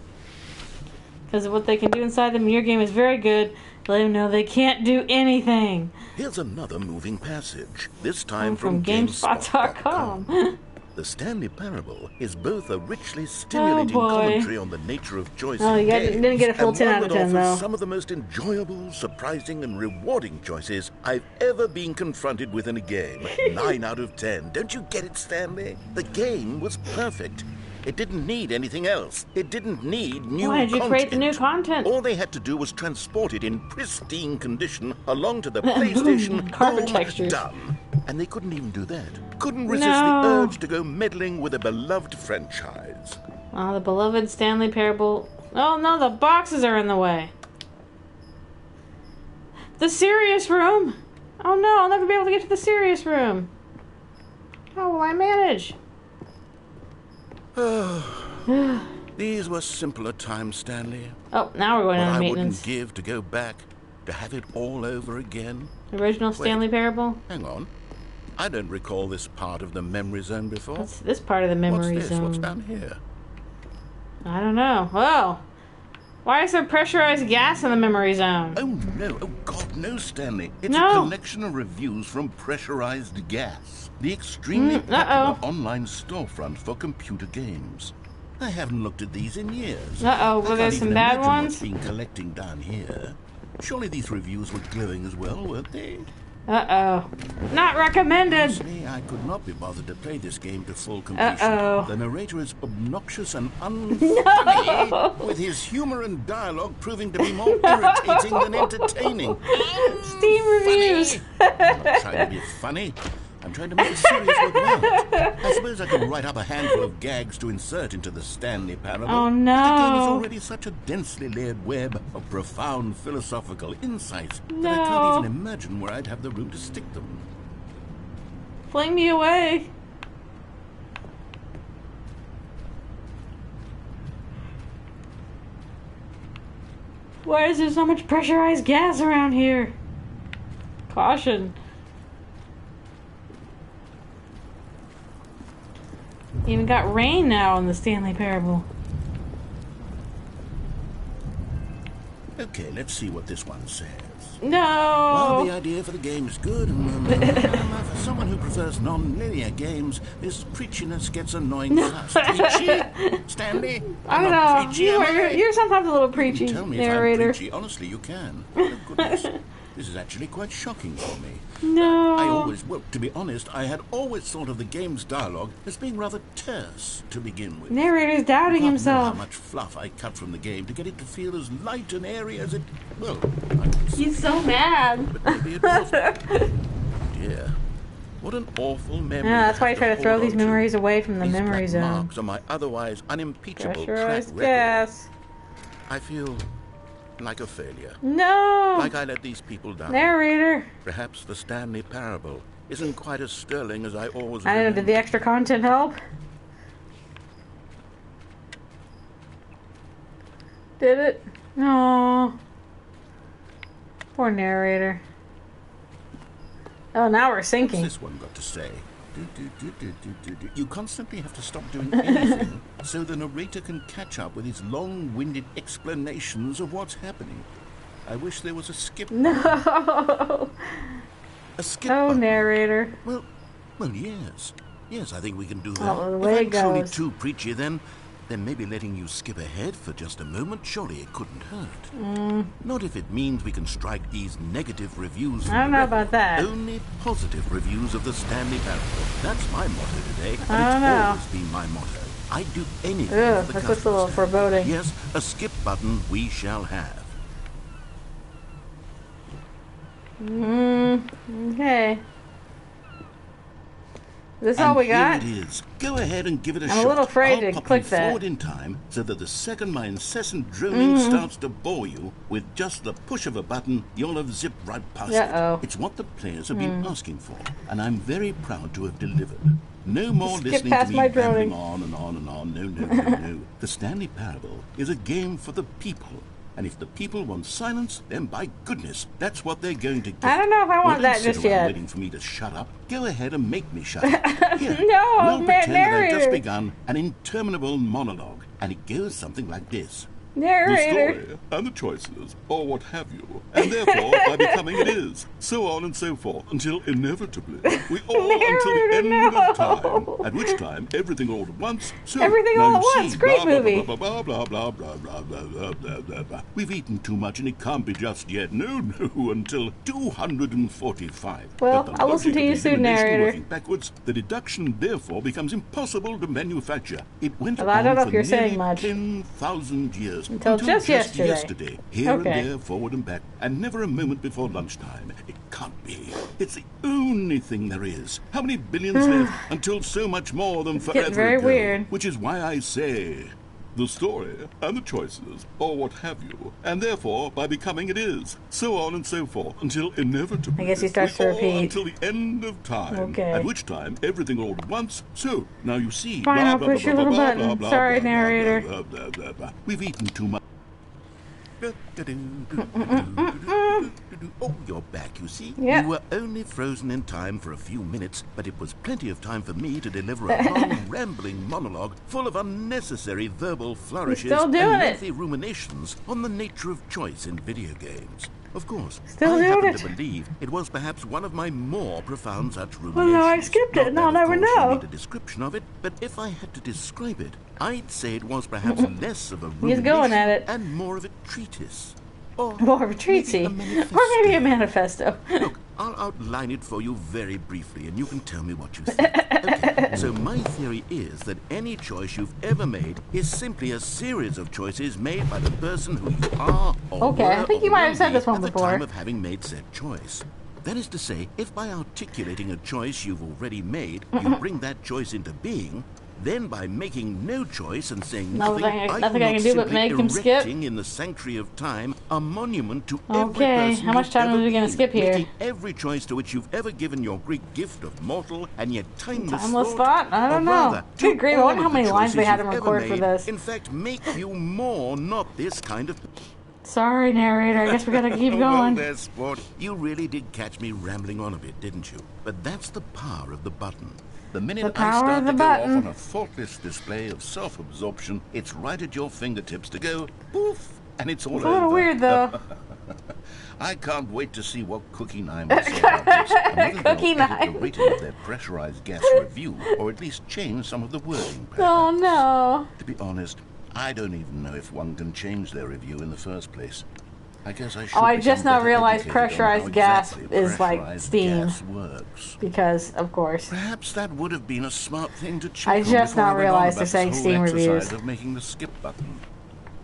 Because what they can do inside them, your game is very good. Let them know they can't do anything. Here's another moving passage, this time from GameSpot.com. The Stanley Parable is both a richly stimulating commentary on the nature of choice in games, didn't get a full and 10 one out of that 10 though. offers some of the most enjoyable, surprising, and rewarding choices I've ever been confronted with in a game. 9 out of 10. Don't you get it, Stanley? The game was perfect. It didn't need anything else. It didn't need new content. Why did you create the new content? All they had to do was transport it in pristine condition along to the PlayStation. Carbon Boom, textures. done. And they couldn't even do that. Couldn't resist No. the urge to go meddling with a beloved franchise. Oh, the beloved Stanley Parable. Oh no, the boxes are in the way. The serious room. Oh no, I'll never be able to get to the serious room. How will I manage? These were simpler times, Stanley. Oh, now we're going What on I maintenance. wouldn't give to go back, to have it all over again. The original Stanley Parable. Hang on. I don't recall this part of the memory zone before. What's this part of the memory What's this? zone? What's down here? I don't know. Oh, why is there pressurized gas in the memory zone? Oh no, oh God, no, Stanley. It's No. a collection of reviews from Pressurized Gas, the extremely popular online storefront for computer games. I haven't looked at these in years. Uh-oh, were I there can't some even bad imagine ones? what's been collecting down here. Surely these reviews were glowing as well, weren't they? Uh-oh. Not recommended. Honestly, I could not be bothered to play this game to full completion. Uh-oh. The narrator is obnoxious and unfunny, with his humor and dialogue proving to be more irritating than entertaining. Steam reviews. I'm not trying to be funny. I'm trying to make a serious work out. I suppose I could write up a handful of gags to insert into the Stanley Parable. Oh, But the game is no. already such a densely layered web of profound philosophical insights that I No. can't even imagine where I'd have the room to stick them. Fling me away. Why is there so much pressurized gas around here? Caution. Even got rain now in the Stanley Parable. Okay, let's see what this one says. Well, No! the idea for the game is good. For someone who prefers non-linear games, this preachiness gets annoying fast. Preachy? Stanley? I I'm don't not know. preachy, am I? You're sometimes a little preachy, Tell me narrator. if I'm preachy. Honestly, you can. Oh, goodness. This is actually quite shocking for me. No. Well, to be honest, I had always thought of the game's dialogue as being rather terse to begin with. Narrator's doubting I don't know how himself. much fluff I cut from the game to get it to feel as light and airy as it... Well, He's so mad. maybe it wasn't. Dear. What an awful memory. Yeah, that's why I have try to throw hold these on to. memories away from the These memory black zone. marks are my otherwise unimpeachable track Pressurized record. gas. I feel like a failure. No! Like I let these people down. Narrator. Perhaps the Stanley Parable isn't quite as sterling as I always I don't know, did remembered. the extra content help? Did it? No. Poor narrator. Oh, now we're sinking. What's this one got to say? You constantly have to stop doing anything so the narrator can catch up with his long-winded explanations of what's happening. I wish there was a skip. No. A skip Oh, button. narrator. Well, yes. Yes, I think we can do that. Oh, the way if it I'm truly goes. too preachy, then maybe letting you skip ahead for just a moment, surely it couldn't hurt. Not if it means we can strike these negative reviews from I don't the know record. about that. Only positive reviews of the Stanley Parable. That's my motto today, and I don't it's know. always been my motto. I'd do anything Ugh, for the that looks a little customers. foreboding. Yes, a skip button we shall have. Okay. Is this all we got? Here it is. Go ahead and give it a I'm shot. a little afraid I'll to pop click you that. forward in time so that the second my incessant droning starts to bore you, with just the push of a button, you'll have zipped right past Uh-oh. it. It's what the players have been asking for, and I'm very proud to have delivered. No more Skip listening past to me my rambling droning. on and on and on. No. The Stanley Parable is a game for the people. And if the people want silence, then by goodness, that's what they're going to get. I don't know if I want Don't that sit just around yet. waiting for me to shut up. Go ahead and make me shut up. Here, No, we'll pretend that I've just narrator. begun an interminable monologue, and it goes something like this. Narrator. The story and the choices, or what have you, and therefore by becoming it is, so on and so forth, until inevitably we all until the end Narrator, of time, no. at which time everything all at once. So Everything now all at you once, see, great blah, movie. Blah blah blah blah blah blah blah blah blah blah blah. We've eaten too much, and it can't be just yet. No, until 245. Well, But the I'll listen logic to of you the soon, elimination narrator. working backwards, the deduction therefore becomes impossible to manufacture. It went Well, I don't on know for if you're saying nearly much. 10,000 years. Until just yesterday. Here Okay. and there, forward and back, and never a moment before lunchtime. It can't be. It's the only thing there is. How many billions left until so much more than forever getting very ago? weird. Which is why I say, the story and the choices, or what have you, and therefore by becoming it is, so on and so forth, until inevitably I guess he starts we to all repeat. until the end of time. Okay. At which time everything all at once. So now you see. Fine, I'll blah, push blah, your blah, little blah, button. blah, blah, Sorry, blah, narrator. blah, blah, blah, blah. We've eaten too much. Oh, you're back, you see? Yeah. You were only frozen in time for a few minutes, but it was plenty of time for me to deliver a long, rambling monologue full of unnecessary verbal flourishes still and doing it. lengthy ruminations on the nature of choice in video games. Of course, Still I doing happen it. to believe it was perhaps one of my more profound such ruminations. Well, no, I skipped it, Not and that, I'll of never course, you know. need a description of it, but if I had to describe it, I'd say it was perhaps less of a He's rumination going at it. and more of a treatise. Or More of a treaty. maybe a Or maybe a manifesto. manifesto. Look, I'll outline it for you very briefly, and you can tell me what you think. Okay, so my theory is that any choice you've ever made is simply a series of choices made by the person who you are or Okay, I were think you or might will have said be this one at the before. time of having made said choice. That is to say, if by articulating a choice you've already made, you bring that choice into being, then by making no choice and saying Nothing nothing, I are you can not do but simply make him skip? erecting in the sanctuary of time a monument to every Okay, person how much you've time ever are we gonna been, skip here? making every choice to which you've ever given your Greek gift of mortal and yet timeless Timeless thought? I don't or know. rather, Good to grief, I all wonder of how the many lines they choices had him you've ever record for made, this. in fact, make you more not this kind of... Sorry, narrator. I guess we gotta keep Well going. there, sport. You really did catch me rambling on a bit, didn't you? But that's the power of the button. The minute The I power start of the to go button. off on a thoughtless display of self-absorption, it's right at your fingertips to go poof, and it's all It's a little over. weird, though. I can't wait to see what Cookie Nine will say about this, and whether Cookie they'll edit Nine. the rating of their pressurized gas review, or at least change some of the wording. Oh, perhaps. no. To be honest, I don't even know if one can change their review in the first place. I guess I should. Oh, I become just now better realized educated on pressurized how gas exactly is like pressurized steam. gas works. Because, of course. Perhaps that would have been a smart thing to check I on just before now I went on realized about they're saying this whole Steam exercise reviews. of making the skip button.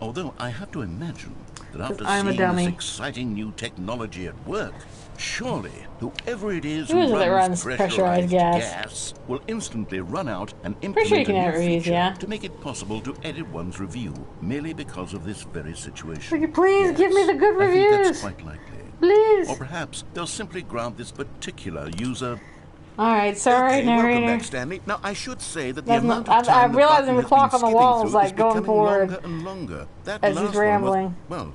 Although I have to imagine that after I'm a seeing dummy. this exciting new technology at work, surely whoever it is Who is it who that runs runs pressurized gas? will instantly run out and Pretty implement sure you a can new edit reviews, feature yeah. to make it possible to edit one's review merely because of this very situation. Will you please give me the good I think reviews? that's quite likely. Please. Or perhaps they'll simply grant this particular user Alright, sorry, Okay, welcome narrator. back, Stanley. Now, I should say that the Doesn't- amount of time I'm the realizing button the has clock been on the skipping wall is, through like, going becoming forward longer and longer. That as he's last one was- rambling. well,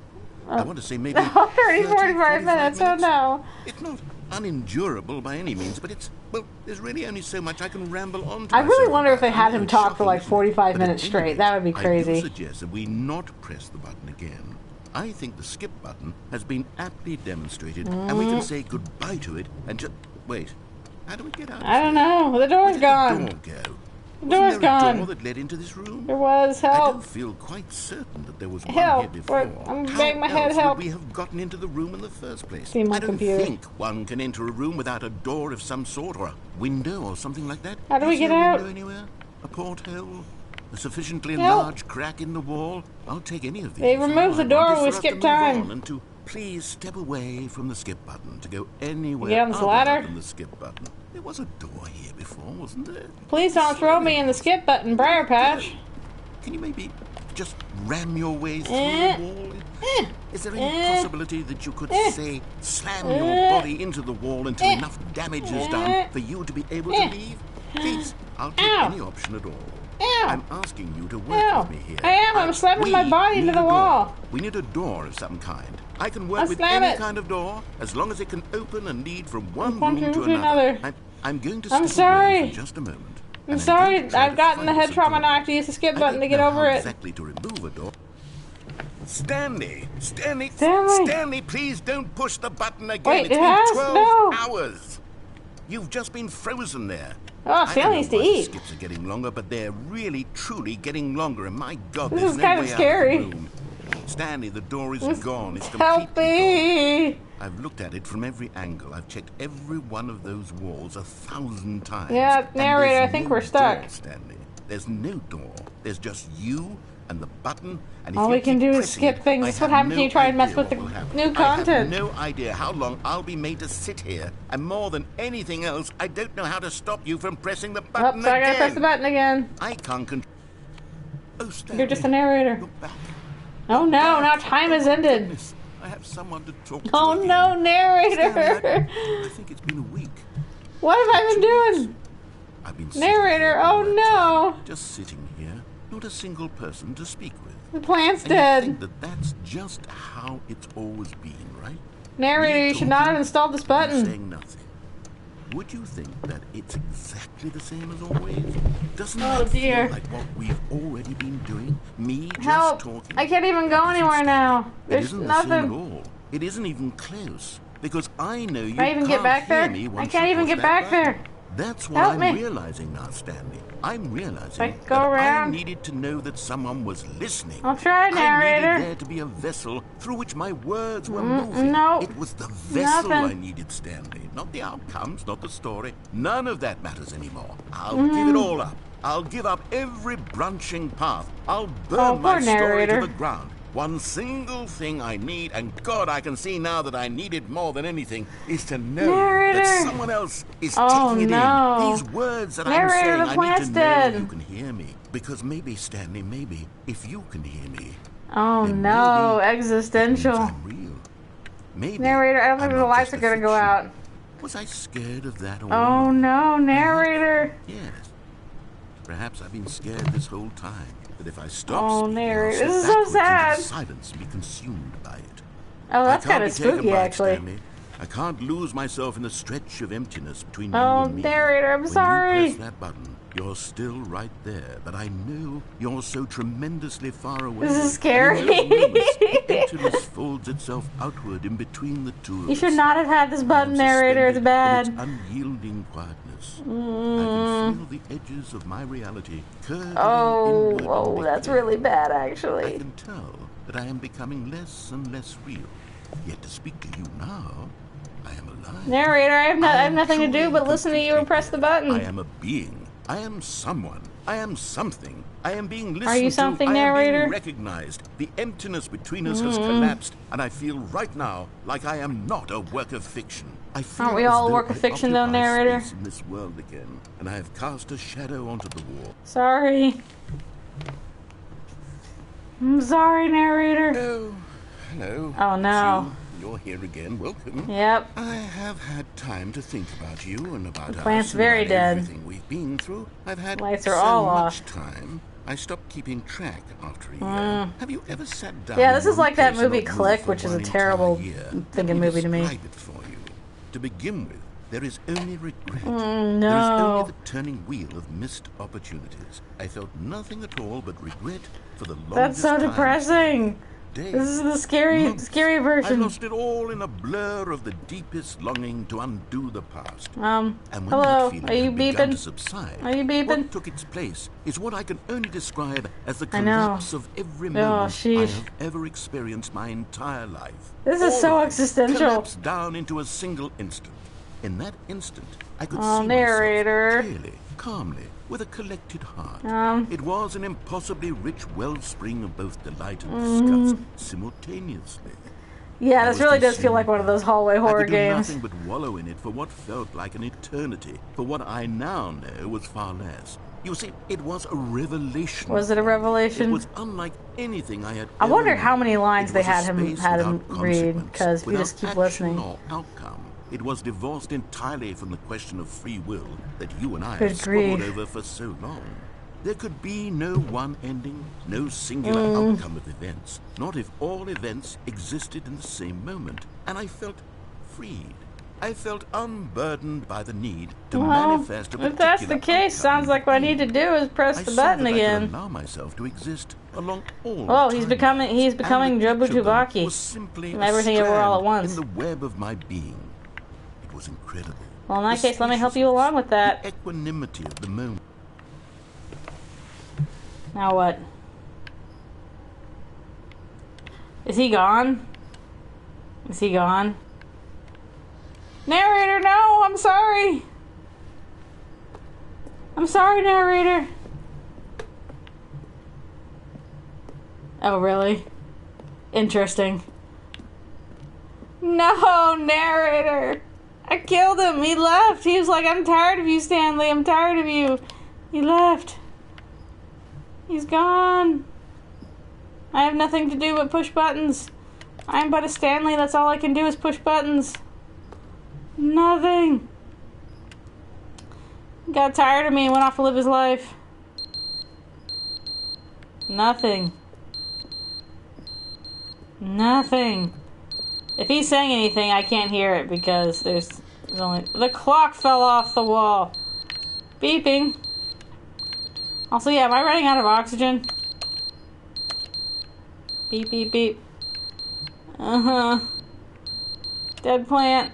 I want to say maybe 30, 45 minutes, oh no. It's not unendurable by any means, but it's, well, there's really only so much I can ramble on to I really myself wonder if about. they had I know him it's talk for shocking, like isn't it? 45 But at minutes any straight. rate, That would be I crazy. do suggest that we not press the button again. I think the skip button has been aptly demonstrated, and we can say goodbye to it and just... Wait, how do we get out of I don't here? know. The door's Where gone. did the door go? The door's Wasn't there a gone. door that led into this room? There was I help. don't feel quite certain that there was one Help. here before. I'm How banging my head, else help. would we have gotten into the room in the first place? See my I don't computer. think one can enter a room without a door of some sort, or a window, or something like that. How do we Is get there a out? window anywhere? A porthole? A sufficiently Help. large crack in the wall? I'll take any of these. They removed the I door want when we for us skipped to move time. on and to please step away from the skip button to go anywhere Get on this other ladder? than the skip button. There was a door here before, wasn't there? Please don't throw me in the skip button, Briar Patch. Can you maybe just ram your way through Eh. the wall? Eh. Is there any Eh. possibility that you could, Eh. say, slam Eh. your body into the wall until Eh. enough damage is Eh. done for you to be able Eh. to leave? Please, I'll take Ow. any option at all. Ow. I'm asking you to work Ow. with me here. I am. I'm slamming my body into need the a door. wall. We need a door of some kind. I can work I'll with slam any it. kind of door as long as it can open and lead from one One room room to to another. another. I'm going to I'm step away sorry. for just a moment. I'm and sorry. going to try I've to gotten the find head some trauma door. now. I have to use the skip I button to don't get know over how it. exactly to remove a door. Stanley! Stanley! Stanley, please don't push the button again. Wait, It's it been has? 12 No. hours. You've just been frozen there. Oh, I Stanley don't know needs to why the eat. skips are getting longer, but they're really, truly getting longer. And my God, This there's is no kind of way out scary. of the room. Stanley, the door is gone. It's Help completely gone. me! I've looked at it from every angle. I've checked every one of those walls 1,000 times. Yeah, And narrator, there's I think no we're stuck. door, Stanley. There's no door. There's just you and the button. And if All you we can keep do is pressing skip it, things. I This is what have happens when no you try and mess idea with the what will happen. new I content. have no idea how long I'll be made to sit here. And more than anything else, I don't know how to stop you from pressing the button Oh, so I gotta again. press the button again. I can't control. Oh, Stanley, You're just a narrator. you're back. Oh no, now time has ended. Goodness, I have someone to talk to Oh again. no, Stanley, narrator! I think it's been a week. What have I been doing? I've been sitting Narrator, here all oh that no! time, just sitting here, not a single person to speak with. The plant's And you dead. think that that's just how it's always been, right? Narrator, Me you should not talking, have installed this you button. saying nothing. Would you think that it's exactly the same as always? Doesn't Oh, that dear. feel like what we've already been doing? Me just Help! talking? I can't even go anywhere now. It There's isn't the same at nothing. all. It isn't even close. Because I know you Can I even can't get back hear there? me I once can't you even push get that back button. there. That's what Help I'm me. realizing now, Stanley. I'm realizing I go that around? I needed to know that someone was listening. I'll try, I narrator. needed there to be a vessel through which my words were moving. no. It was the vessel I Nothing. needed, Stanley. Not the outcomes, not the story. None of that matters anymore. I'll give it all up. I'll give up every branching path. I'll burn Oh, my poor story narrator. to the ground. One single thing I need, and God, I can see now that I need it more than anything, is to know Narrator. that someone else is Oh, taking it no. in. These words that Narrator, I'm saying, the I need plant's to know dead. you can hear me. Because maybe, Stanley, maybe, if you can hear me, Oh then no, maybe existential. I'm real. Maybe Narrator, I don't think I'm the not lights just are a gonna go fiction. out. Was I scared of that all Oh along? no, narrator. Yes. Perhaps I've been scared this whole time. That if I stop Oh, speaking, narrator, I'll this is slip so backwards sad. into silence and be consumed by it. Oh, that's I kind can't of be taken spooky, by it, actually. Stanley. I can't lose myself in the stretch of emptiness between you Oh, and me. narrator, I'm When sorry. you press that button, you're still right there, but I know you're so tremendously far away. This is And scary. in those moments, the emptiness folds itself outward in between the two of You us. should not have had this button, narrator. It's Suspended in bad. its unyielding quietness. I can feel the edges of my reality curving Oh, inward and whoa, that's decay. really bad, I actually. can tell that I am becoming less and less real. Yet to speak to you now, I am alive. Narrator, I have am nothing to do truly but listen to you and press the I button. am a being. I am someone. I am something. I am being listened Are you to. something, I am narrator? being recognized. The emptiness between us has collapsed, and I feel right now like I am not a work of fiction. I feel Aren't we as all a though work of I fiction, though, occupy narrator? space in this world again, and I have cast a shadow onto the wall. Sorry. I'm sorry, narrator. Oh, hello. Oh, no. You're here again. Welcome. Yep. I have had time to think about you and about us. Plant's and very about dead. everything we've been through. I've had Lights are so all much off. time. I stopped keeping track after a year. Have you ever sat down? Yeah, this in is one like that place and movie not moved Click, for which is a one terrible entire year? thinking Let movie to me. describe it for you. To begin with, there is only regret. No. There is only the turning wheel of missed opportunities. I felt nothing at all but regret for the longest That's so time. depressing. Days, This is the scary months. scary I version. lost it all in a blur of the deepest longing to undo the past. And when hello, that feeling are you had begun to beeping? subside, Are you beeping? what took its place is what I can only describe as the I know. collapse of every moment I sheesh. have ever experienced my entire life. This is All so of it existential. collapsed down into a single instant. In that instant, I could see narrator. myself clearly, calmly, with a collected heart. It was an impossibly rich wellspring of both delight and disgust simultaneously. Yeah, I this was really does feel consumed like one of by those it. hallway I horror could do games. nothing but wallow in it for what felt like an eternity, for what I now know was far less. You see, it was a revelation. Was it a revelation? It was unlike anything I had I ever wonder known. how many lines It they was a had him space read, without because we without just keep action listening. or outcome. It was divorced entirely from the question of free will that you and I Good have squabbled grief. over for so long. There could be no one ending, no singular outcome of events, not if all events existed in the same moment. And I felt freed. I felt unburdened by the need to manifest a particular If that's the case, outcome sounds like what I need to do is press I the saw button that I again. could allow myself to exist along all Oh, he's time becoming lines, becoming and Jobu each of them Tubaki. was simply And a everything everywhere all at strand once. in the web of my being. It was incredible. Well, in that The case, let me help you along with that. The equanimity of the moment. Now what? Is he gone? Is he gone? Narrator, no! I'm sorry! I'm sorry, narrator! Oh, really? Interesting. No, narrator! I killed him! He left! He was like, I'm tired of you, Stanley! I'm tired of you! He left. He's gone. I have nothing to do but push buttons. I'm but a Stanley. That's all I can do is push buttons. Nothing. He got tired of me and went off to live his life. Nothing. Nothing. If he's saying anything, I can't hear it because there's only... The clock fell off the wall. Beeping. Also, yeah, am I running out of oxygen? Beep, beep, beep. Uh-huh. Dead plant.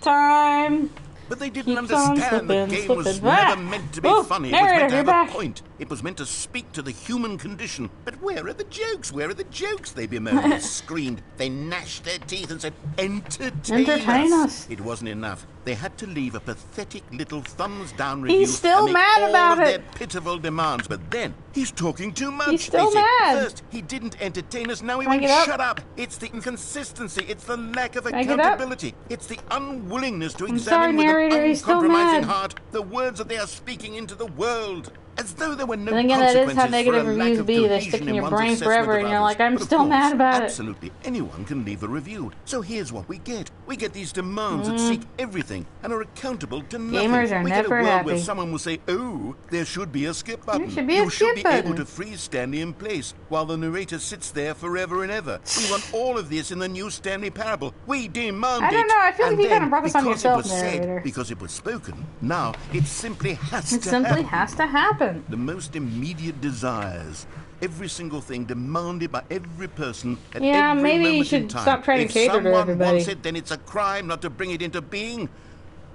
Time. But they didn't Keeps on understand the slipping, game was slipping. never Ah! meant to be Ooh, funny. It was narrator, meant to you're have back. a point. It was meant to speak to the human condition. But where are the jokes? Where are the jokes? They bemoaned, they screamed, they gnashed their teeth and said, Entertain us. It wasn't enough. They had to leave a pathetic little thumbs-down review. He's still and make mad all about of it. their pitiful demands. But then, he's talking too much. He's still they said. mad. First, he didn't entertain us. Now he Can I won't get up? shut up. It's the inconsistency. It's the lack of I get up? accountability. It's the unwillingness to sorry, examine with narrator, an he's still uncompromising mad. heart the words that they are speaking into the world. As though there were no Then again, that is consequences how negative for a lack reviews of be. They cohesion stick in your one's brain assessment forever, of and you're others. like, I'm But of still course, mad about it. absolutely anyone can leave a review. So here's what we get. We get these demands that seek everything and are accountable to nothing. Gamers are we never get a world happy. where someone will say, oh, there should be a skip button. should be a you should skip be button. able to freeze Stanley in place while the narrator sits there forever and ever. We want all of this in the new Stanley Parable. We demand it. I don't know, I feel like And you kinda then, brought this on because yourself, it was narrator. said, because it was spoken, now it simply has It to simply happen. has to happen. The most immediate desires, every single thing demanded by every person at Yeah, every maybe you moment should in time. stop trying to If cater to someone everybody. wants it, then it's a crime not to bring it into being.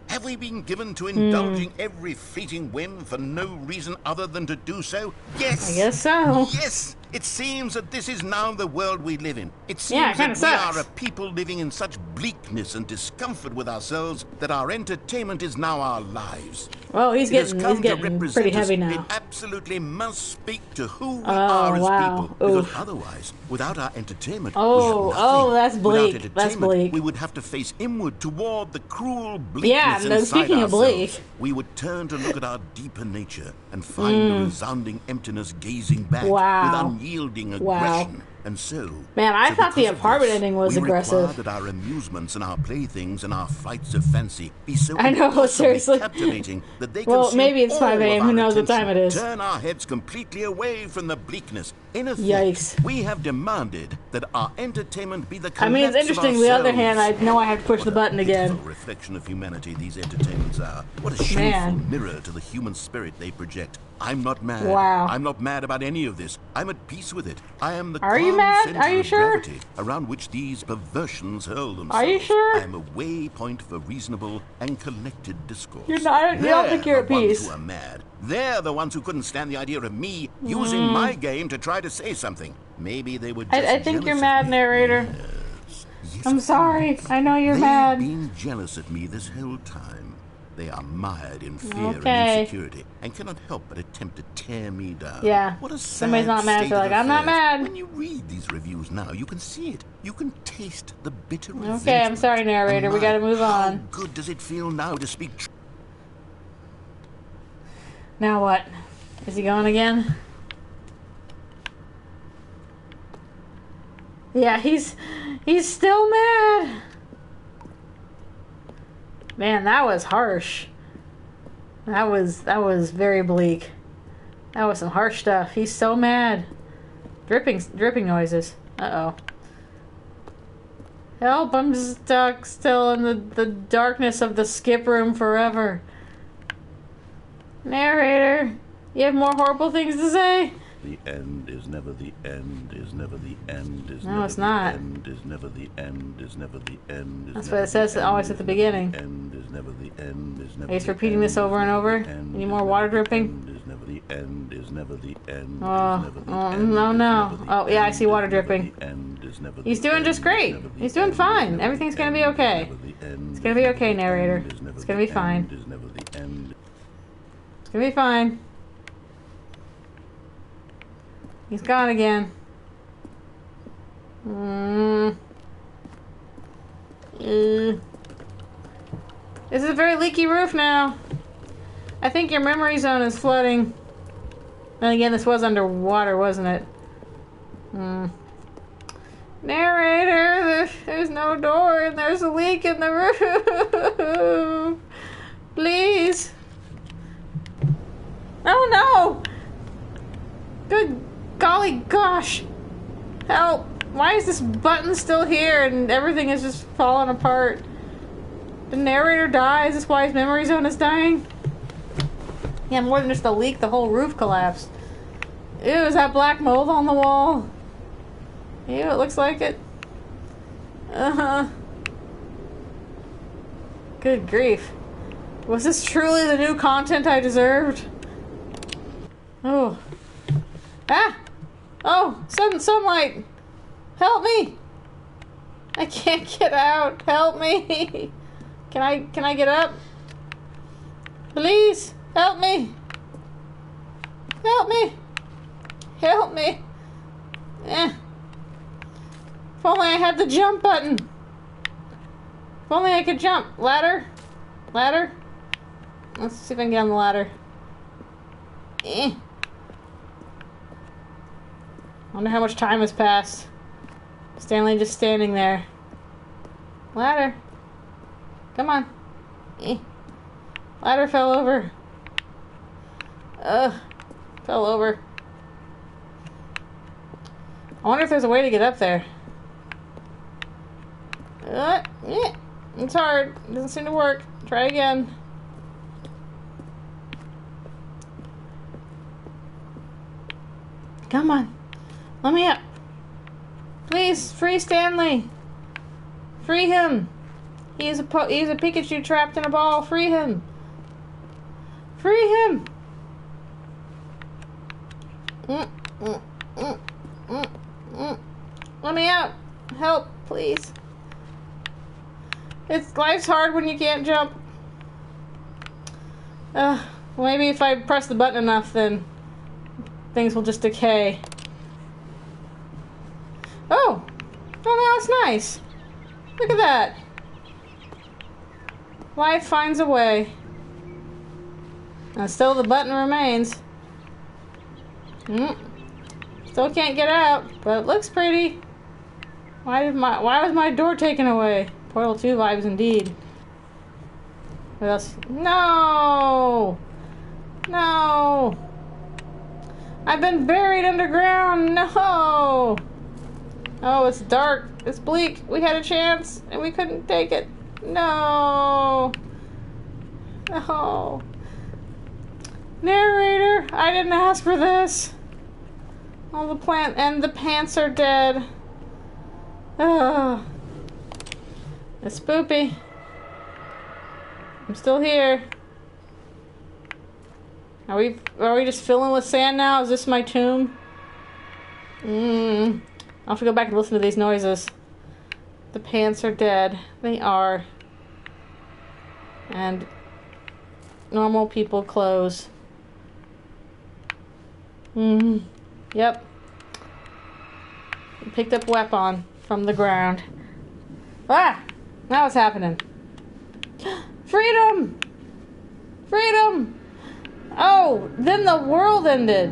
Have we been given to indulging every fleeting whim for no reason other than to do so? Yes. I guess so. Yes. It seems that this is now the world we live in. It seems Yeah, it that kinda we sucks. are a people living in such bleakness and discomfort with ourselves that our entertainment is now our lives. Well, he's It has getting come to pretty represent us. heavy It now. absolutely must speak to who we Oh, are as wow. people. Because Oof. otherwise, without our entertainment, Oh, we have nothing. oh, that's Without bleak. entertainment, That's bleak. we would have to face inward toward the cruel bleakness Yeah, no, inside speaking of ourselves. bleak. We would turn to look at our deeper nature and find the resounding emptiness gazing back Wow. with unyielding Wow. aggression. And so, Man, I thought the because of apartment this, ending was we aggressive. require that our amusements and our playthings and our flights of fancy be so I know, impossibly seriously. captivating that they Well, consume maybe it's 5 all of a.m., who our knows what attention, time it is. turn our heads completely away from the bleakness. In effect, Yikes. we have demanded that our entertainment be the I mean, it's collapse of interesting. On the other hand, I ourselves. know I have to push What the a button again. pitiful reflection of humanity these entertainments are. What a shameful Man. mirror to the human spirit they project. I'm not mad. Wow. I'm not mad about any of this. I'm at peace with it. I am the Are you calm mad? center Are you of sure? gravity around which these perversions hurl themselves. Are you sure? I am a waypoint for reasonable and collected discourse. You're not- you don't think you're at They're the ones peace. who are mad. They're the ones who couldn't stand the idea of me using my game to try to say something. Maybe they were just I think you're jealous mad, of me. narrator. Yes, I'm sorry. I know you're They've mad. been jealous of me this whole time. They are mired in fear Okay. and insecurity and cannot help but attempt to tear me down. Yeah. What a Somebody's sad not mad, state they're of like, "I'm not affairs." mad. When you read these reviews now, you can see it. You can taste the bitter resentment. Okay, I'm sorry, narrator. And We gotta move how on. good does it feel now to speak truth? Now what? Is he going again? Yeah, he's still mad. Man, that was harsh. That was very bleak. That was some harsh stuff. He's so mad. Dripping noises. Uh-oh. Help, I'm stuck still in the darkness of the skip room forever. Narrator, you have more horrible things to say? The end is never the end, is never the end, is No, never it's the not. end, is never the end, is never the end, is That's never what it says the end, always at is the never beginning. End is never the end, is never Are you just the repeating end, this over is and never over? the end, Any is more never water the dripping? end, is never the end, is never the end, Oh, is never the oh, end, no, is no. never the Oh, yeah, I end, see is water never dripping. the end, is never the He's doing end, just is great. never the He's doing end, is fine. never Everything's the gonna be end, is okay. never the end, It's is gonna be never okay, the narrator. end, is never It's the gonna be fine. end, is never the end. It's gonna be fine. He's gone again. This is a very leaky roof now. I think your memory zone is flooding. Then again, this was underwater, wasn't it? Narrator, there's no door and there's a leak in the roof. Please. Oh no! Good golly gosh. Help. Why is this button still here and everything is just falling apart? The narrator dies. Is this why his memory zone is dying? Yeah, more than just a leak, the whole roof collapsed. Ew, is that black mold on the wall? Ew, it looks like it. Good grief. Was this truly the new content I deserved? Oh. Ah! Oh, sudden sunlight! Help me! I can't get out. Help me! Can I get up? Please, help me! Help me! Help me! Eh. If only I had the jump button. If only I could jump. Ladder? Ladder? Let's see if I can get on the ladder. Eh. Wonder how much time has passed. Stanley just standing there. Ladder. Come on. Eh. Ladder fell over. Ugh. Fell over. I wonder if there's a way to get up there. Yeah. It's hard. It doesn't seem to work. Try again. Come on. Let me up. Please, free Stanley. Free him. He's a Pikachu trapped in a ball. Free him. Free him. Let me out. Help, please. Life's hard when you can't jump. Maybe if I press the button enough, then things will just decay. Oh! Oh, now it's nice. Look at that. Life finds a way. And still the button remains. Still can't get out, but it looks pretty. Why was my door taken away? Portal 2 vibes indeed. What else? No! No! I've been buried underground! No! Oh, it's dark. It's bleak. We had a chance, and we couldn't take it. No! No! Narrator, I didn't ask for this. All the plant and the pants are dead. Oh. It's spoopy. I'm still here. Are we just filling with sand now? Is this my tomb? I'll have to go back and listen to these noises. The pants are dead. They are. And normal people clothes. Yep. Picked up weapon from the ground. Ah! Now what's happening? Freedom! Freedom! Oh, then the world ended.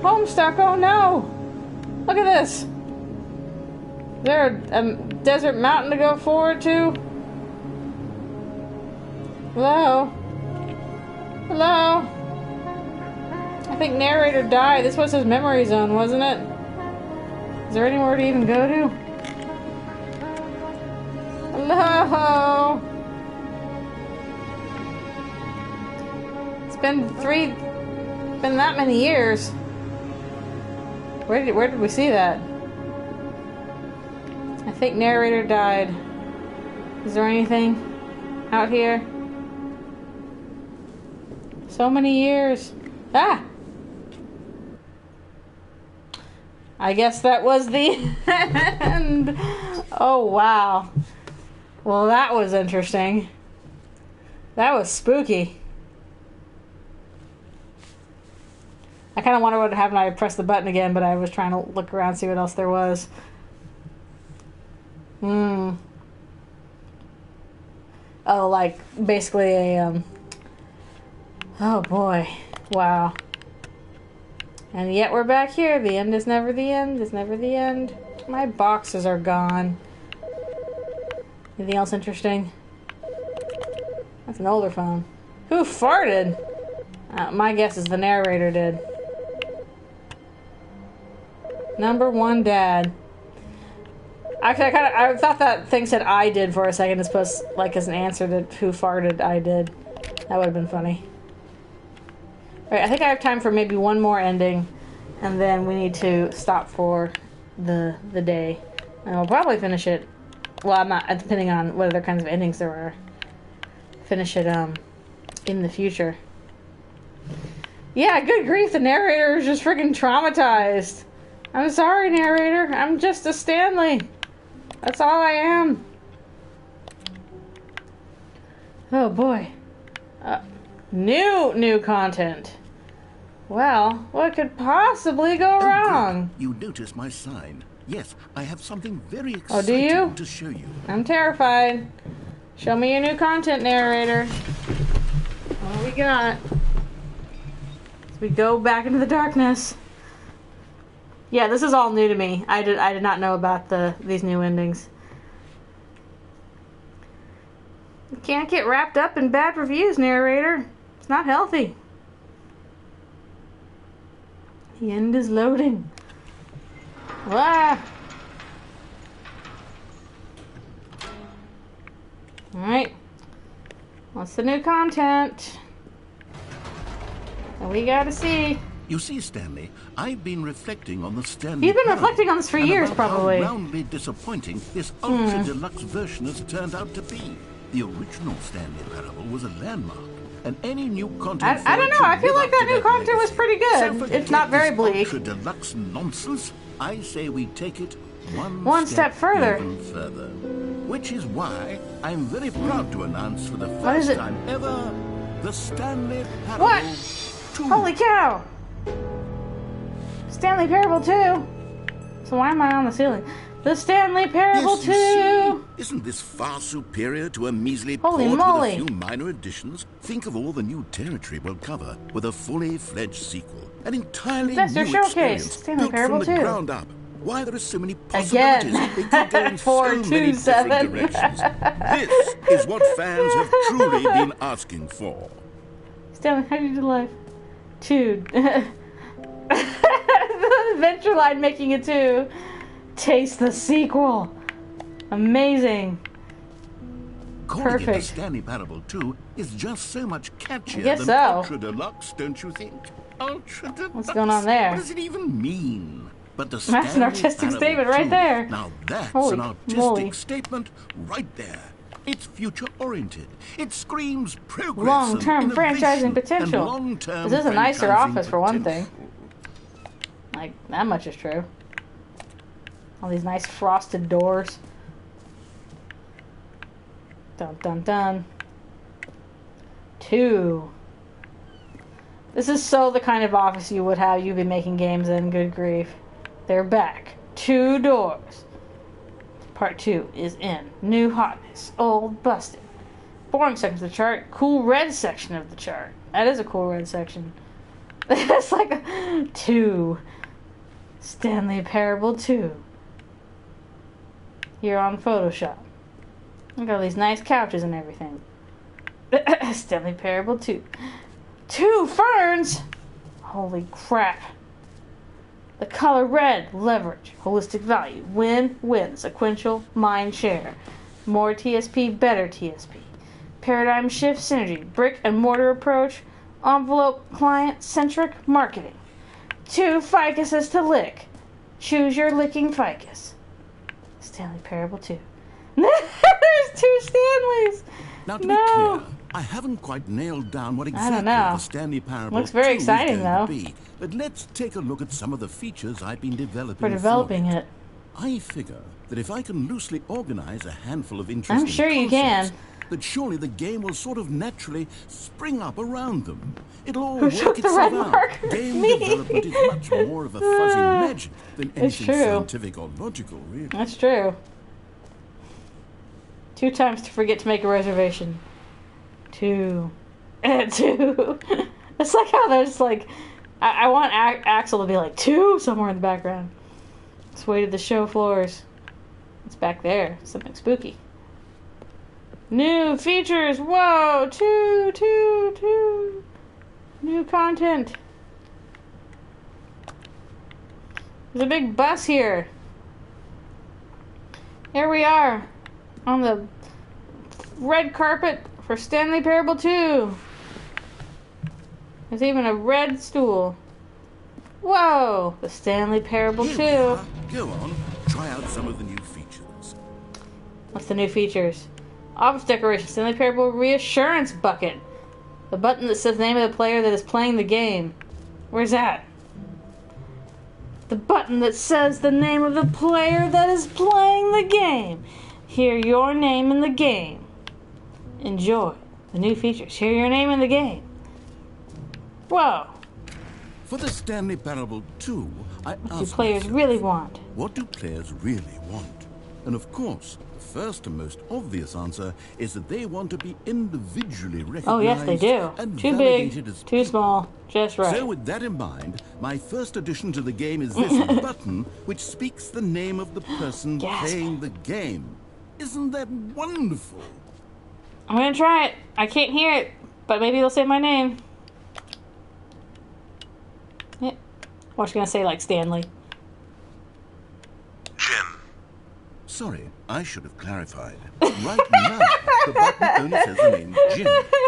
Homestuck, oh no! Look at this. Is there a desert mountain to go forward to? Hello? Hello? I think narrator died. This was his memory zone, wasn't it? Is there anywhere to even go to? Hello? It's been that many years. Where did we see that? I think narrator died. Is there anything out here? So many years. Ah! I guess that was the end. Oh, wow. Well, that was interesting. That was spooky. I kind of wonder what would happen if I pressed the button again, but I was trying to look around, see what else there was. Oh, like, basically a, oh boy. Wow. And yet we're back here. The end is never the end. It's never the end. My boxes are gone. Anything else interesting? That's an older phone. Who farted? My guess is the narrator did. Number 1 dad. Actually, I thought that thing said I did for a second. It's supposed like as an answer to who farted. I did. That would have been funny. Alright, I think I have time for maybe one more ending, and then we need to stop for the day. And we'll probably finish it. Well, I'm not, depending on what other kinds of endings there are. Finish it in the future. Yeah, good grief, the narrator is just freaking traumatized. I'm sorry, narrator. I'm just a Stanley. That's all I am. Oh boy. New content. Well, what could possibly go wrong? Good. You notice my sign. Yes, I have something very Oh, do you? exciting to show you. I'm terrified. Show me your new content, narrator. What we got? As we go back into the darkness. Yeah, this is all new to me. I did not know about these new endings. You can't get wrapped up in bad reviews, narrator. It's not healthy. The end is loading. Ah! Alright. What's the new content? And we gotta see. You see, Stanley, I've been reflecting on the Stanley You've been Parable reflecting on this for and years, about probably. How roundly disappointing this Ultra Deluxe version has turned out to be. The original Stanley Parable was a landmark, and any new content. I don't know. I feel like that new content was pretty So good. forget It's not very this bleak. Ultra Deluxe nonsense. I say we take it One step further. even further. Which is why I'm very proud to announce for the What is first it? time ever the Stanley Parable. What? 2. Holy cow! Stanley Parable 2. So why am I on the ceiling? The Stanley Parable Yes, you see. 2! Isn't this far superior to a measly Holy port moly. with a few minor additions? Think of all the new territory we'll cover with a fully fledged sequel. An entirely That's their new showcase. experience, Stanley built Parable from the 2. ground up. Why, there are so many Again. possibilities. It could go in so many different 427. directions. This is what fans have truly been asking for. Stanley, how do you do life? 2. The Adventure Line making it 2. Taste the sequel. Amazing. Calling it the Perfect. Stanley Parable 2 is just so much catchier guess than so. Ultra Deluxe, don't you think? Ultra Deluxe. What's going on there? What does it even mean? But the That's an Stanley artistic Parable statement right 2, there. Now that's Holy an artistic moly. statement right there. It's future-oriented. It screams progress Long-term and innovation franchising potential. and long-term This is a nicer franchising office for one potential. thing. Like, that much is true. All these nice frosted doors. Dun dun dun. 2. This is so the kind of office you would have you be making games in, good grief. They're back. 2 doors. Part 2 is in. New hotness. Old busted. Boring section of the chart. Cool red section of the chart. That is a cool red section. It's like a 2. Stanley Parable 2. Here on Photoshop. Look at all these nice couches and everything. Stanley Parable 2. 2 ferns! Holy crap. The color red. Leverage. Holistic value. Win-win. Sequential. Mind share. More TSP. Better TSP. Paradigm shift synergy. Brick and mortar approach. Envelope client-centric marketing. 2 ficuses to lick. Choose your licking ficus. Stanley Parable 2. There's 2 Stanleys! Now, to No. be clear, I haven't quite nailed down what exactly know. the Stanley Parable Looks very 2 exciting, is going though. to be. But let's take a look at some of the features I've been developing. We're developing for it. I figure that if I can loosely organize a handful of interesting I'm sure you concepts, can. that surely the game will sort of naturally spring up around them. It'll all Who work took the itself red out. marker? Game Me. development is much more of a fuzzy magic than anything true. scientific or logical, really. That's true. 2 times to forget to make a reservation. 2. 2. It's like how there's like... I want Axel to be like 2 somewhere in the background. It's way to the show floors. It's back there. Something spooky. New features! Whoa! 2. New content. There's a big bus here. Here we are. On the red carpet for Stanley Parable 2. There's even a red stool. Whoa! The Stanley Parable 2. Here we are. Go on, try out some of the new features. What's the new features? Office decoration, Stanley Parable Reassurance Bucket. The button that says the name of the player that is playing the game. Where's that? The button that says the name of the player that is playing the game. Hear your name in the game. Enjoy the new features. Hear your name in the game. Whoa. For the Stanley Parable 2, I What do asked players myself, really want? what do players really want? And of course, the first and most obvious answer is that they want to be individually recognized. Oh, yes, they do. And Too validated big, as too small, just right. So with that in mind, my first addition to the game is this button, which speaks the name of the person Gasp. playing the game. Isn't that wonderful? I'm gonna try it. I can't hear it, but maybe it'll say my name. Yeah. Or it's gonna say like Stanley. Jim. Sorry, I should have clarified. Right now, the button only says the name Jim.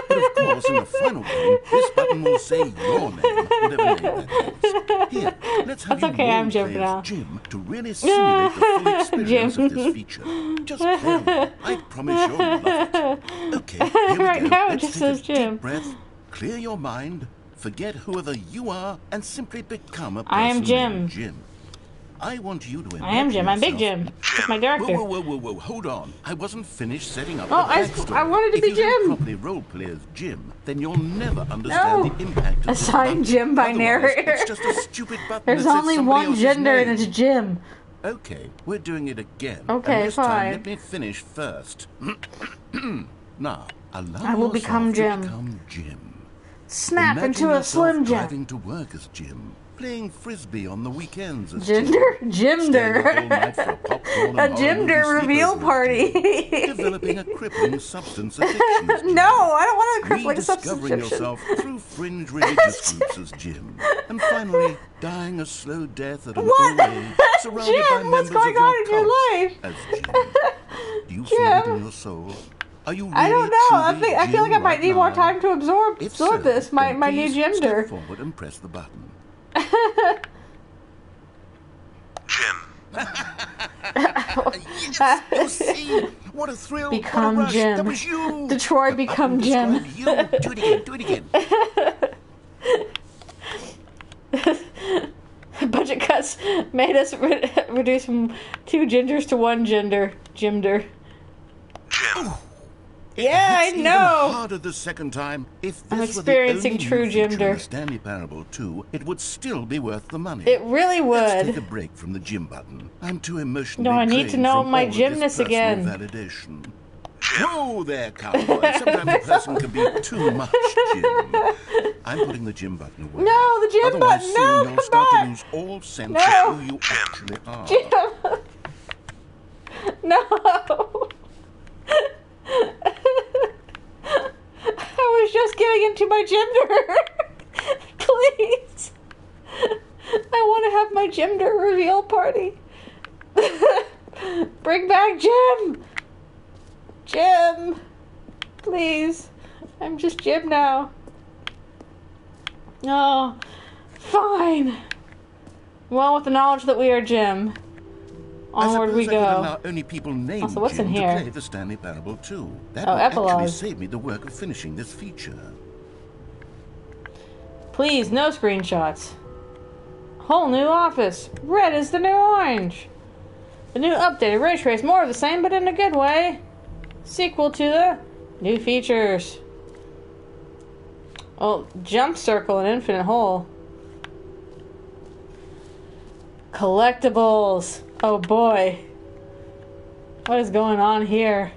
But of course, in the final game, this button will say your name, whatever name that is. Here, let's have That's you okay, I'm role Jim play for now. as Jim to really simulate the full experience Jim. of this feature. Just play along. I promise you'll love it. Okay, here we Right go. now it Let's just take says a Jim. deep breath, clear your mind, forget whoever you are, and simply become a person I am Jim. named Jim. I want you to I am Jim. I'm Big yourself- Jim. That's my director. Whoa, hold on. I wasn't finished setting up Oh, the backstory. I wanted to if be you don't Jim. properly roleplay as Jim, then you'll never understand No. the impact of this Assign button. Jim by Otherwise, narrator. It's just a stupid button There's that says only somebody one else's gender name. and it's Jim. Okay, we're doing it again. Okay, and this time, fine. let me finish first. Now, allow I will become yourself Jim. to become Jim. Snap Imagine into a yourself Slim Jim. driving to work as Jim, playing frisbee on the weekends as Gender? Jim, staying up all Gender. night for a popcorn A and horror movie gender reveal sleepover as party. Jim, developing a crippling substance addiction as Jim. No, I don't want a crippling substance Rediscovering addiction. yourself through fringe religious groups as Jim, and finally dying a slow death at an old age, surrounded by Jim, what's members going of on in your cult life? as Jim. Do you feel it in your soul? Are you really I don't know. truly I feel like I Jim might right need more now? time to absorb If so, this. My then new please gender. Step forward and press the button. Jim. Yes, you see, what a thrill! Become what a rush. Jim. That was you. Detroit, The become button Jim. described you. Do it again. Do it again. Budget cuts made us reduce from 2 genders to 1 gender. Gender. Jim. Yeah, I It's even know. harder the second time. If I'm this were experiencing the only true new feature in gender. the Stanley Parable 2, it would still be worth the money. It really Let's take a would. break from the gym button. I'm too emotionally No, I need to drained know from my all of this gymnast personal again. Validation. Whoa there, cowboy. Sometimes a person can be too much Jim. I'm putting the gym button away. No, the gym Otherwise, button. soon No, you'll come start back. to lose all sense No. of who you actually are. No. I was just getting into my gender. Please. I want to have my gender reveal party. Bring back Jim. Jim. Please. I'm just Jim now. Oh, fine. Well, with the knowledge that we are Jim, onward we I could go. allow only people named Also, what's Jim in to here? play the Stanley Parable 2. That Oh, would actually epilogue. save me the work of finishing this feature. Please, no screenshots. Whole new office. Red is the new orange. The new updated ray trace, more of the same, but in a good way. Sequel to the new features. Oh, jump circle and infinite hole. Collectibles. Oh boy. What is going on here?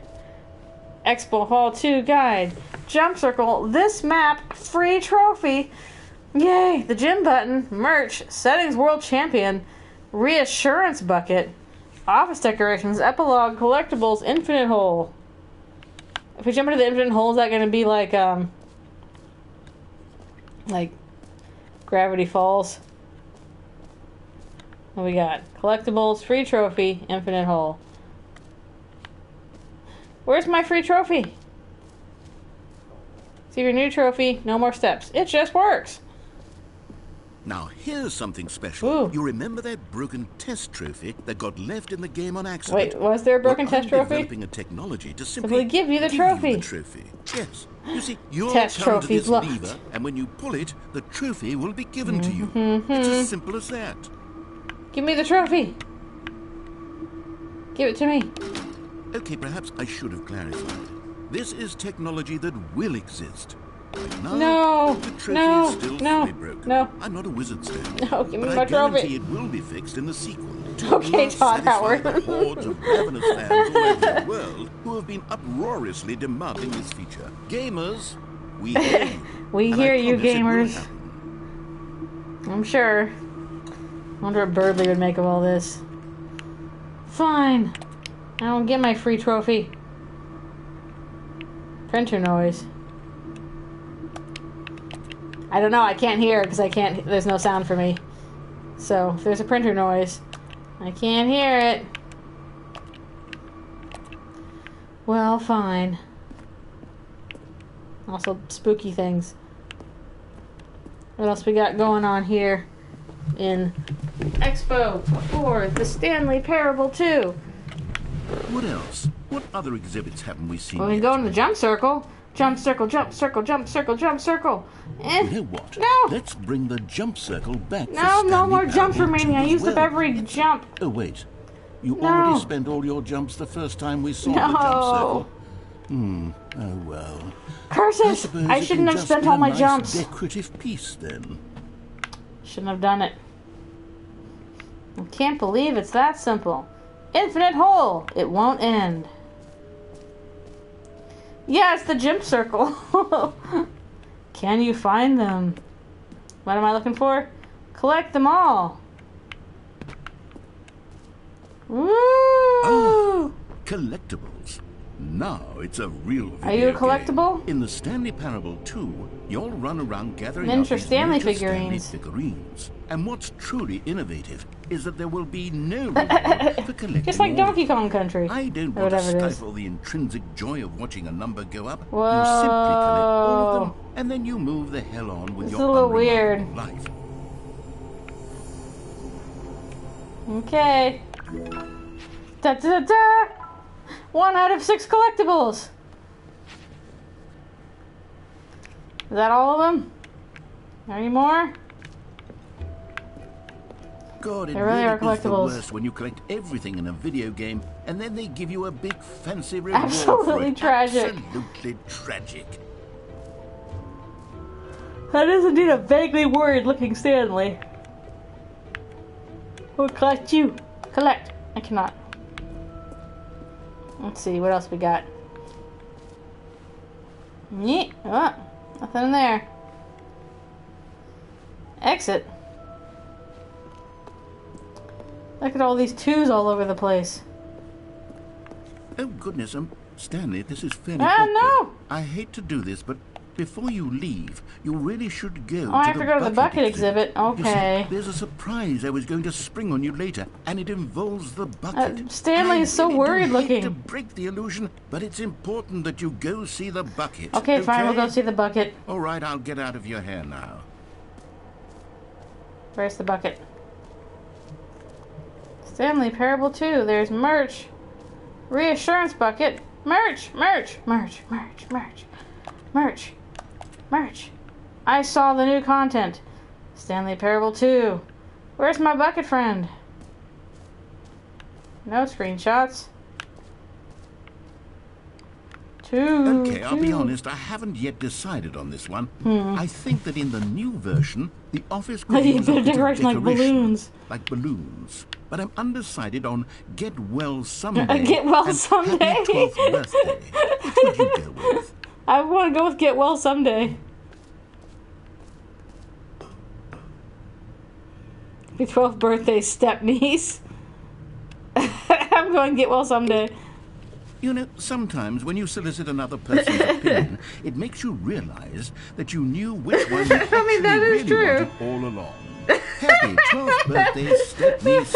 Expo Hall 2 guide. Jump circle. This map. Free trophy. Yay. The gym button. Merch. Settings world champion. Reassurance bucket. Office decorations. Epilogue. Collectibles. Infinite hole. If we jump into the infinite hole, is that going to be like Gravity Falls? What we got? Collectibles, free trophy, infinite hole. Where's my free trophy? See your new trophy, no more steps. It just works. Now, here's something special. Ooh. You remember that broken test trophy that got left in the game on accident? Wait, was there a broken Well, test I'm trophy? developing a technology to Simply give you the trophy. Yes. You see, you're Test tied to trophy this blocked. lever, and when you pull it, the trophy will be given to you. Mm-hmm. It's as simple as that. Give me the trophy. Give it to me. Okay, perhaps I should have clarified. This is technology that will exist. Right now, No, the trophy no, is still no, fully broken. no. I'm not a wizard, Stanley. No, give me but my I guarantee trophy. it will be fixed in the sequel. To Okay, at last Todd satisfy Howard. the hordes of ravenous fans all over the world who have been uproariously demanding this feature. Gamers, we hear you. We and I hear you, promise it will gamers. happen. I'm sure. I wonder what Birdley would make of all this. Fine. I don't get my free trophy. Printer noise. I don't know. I can't hear it because I can't. There's no sound for me. So if there's a printer noise, I can't hear it. Well, fine. Also, spooky things. What else we got going on here in Expo for the Stanley Parable 2? What else? What other exhibits haven't we seen Well, we yet? go in the jump circle. Jump circle, jump circle, jump circle, jump circle. You know what? No! Let's bring the jump circle back. No, for no Stanley more jumps Parable remaining. 2 I as used up well. every jump. Oh, wait. You No. already spent all your jumps the first time we saw the jump No. circle. Oh, well. Curses! suppose I it shouldn't can have just spent be all a my nice jumps. decorative piece, then. Shouldn't have done it. I can't believe it's that simple. Infinite hole. It won't end. Yeah, it's the gym circle. Can you find them? What am I looking for? Collect them all. Woo! Ah, collectibles. Now it's a real video Are you a collectible? game. In the Stanley Parable 2, you'll run around gathering Miniature up these Stanley miniature figurines. Stanley figurines. And what's truly innovative is that there will be no reward for collecting Just like all Donkey of them. Kong Country. I don't Or want to whatever it is. stifle the intrinsic joy of watching a number go up. Whoa. You simply collect all of them, and then you move the hell on with This your is a little unremarkable weird. life. Okay. Da da da! 1 out of 6 collectibles. Is that all of them? Any more? God, it They really really are is the collectibles. worst when you collect everything in a video game and then they give you a big fancy reward for Absolutely it. tragic. Absolutely tragic. That is indeed a vaguely worried-looking Stanley. We'll collect you. Collect. I cannot. Let's see, what else we got? Yeah. Oh, nothing in there. Exit. Look at all these 2s all over the place. Oh goodness, Stanley, this is fairly Ah, awkward. no! I hate to do this, but before you leave, you really should go I have to go to the bucket exhibit. You Okay. see, there's a surprise I was going to spring on you later, and it involves the bucket. Stanley I is so really do worried hate looking. to break the illusion, but it's important that you go see the bucket. Okay, fine, we'll go see the bucket. All right, I'll get out of your hair now. Where's the bucket? Stanley Parable 2. There's merch. Reassurance bucket. Merch! Merch! Merch! Merch! Merch! Merch! Merch! I saw the new content. Stanley Parable 2. Where's my bucket friend? No screenshots. Okay, I'll be honest, I haven't yet decided on this one. I think that in the new version, the office could You use better a bit of decorate like balloons. Like balloons. But I'm undecided on Get Well Someday. Get Well and Someday. Happy 12th Birthday. Which would you go with? I want to go with Get Well Someday. Your 12th birthday step niece. I'm going Get Well Someday. You know, sometimes when you solicit another person's opinion, it makes you realize that you knew which one you actually that is really true. wanted all along. Happy 12th birthday, step niece,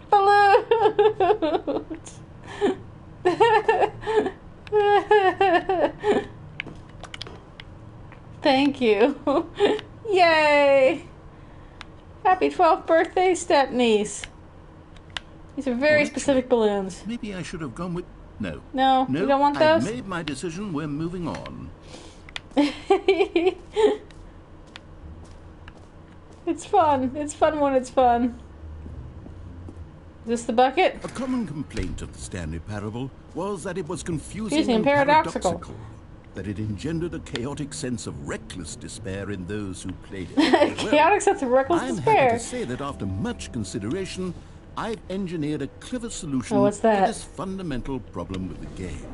Balloons. Thank you. Yay! Happy 12th birthday, step niece. These are very specific balloons. Maybe I should have gone with... No. No, you don't want those? I've made my decision. We're moving on. It's fun. It's fun when it's fun. Is this the bucket? A common complaint of the Stanley Parable was that it was confusing Confusing and and paradoxical. that it engendered a chaotic sense of reckless despair in those who played it. Chaotic sense of reckless I'm despair. happy to say that after much consideration, I've engineered a clever solution Oh, what's that? to this fundamental problem with the game.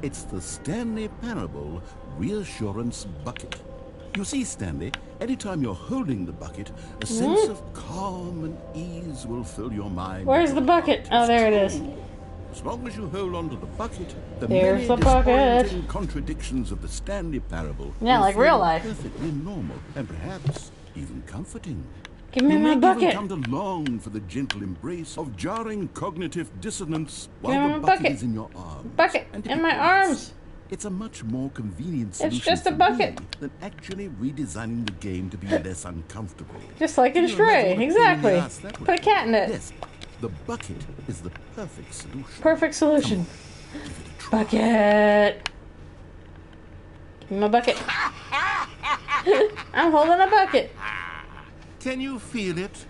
It's the Stanley Parable Reassurance Bucket. You see, Stanley, anytime you're holding the bucket, a sense of calm and ease will fill your mind. Where's the bucket? Oh, there it is. As long as you hold on to the bucket, the There's many the bucket. disorienting contradictions of the Stanley Parable Yeah, will like feel real life. perfectly normal and perhaps even comforting. Give me You my may bucket. even come to long for the gentle embrace of jarring cognitive dissonance Give me while my the bucket bucket. is in your arms. Bucket And to in be my honest, arms. It's a much more convenient solution just a for bucket. me than actually redesigning the game to be less uncomfortable. Just like in Can you imagine Stray. what a pain in the Exactly. ass that would Put a be? cat in it. Yes, the bucket is the perfect solution. Perfect solution. Give it a try. Bucket. Give me my bucket. I'm holding a bucket. Can you feel it?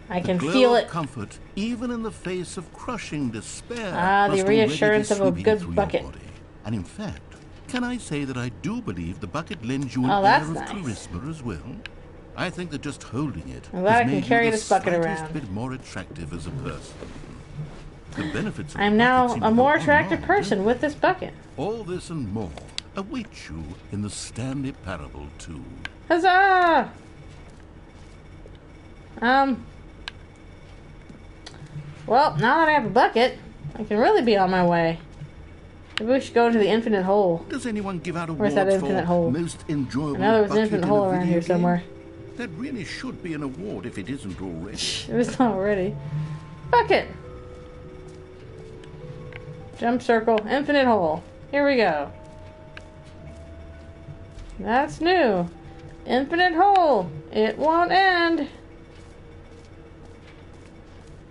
I The can glow feel of it. comfort, even in the face of crushing despair. Ah, the must already reassurance be of a sweeping good through your bucket. body. And in fact, Can I say that I do believe the bucket lends you an Oh, air that's of nice. charisma as well? I think that just holding it I'm glad I has can made carry you the this bucket slightest around. bit more attractive as a person. The benefits of I'm the now bucket seem a to more go attractive on, person don't with this bucket. they? All this and more await you in the Stanley Parable 2. Huzzah! Well, now that I have a bucket, I can really be on my way. Maybe we should go into the infinite hole. Does anyone give out Where's awards that infinite for hole? most enjoyable I know there was an bucket infinite in a hole around video here game? somewhere. That really should be an award if it isn't already. It was not already. Bucket! Jump circle, infinite hole. Here we go. That's new. Infinite hole. It won't end.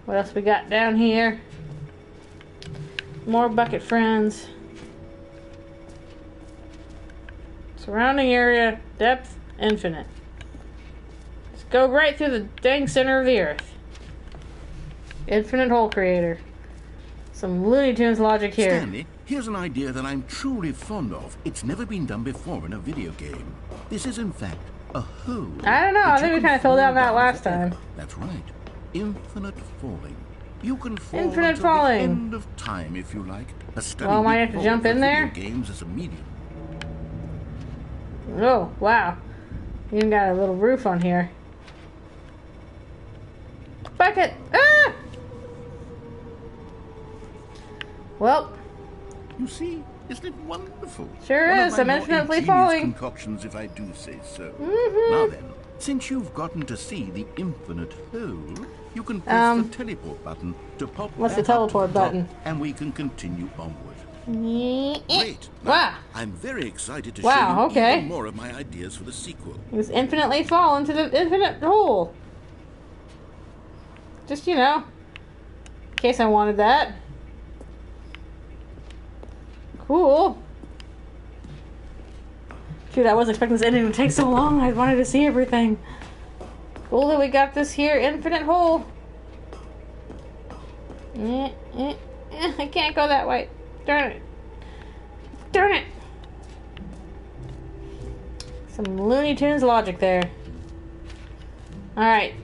What else we got down here? More bucket friends. Surrounding area, depth, infinite. Just go right through the dang center of the earth. Infinite hole creator. Some Looney Tunes logic here. Stanley, here's an idea that I'm truly fond of. It's never been done before in a video game. This is, in fact, a hole. I don't know. I that think you we can kind of fell fall down that last forever. time. That's right. Infinite falling. You can fall Infinite until falling. the end of time, if you like. A stunning Well, might leap have to forward jump for in video there? games as a medium. Oh, wow. You even got a little roof on here. Bucket! Ah! Well, You see, isn't it wonderful? Sure One is. of my I'm more infinitely ingenious falling. concoctions, if I do say so. Mhm. Now then, since you've gotten to see the infinite hole, you can press the teleport button to pop what's back the up to teleport top, button? and we can continue onward. Great. Great. Wow. I'm very excited to Wow, show you okay. even more of my ideas for the sequel. Just infinitely fall into the infinite hole. Just, you know, in case I wanted that. Cool. Shoot, I wasn't expecting this ending to take so long. I wanted to see everything. Cool that we got this here infinite hole. I can't go that way. Darn it. Darn it. Some Looney Tunes logic there. Alright.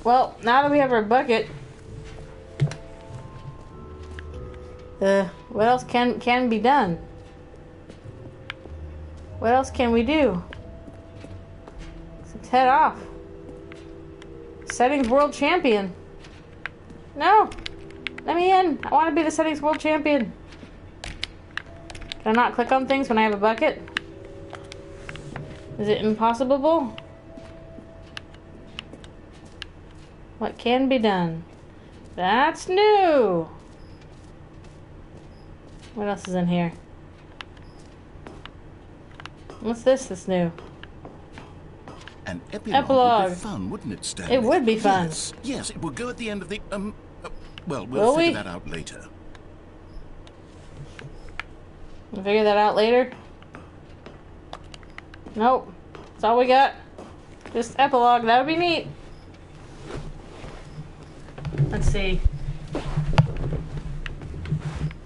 Well, now that we have our bucket, what else can be done? What else can we do? Let's head off. Settings World Champion. No! Let me in. I want to be the Settings World Champion. Can I not click on things when I have a bucket? Is it impossible? What can be done? That's new! What else is in here? What's this that's new? An epilogue Epilogue. would be fun, wouldn't it, Stanley? It would be fun. Yes, it would go at the end of the, well, Will we'll figure we? that out later. We'll figure that out later. Nope. That's all we got. Just epilogue. That would be neat. Let's see.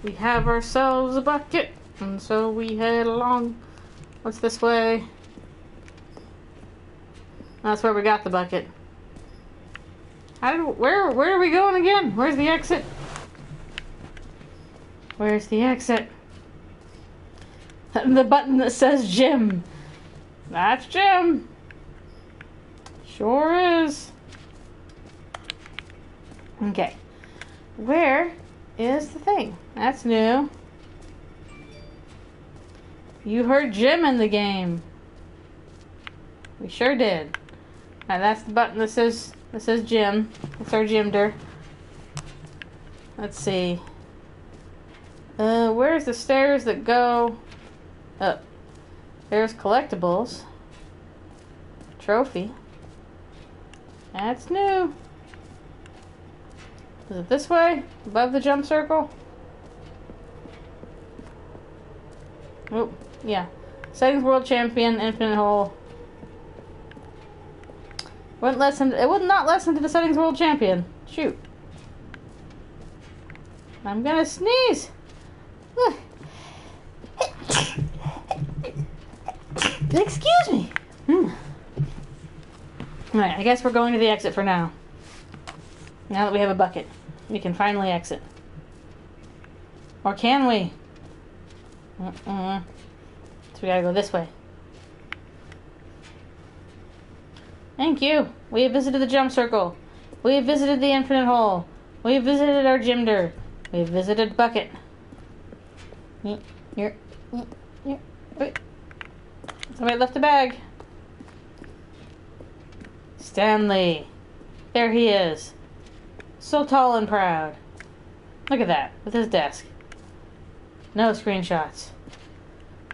We have ourselves a bucket, and so we head along. What's this way? That's where we got the bucket. Where are we going again? Where's the exit? Where's the exit? The button that says Jim. That's Jim. Sure is. Okay. Where is the thing? That's new. You heard Jim in the game. We sure did. Now that's the button that says Jim. That's our Jimder. Let's see. Where's the stairs that go up? There's collectibles. Trophy. That's new. Is it this way? Above the jump circle? Oh, yeah. Settings World Champion, Infinite Hole. It would not listen to the Settings World Champion. Shoot. I'm gonna sneeze. Excuse me. Alright, I guess we're going to the exit for now. Now that we have a bucket, we can finally exit. Or can we? So we gotta go this way. Thank you. We have visited the jump circle. We have visited the infinite hole. We have visited our gymder. We have visited bucket. Wait. Somebody left a bag. Stanley. There he is. So tall and proud. Look at that, with his desk. No screenshots.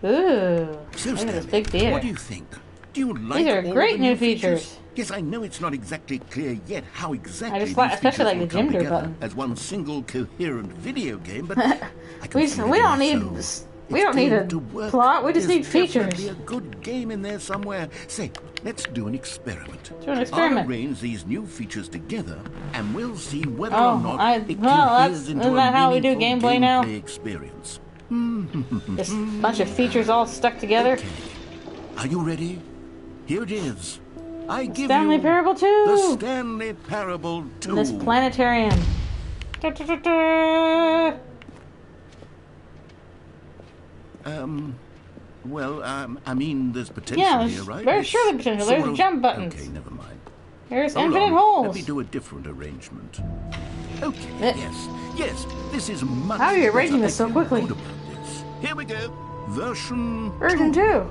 Ooh, So, look at this Stanley, big theater. what do you think? Do you like These are all great the new features. Yes, I know it's not exactly clear yet how exactly I just like, these especially features like the will come gender together button. as one single coherent video game, but I can We feel it don't in my need soul. we It's don't need going a to work. plot. We just There's need features. definitely a good game in there somewhere. Say, let's do an experiment. Do an experiment. I'll arrange these new features together, and we'll see whether Oh, or not it well, coheres into isn't a that how we do meaningful gameplay now? experience. This bunch of features all stuck together. Okay. Are you ready? Here it is. I give Stanley you Parable 2. the Stanley Parable 2. And this planetarium. Da-da-da-da. Well, I mean, there's potential Yeah, there's here, right? very It's surely potential. There's sort a of- jump button. Okay, never mind. There's Hold infinite on. holes. Let me do a different arrangement. Okay, Eh. yes, this is much How are you better. arranging this I so feel quickly? good about this. Here we go. Version Version 2.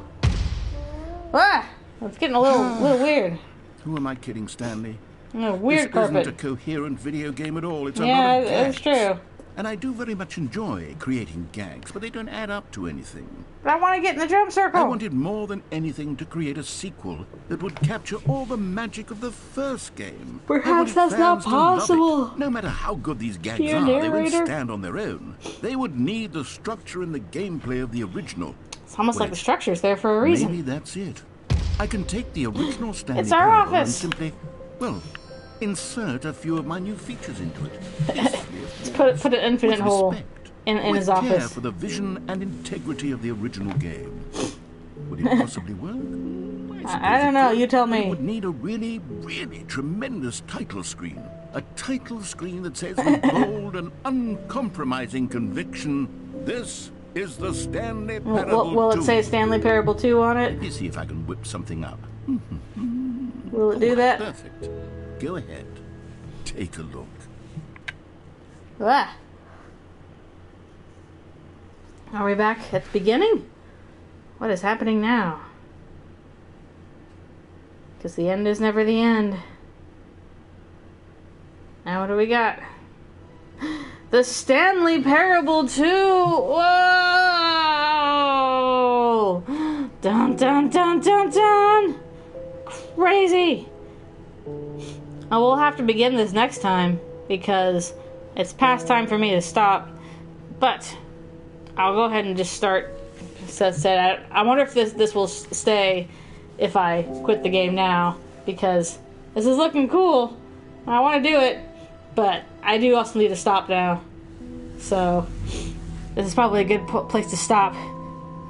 Ah, it's getting a little weird. Who am I kidding, Stanley? Weird This carpet. isn't a coherent video game at all. It's a Yeah, lot of that's gags. true. And I do very much enjoy creating gags, but they don't add up to anything. But I want to get in the jump circle. I wanted more than anything to create a sequel that would capture all the magic of the first game. Perhaps I wanted that's not fans to love it. possible. No matter how good these gags Dear are, they wouldn't narrator. stand on their own. They would need the structure and the gameplay of the original. It's almost like Wait. the structure's there for a reason. Maybe that's it. I can take the original Stanley It's our Parable and office. simply, well, insert a few of my new features into it. Peacefully, of course. Put an infinite With hole respect, in with his care office. for the vision and integrity of the original game. Would it possibly work? I don't know. You tell It me. would need a really, really tremendous title screen. A title screen that says with bold and uncompromising conviction, "This is the Stanley Parable Will it 2." say Stanley Parable 2 on it? Let me see if I can whip something up. Will it do that? Perfect. Go ahead. Take a look. Ah. Are we back at the beginning? What is happening now? Because the end is never the end. Now what do we got? The Stanley Parable 2! Whoa! Dun dun dun dun dun! Crazy! Oh, we'll have to begin this next time because it's past time for me to stop. But I'll go ahead and just start. I wonder if this will stay if I quit the game now, because this is looking cool. I want to do it, but I do also need to stop now. So this is probably a good place to stop.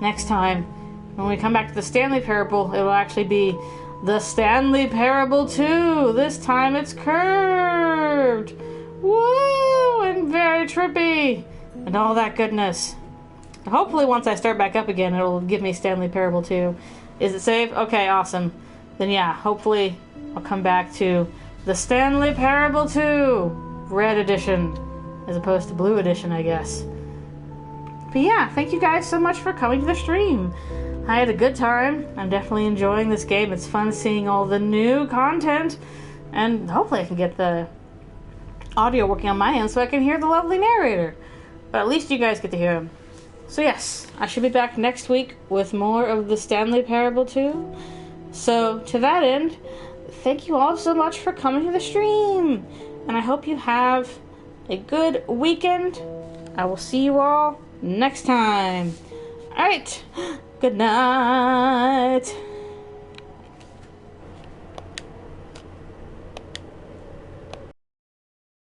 Next time, when we come back to the Stanley Parable, it will actually be the Stanley Parable 2. This time it's curved. Woo! And very trippy. And all that goodness. Hopefully once I start back up again, it'll give me Stanley Parable 2. Is it saved? Okay, awesome. Then yeah, hopefully I'll come back to the Stanley Parable 2. Red edition. As opposed to blue edition, I guess. But yeah, thank you guys so much for coming to the stream. I had a good time. I'm definitely enjoying this game. It's fun seeing all the new content. And hopefully I can get the audio working on my end so I can hear the lovely narrator. But at least you guys get to hear him. So yes, I should be back next week with more of the Stanley Parable 2. So to that end, thank you all so much for coming to the stream. And I hope you have a good weekend. I will see you all next time. Alright, good night.